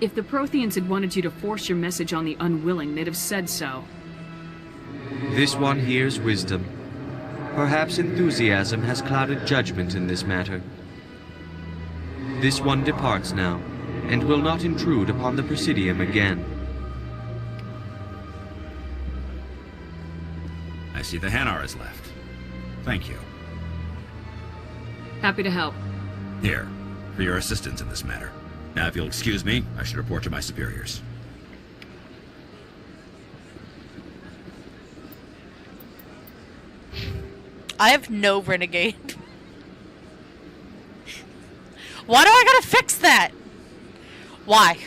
If the Protheans had wanted you to force your message on the unwilling, they'd have said so. This one hears wisdom. Perhaps enthusiasm has clouded judgment in this matter. This one departs now, and will not intrude upon the Presidium again. I see the Hanar is left. Thank you. Happy to help. Here, for your assistance in this matter. Now, if you'll excuse me, I should report to my superiors. I have no renegade. Why do I gotta fix that? Why?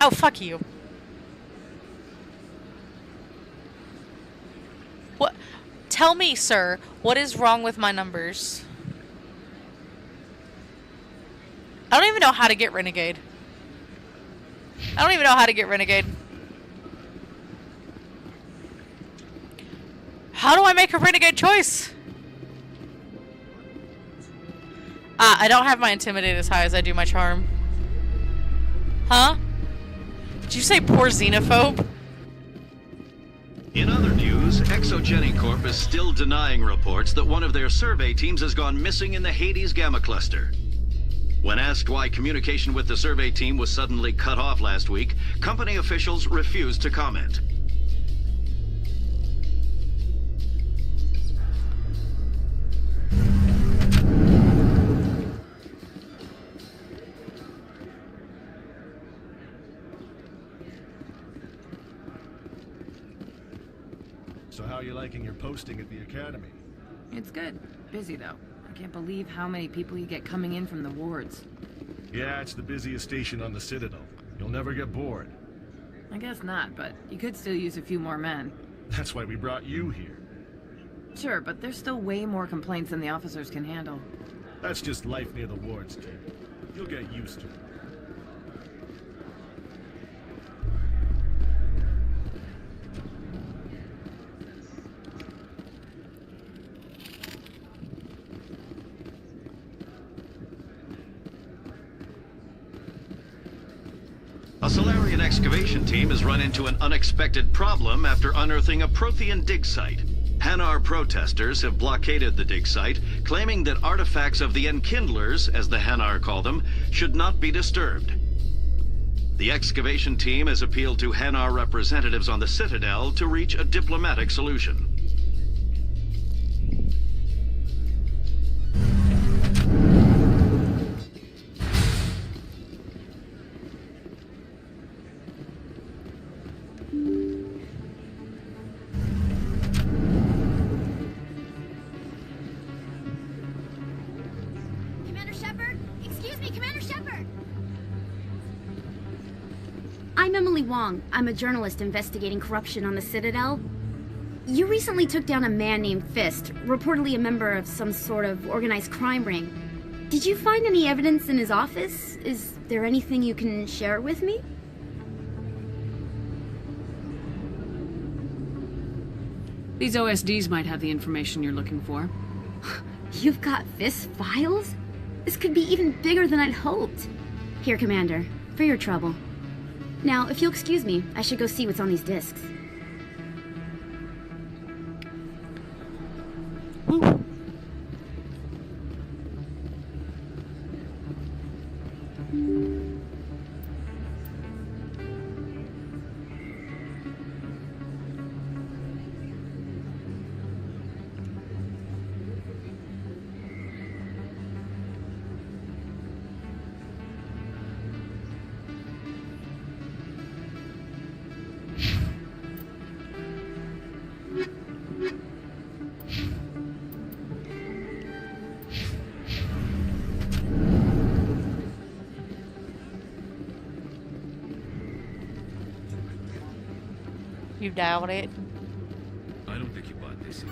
Oh, fuck you. What? Tell me, sir, what is wrong with my numbers? I don't even know how to get renegade. I don't even know how to get renegade. How do I make a renegade choice? I don't have my intimidate as high as I do my charm. Huh? Did you say poor xenophobe? In other news, Exogeny Corp is still denying reports that one of their survey teams has gone missing in the Hades Gamma Cluster. When asked why communication with the survey team was suddenly cut off last week, company officials refused to comment. So how are you liking your posting at the academy? It's good. Busy, though. I can't believe how many people you get coming in from the wards. Yeah, it's the busiest station on the Citadel. You'll never get bored. I guess not, but you could still use a few more men. That's why we brought you here. Sure, but there's still way more complaints than the officers can handle. That's just life near the wards, kid. You'll get used to it. A Solarian excavation team has run into an unexpected problem after unearthing a Prothean dig site. Hanar protesters have blockaded the dig site, claiming that artifacts of the Enkindlers, as the Hanar call them, should not be disturbed. The excavation team has appealed to Hanar representatives on the Citadel to reach a diplomatic solution. I'm Emily Wong. I'm a journalist investigating corruption on the Citadel. You recently took down a man named Fist, reportedly a member of some sort of organized crime ring. Did you find any evidence in his office? Is there anything you can share with me? These OSDs might have the information you're looking for. You've got Fist files? This could be even bigger than I'd hoped. Here, Commander, for your trouble. Now, if you'll excuse me, I should go see what's on these discs. You dialed it. I don't think you bought this.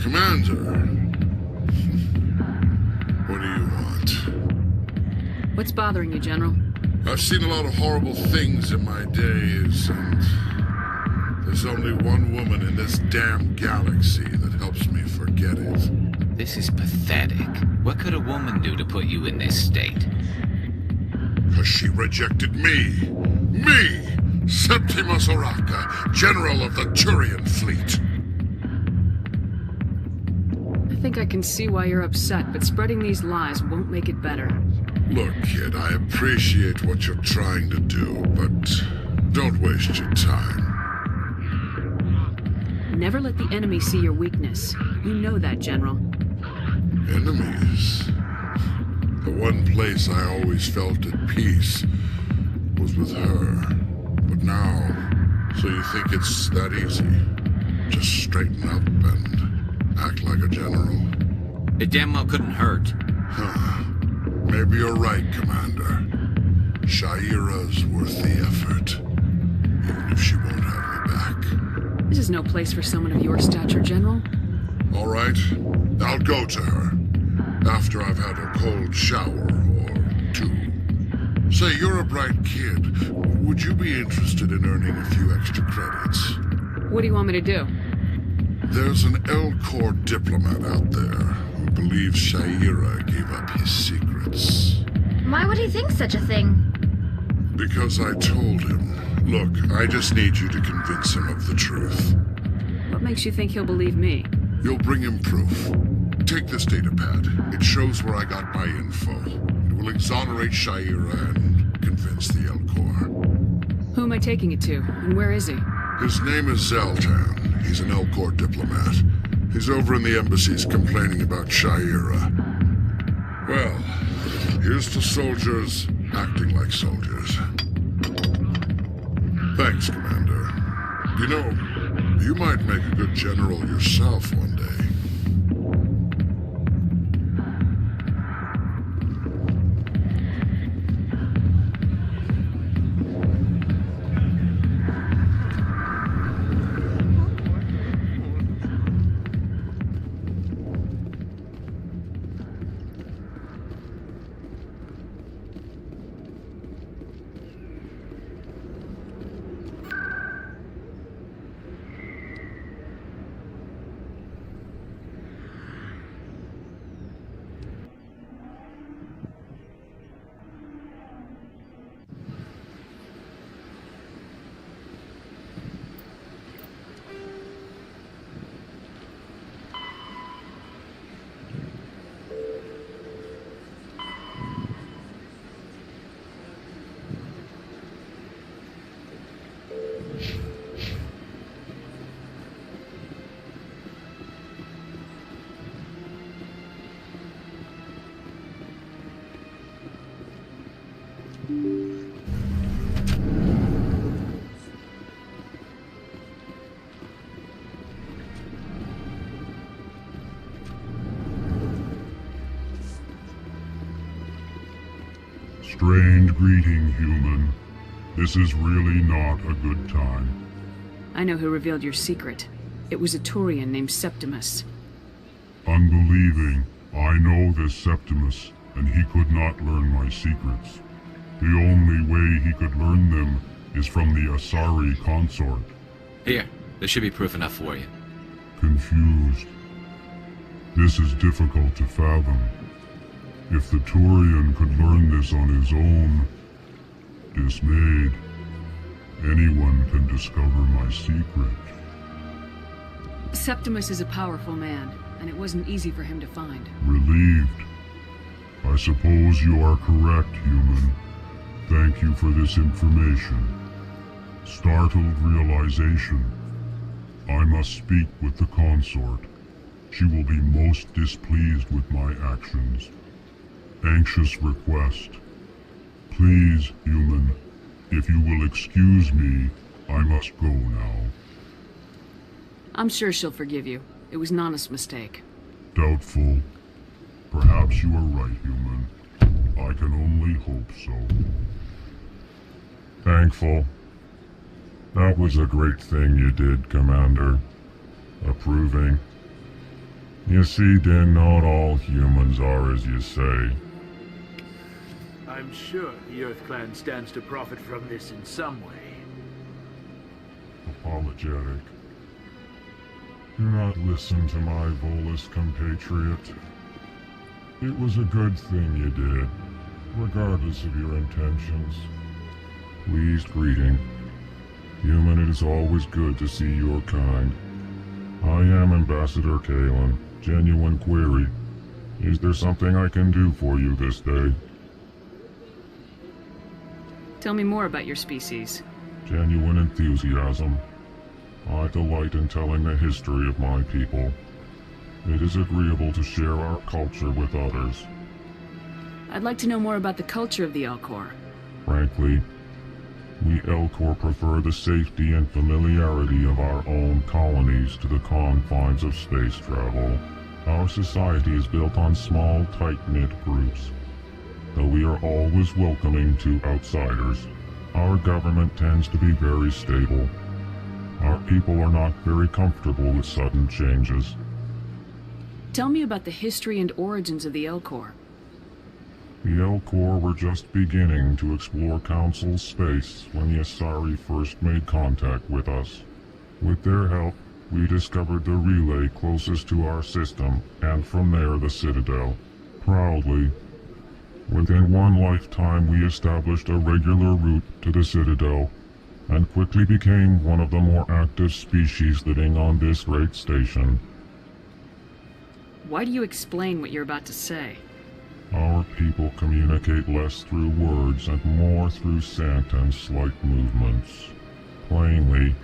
Commander, what do you want? What's bothering you, General? I've seen a lot of horrible things in my days, and there's only one woman in this damn galaxy that helps me forget it. This is pathetic. What could a woman do to put you in this state? Because she rejected me! Me! Septimus Oraka, General of the Turian Fleet! I think I can see why you're upset, but spreading these lies won't make it better. Look, kid, I appreciate what you're trying to do, but don't waste your time. Never let the enemy see your weakness. You know that, General. Enemies? The one place I always felt at peace was with her. But now, so you think it's that easy? Just straighten up and act like a general? It damn well couldn't hurt. Huh. Maybe you're right, Commander. Shaira's worth the effort. Even if she won't have me back. This is no place for someone of your stature, General. All right. I'll go to her. After I've had a cold shower or two. Say, you're a bright kid. Would you be interested in earning a few extra credits? What do you want me to do? There's an Elcor diplomat out there who believes Shaira gave up his secrets. Why would he think such a thing? Because I told him. Look, I just need you to convince him of the truth. What makes you think he'll believe me? You'll bring him proof. Take this datapad. It shows where I got my info. It will exonerate Shaira and convince the Elcor. Who am I taking it to, and where is he? His name is Zoltan. He's an Elcor diplomat. He's over in the embassies complaining about Shaira. Well, here's to soldiers acting like soldiers. Thanks, Commander. You know, you might make a good general yourself one day. Strange greeting, human. This is really not a good time. I know who revealed your secret. It was a Turian named Septimus. Unbelieving, I know this Septimus, and he could not learn my secrets. The only way he could learn them is from the Asari consort. Here, there should be proof enough for you. Confused. This is difficult to fathom. If the Turian could learn this on his own, dismayed, anyone can discover my secret. Septimus is a powerful man, and it wasn't easy for him to find. Relieved. I suppose you are correct, human. Thank you for this information. Startled realization. I must speak with the consort. She will be most displeased with my actions. Anxious request. Please, human, if you will excuse me, I must go now. I'm sure she'll forgive you. It was Nana's mistake. Doubtful. Perhaps you are right, human. I can only hope so. Thankful. That was a great thing you did, Commander. Approving. You see, Din, not all humans are as you say. I'm sure the Earth Clan stands to profit from this in some way. Apologetic. Do not listen to my Volus compatriot. It was a good thing you did, regardless of your intentions. Pleased greeting. Human, it is always good to see your kind. I am Ambassador Kalen. Genuine query. Is there something I can do for you this day? Tell me more about your species. Genuine enthusiasm. I delight in telling the history of my people. It is agreeable to share our culture with others. I'd like to know more about the culture of the Elcor. Frankly, we Elcor prefer the safety and familiarity of our own colonies to the confines of space travel. Our society is built on small, tight-knit groups. Though we are always welcoming to outsiders, our government tends to be very stable. Our people are not very comfortable with sudden changes. Tell me about the history and origins of the Elcor. The Elcor were just beginning to explore Council space when the Asari first made contact with us. With their help, we discovered the relay closest to our system, and from there the Citadel. Proudly, within one lifetime we established a regular route to the Citadel, and quickly became one of the more active species living on this great station. Why do you explain what you're about to say? Our people communicate less through words and more through scent and slight movements. Plainly,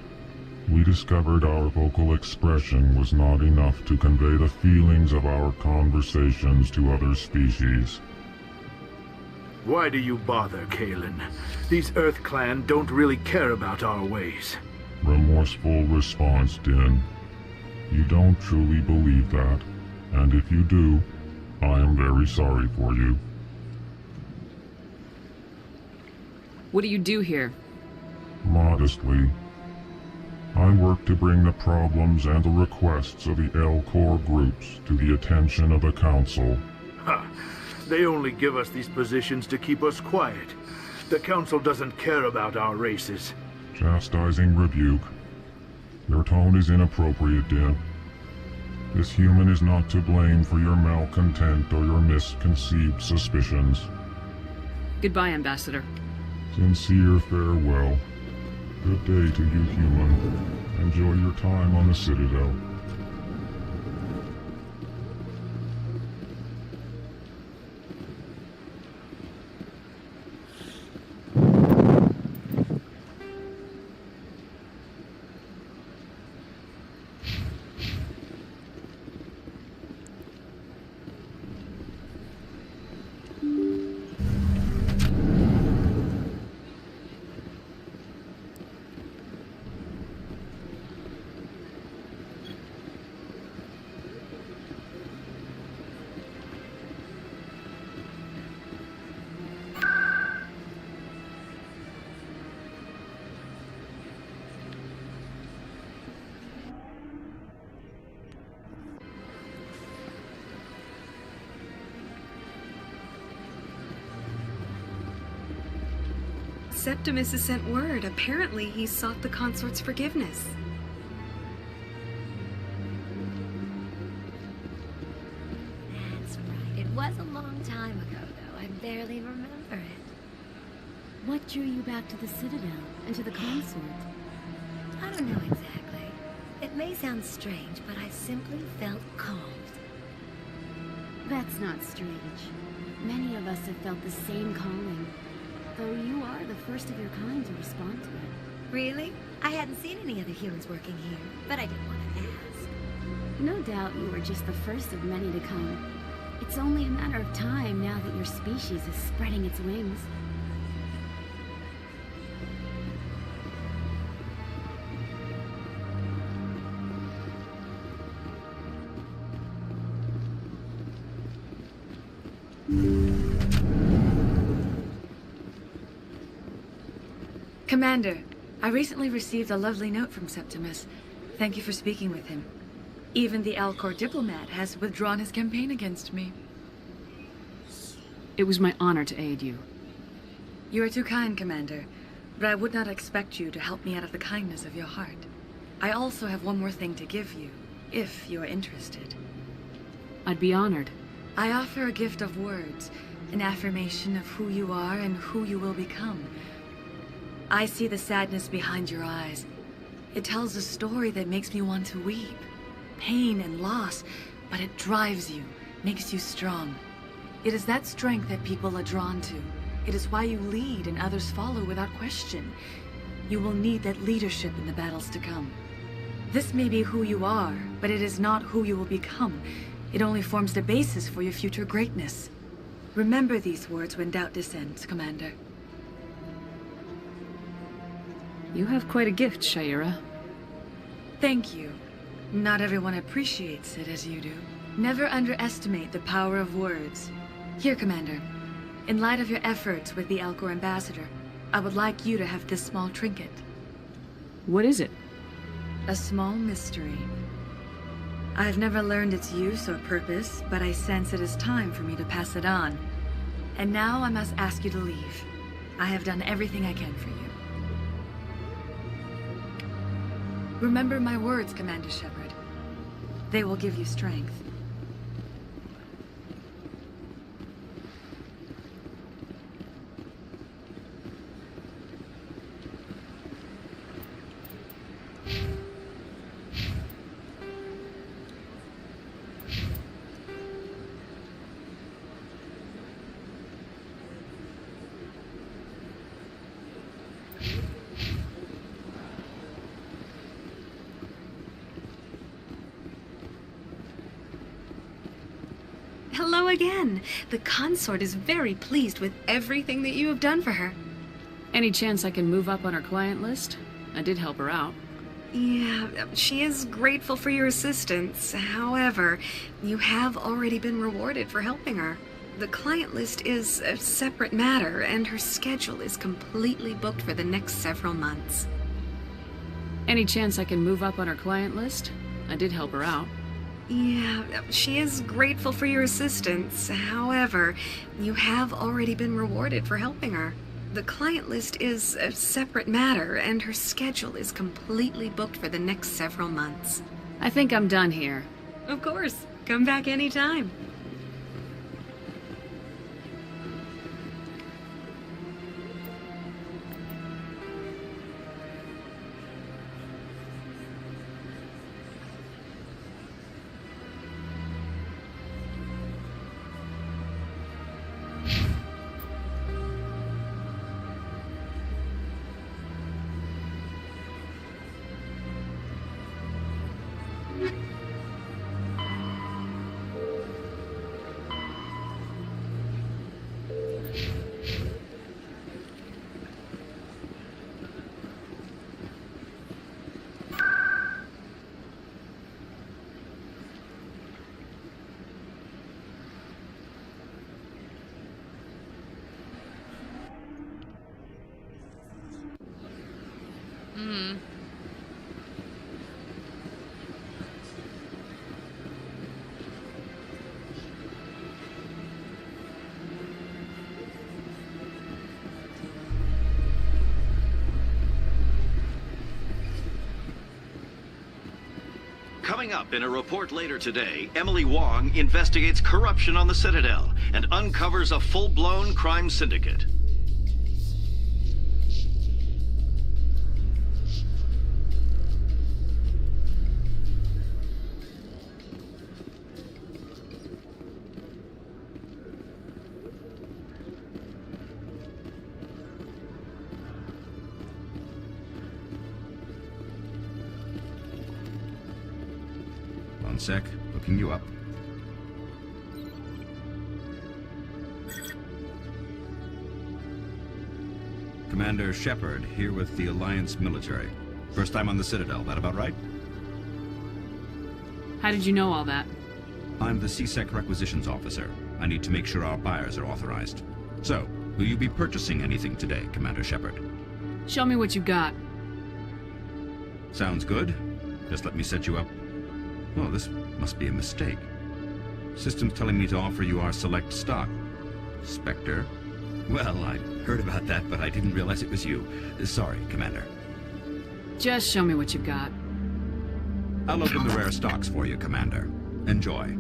we discovered our vocal expression was not enough to convey the feelings of our conversations to other species. Why do you bother, Kalen? These Earth Clan don't really care about our ways. Remorseful response, Din. You don't truly believe that, and if you do, I am very sorry for you. What do you do here? Modestly, I work to bring the problems and the requests of the Elcor groups to the attention of the Council. Ha! They only give us these positions to keep us quiet. The Council doesn't care about our races. Chastising rebuke. Your tone is inappropriate, Din. This human is not to blame for your malcontent or your misconceived suspicions. Goodbye, Ambassador. Sincere farewell. Good day to you, human. Enjoy your time on the Citadel. Septimus has sent word. Apparently, he sought the consort's forgiveness. That's right. It was a long time ago, though. I barely remember it. What drew you back to the Citadel and to the consort? I don't know exactly. It may sound strange, but I simply felt called. That's not strange. Many of us have felt the same calling. Though you are the first of your kind to respond to it. Really? I hadn't seen any other humans working here, but I didn't want to ask. No doubt you were just the first of many to come. It's only a matter of time now that your species is spreading its wings. Commander, I recently received a lovely note from Septimus. Thank you for speaking with him. Even the Elcor diplomat has withdrawn his campaign against me. It was my honor to aid you. You are too kind, Commander, but I would not expect you to help me out of the kindness of your heart. I also have one more thing to give you. if you're interested. I'd be honored. I offer a gift of words, an affirmation of who you are and who you will become. I see the sadness behind your eyes. It tells a story that makes me want to weep. Pain and loss, but it drives you, makes you strong. It is that strength that people are drawn to. It is why you lead and others follow without question. You will need that leadership in the battles to come. This may be who you are, but it is not who you will become. It only forms the basis for your future greatness. Remember these words when doubt descends, Commander. You have quite a gift, Shayera. Thank you. Not everyone appreciates it as you do. Never underestimate the power of words. Here, Commander. In light of your efforts with the Alcor Ambassador, I would like you to have this small trinket. What is it? A small mystery. I've never learned its use or purpose, but I sense it is time for me to pass it on. And now I must ask you to leave. I have done everything I can for you. Remember my words, Commander Shepard. They will give you strength. Hello again. The consort is very pleased with everything that you have done for her. Any chance I can move up on her client list? I did help her out. Yeah, she is grateful for your assistance. However, you have already been rewarded for helping her. The client list is a separate matter, and her schedule is completely booked for the next several months. Any chance I can move up on her client list? I did help her out. Yeah, she is grateful for your assistance. However, you have already been rewarded for helping her. The client list is a separate matter, and her schedule is completely booked for the next several months. I think I'm done here. Of course. Come back anytime. Coming up in a report later today, Emily Wong investigates corruption on the Citadel and uncovers a full-blown crime syndicate. One sec, looking you up. Commander Shepard, here with the Alliance military. First time on the Citadel, that about right? How did you know all that? I'm the CSEC requisitions officer. I need to make sure our buyers are authorized. So, will you be purchasing anything today, Commander Shepard? Show me what you got. Sounds good. Just let me set you up. Oh, this must be a mistake. System's telling me to offer you our select stock. Spectre. Well, I heard about that, but I didn't realize it was you. Sorry, Commander. Just show me what you got. I'll open the rare stocks for you, Commander. Enjoy.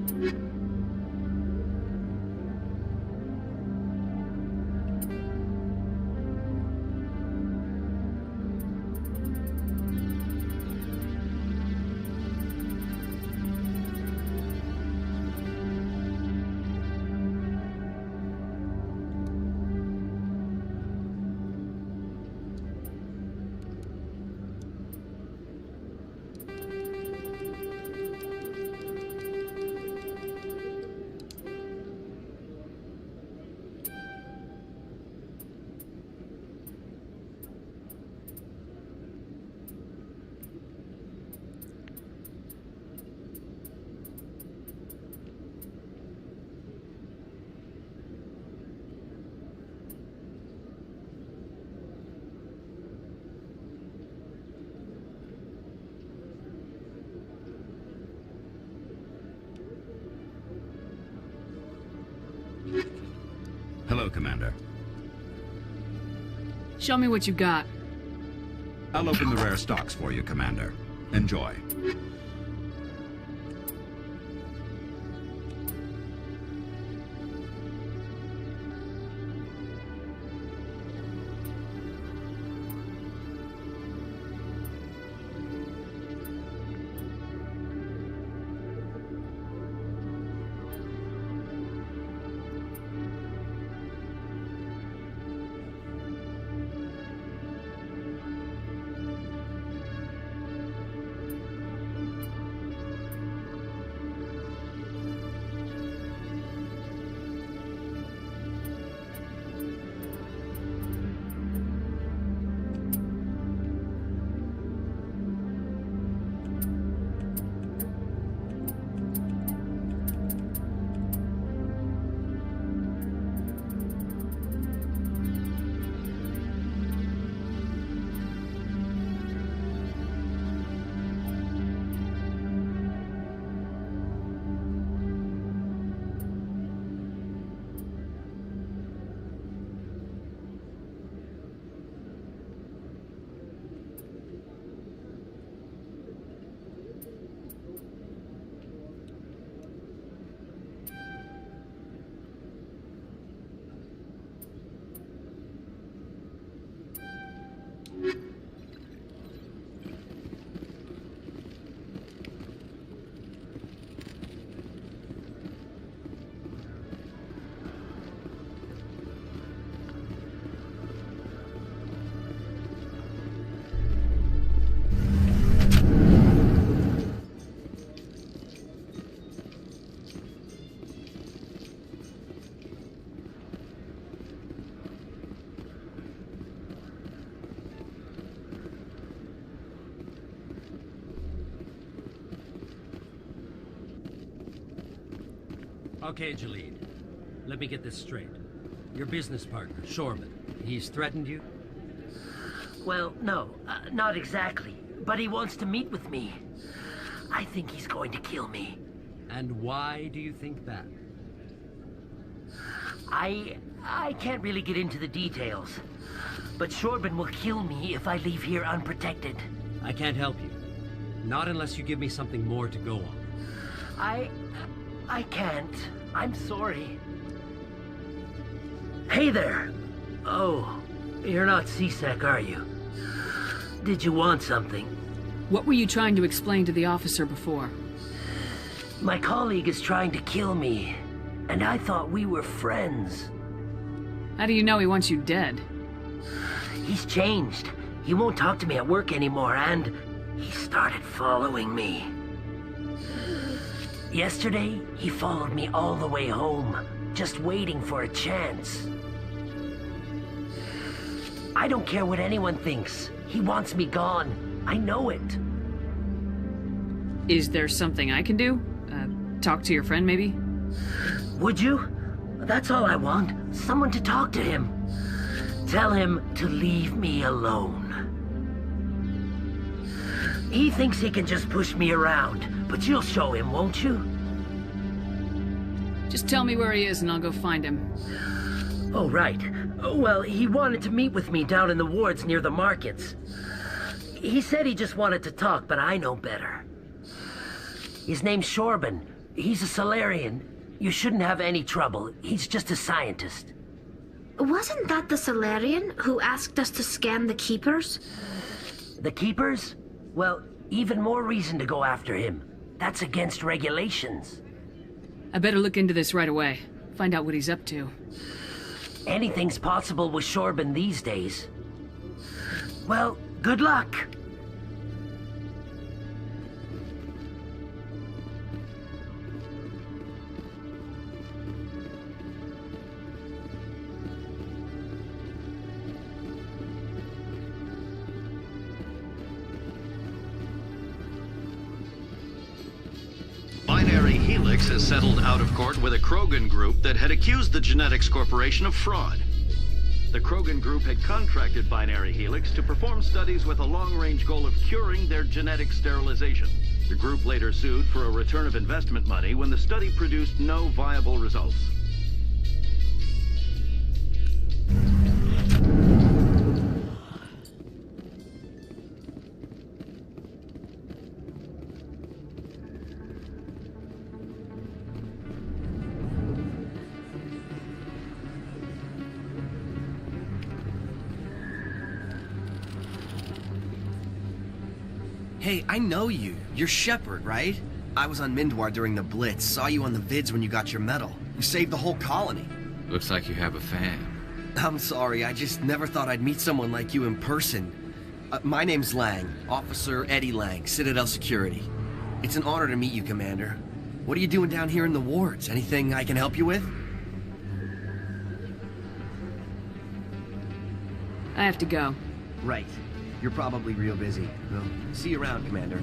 Hello, Commander. Show me what you got. I'll open the rare stocks for you, Commander. Enjoy. Okay, Jalid. Let me get this straight. Your business partner, Shoreman, he's threatened you? Well, no, not exactly. But he wants to meet with me. I think he's going to kill me. And why do you think that? I can't really get into the details. But Shoreman will kill me if I leave here unprotected. I can't help you. Not unless you give me something more to go on. I can't. I'm sorry. Hey there. Oh, you're not CSEC, are you? Did you want something? What were you trying to explain to the officer before? My colleague is trying to kill me, and I thought we were friends. How do you know he wants you dead? He's changed. He won't talk to me at work anymore, and he started following me. Yesterday, he followed me all the way home, just waiting for a chance. I don't care what anyone thinks. He wants me gone. I know it. Is there something I can do? Talk to your friend, maybe? Would you? That's all I want. Someone to talk to him. Tell him to leave me alone. He thinks he can just push me around, but you'll show him, won't you? Just tell me where he is and I'll go find him. Oh, right. Well, he wanted to meet with me down in the wards near the markets. He said he just wanted to talk, but I know better. His name's Shorban. He's a Solarian. You shouldn't have any trouble. He's just a scientist. Wasn't that the Solarian who asked us to scan the Keepers? The Keepers? Well, even more reason to go after him. That's against regulations. I better look into this right away. Find out what he's up to. Anything's possible with Shorban these days. Well, good luck. Binary Helix has settled out of court with a Krogan group that had accused the Genetics Corporation of fraud. The Krogan group had contracted Binary Helix to perform studies with a long-range goal of curing their genetic sterilization. The group later sued for a return of investment money when the study produced no viable results. Hey, I know you. You're Shepard, right? I was on Mindwar during the Blitz, saw you on the vids when you got your medal. You saved the whole colony. Looks like you have a fan. I'm sorry, I just never thought I'd meet someone like you in person. My name's Lang, Officer Eddie Lang, Citadel Security. It's an honor to meet you, Commander. What are you doing down here in the wards? Anything I can help you with? I have to go. Right. You're probably real busy. Well, see you around, Commander.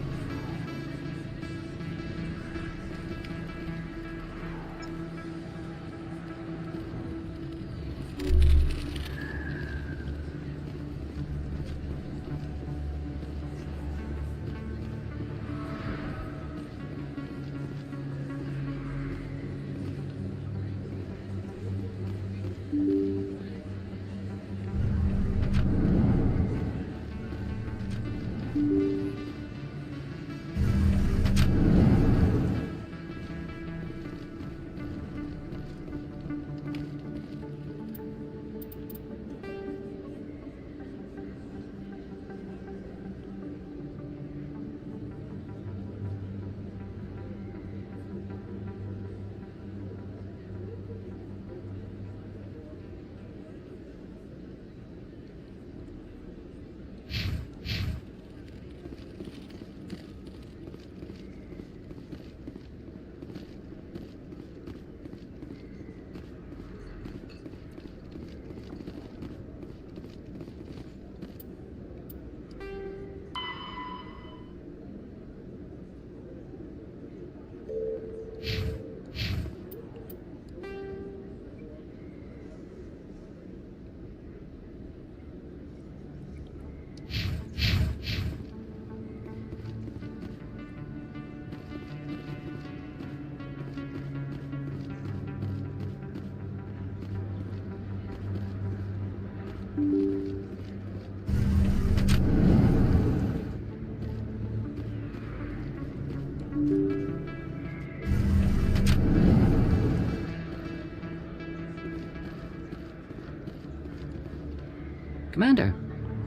Commander,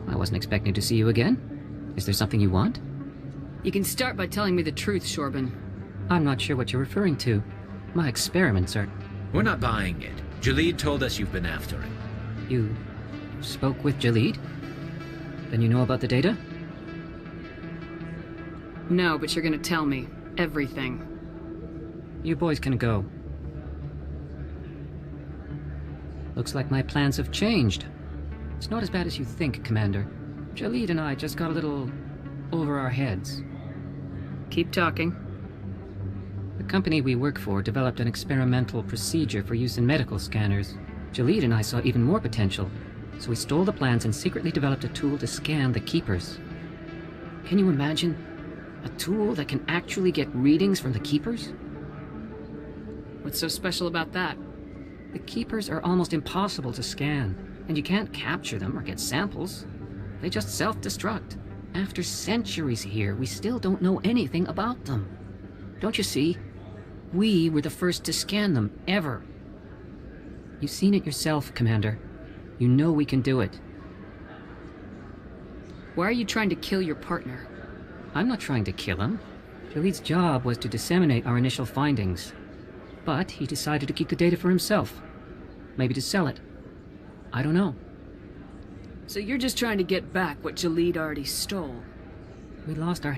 I wasn't expecting to see you again. Is there something you want? You can start by telling me the truth, Shorban. I'm not sure what you're referring to. My experiments are... We're not buying it. Jalid told us you've been after him. You spoke with Jalid? Then you know about the data? No, but you're gonna tell me. Everything. You boys can go. Looks like my plans have changed. It's not as bad as you think, Commander. Jalid and I just got a little over our heads. Keep talking. The company we work for developed an experimental procedure for use in medical scanners. Jalid and I saw even more potential, so we stole the plans and secretly developed a tool to scan the Keepers. Can you imagine? A tool that can actually get readings from the Keepers? What's so special about that? The Keepers are almost impossible to scan. And you can't capture them or get samples. They just self-destruct. After centuries here, we still don't know anything about them. Don't you see? We were the first to scan them, ever. You've seen it yourself, Commander. You know we can do it. Why are you trying to kill your partner? I'm not trying to kill him. Jaleed's job was to disseminate our initial findings. But he decided to keep the data for himself. Maybe to sell it. I don't know. So you're just trying to get back what Jaleed already stole? We lost our...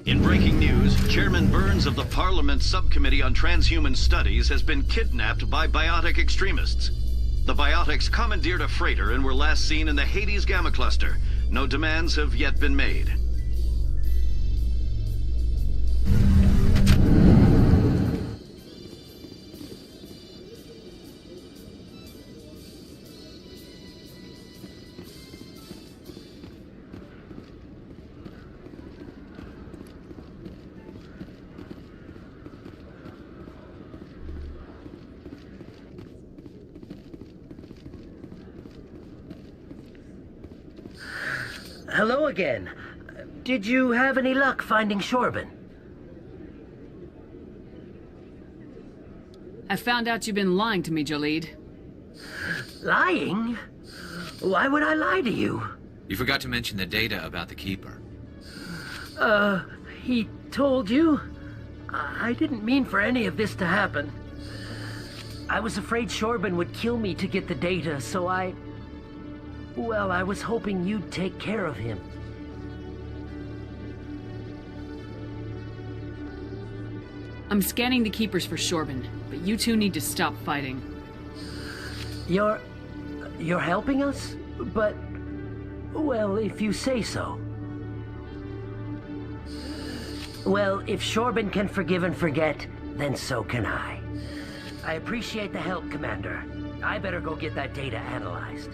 In breaking news, Chairman Burns of the Parliament Subcommittee on Transhuman Studies has been kidnapped by biotic extremists. The biotics commandeered a freighter and were last seen in the Hades Gamma Cluster. No demands have yet been made. Hello again. Did you have any luck finding Shorben? I found out you've been lying to me, Jaleed. Lying? Why would I lie to you? You forgot to mention the data about the Keeper. He told you? I didn't mean for any of this to happen. I was afraid Shorben would kill me to get the data, so well, I was hoping you'd take care of him. I'm scanning the Keepers for Shorben, but you two need to stop fighting. You're helping us? But, well, if you say so. Well, if Shorben can forgive and forget, then so can I. I appreciate the help, Commander. I better go get that data analyzed.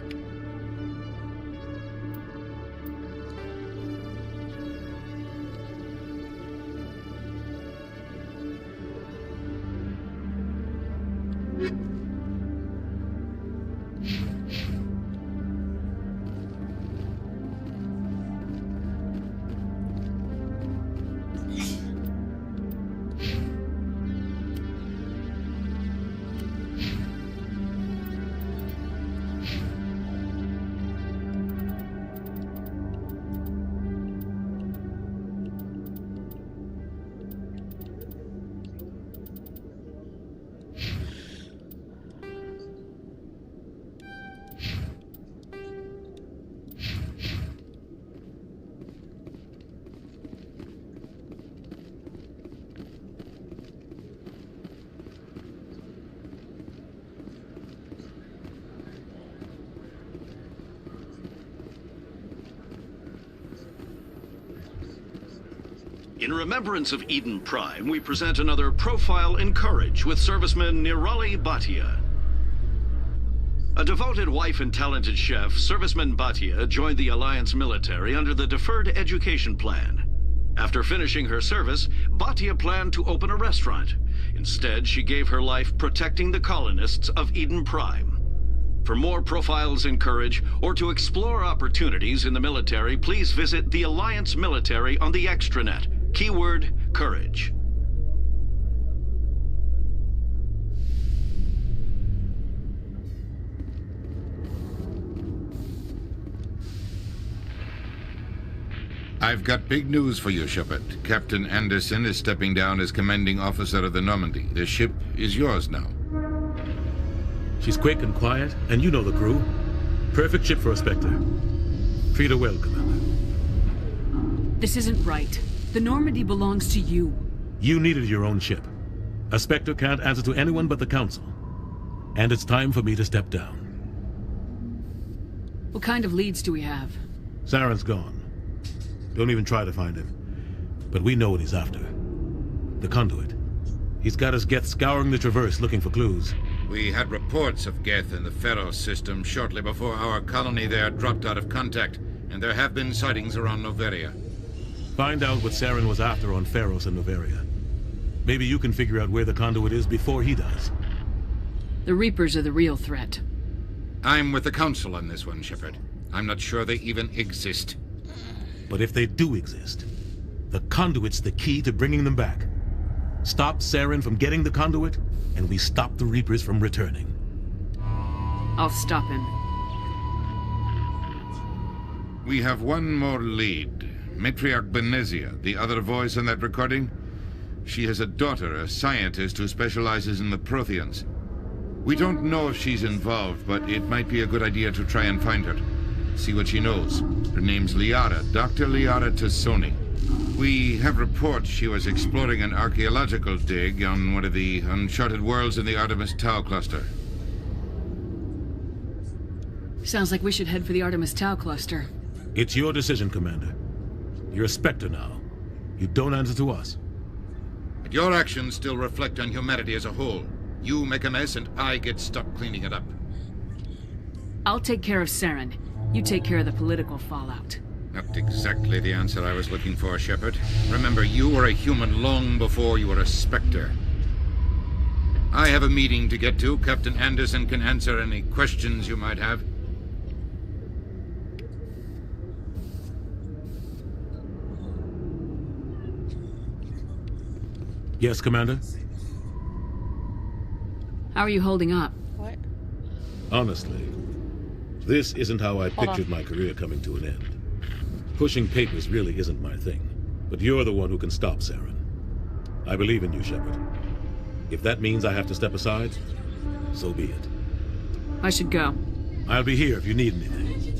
In remembrance of Eden Prime, we present another Profile in Courage with serviceman Nirali Bhatia. A devoted wife and talented chef, Serviceman Bhatia joined the Alliance military under the Deferred Education Plan. After finishing her service, Bhatia planned to open a restaurant. Instead, she gave her life protecting the colonists of Eden Prime. For more Profiles in Courage, or to explore opportunities in the military, please visit the Alliance Military on the extranet. Keyword, Courage. I've got big news for you, Shepard. Captain Anderson is stepping down as commanding officer of the Normandy. The ship is yours now. She's quick and quiet, and you know the crew. Perfect ship for a Spectre. Treat her well, Commander. This isn't right. The Normandy belongs to you. You needed your own ship. A Spectre can't answer to anyone but the Council. And it's time for me to step down. What kind of leads do we have? Saren's gone. Don't even try to find him. But we know what he's after. The Conduit. He's got his Geth scouring the Traverse looking for clues. We had reports of Geth in the Pharos system shortly before our colony there dropped out of contact, and there have been sightings around Noveria. Find out what Saren was after on Pharos and Noveria. Maybe you can figure out where the Conduit is before he does. The Reapers are the real threat. I'm with the Council on this one, Shepard. I'm not sure they even exist. But if they do exist, the Conduit's the key to bringing them back. Stop Saren from getting the Conduit, and we stop the Reapers from returning. I'll stop him. We have one more lead. Matriarch Benezia, the other voice in that recording. She has a daughter, a scientist who specializes in the Protheans. We don't know if she's involved, but it might be a good idea to try and find her. See what she knows. Her name's Liara, Dr. Liara Tassoni. We have reports she was exploring an archaeological dig on one of the uncharted worlds in the Artemis Tau cluster. Sounds like we should head for the Artemis Tau cluster. It's your decision, Commander. You're a Spectre now. You don't answer to us. But your actions still reflect on humanity as a whole. You make a mess and I get stuck cleaning it up. I'll take care of Saren. You take care of the political fallout. Not exactly the answer I was looking for, Shepard. Remember, you were a human long before you were a Spectre. I have a meeting to get to. Captain Anderson can answer any questions you might have. Yes, Commander? How are you holding up? What? Honestly, this isn't how I pictured my career coming to an end. Pushing papers really isn't my thing, but you're the one who can stop Saren. I believe in you, Shepard. If that means I have to step aside, so be it. I should go. I'll be here if you need anything.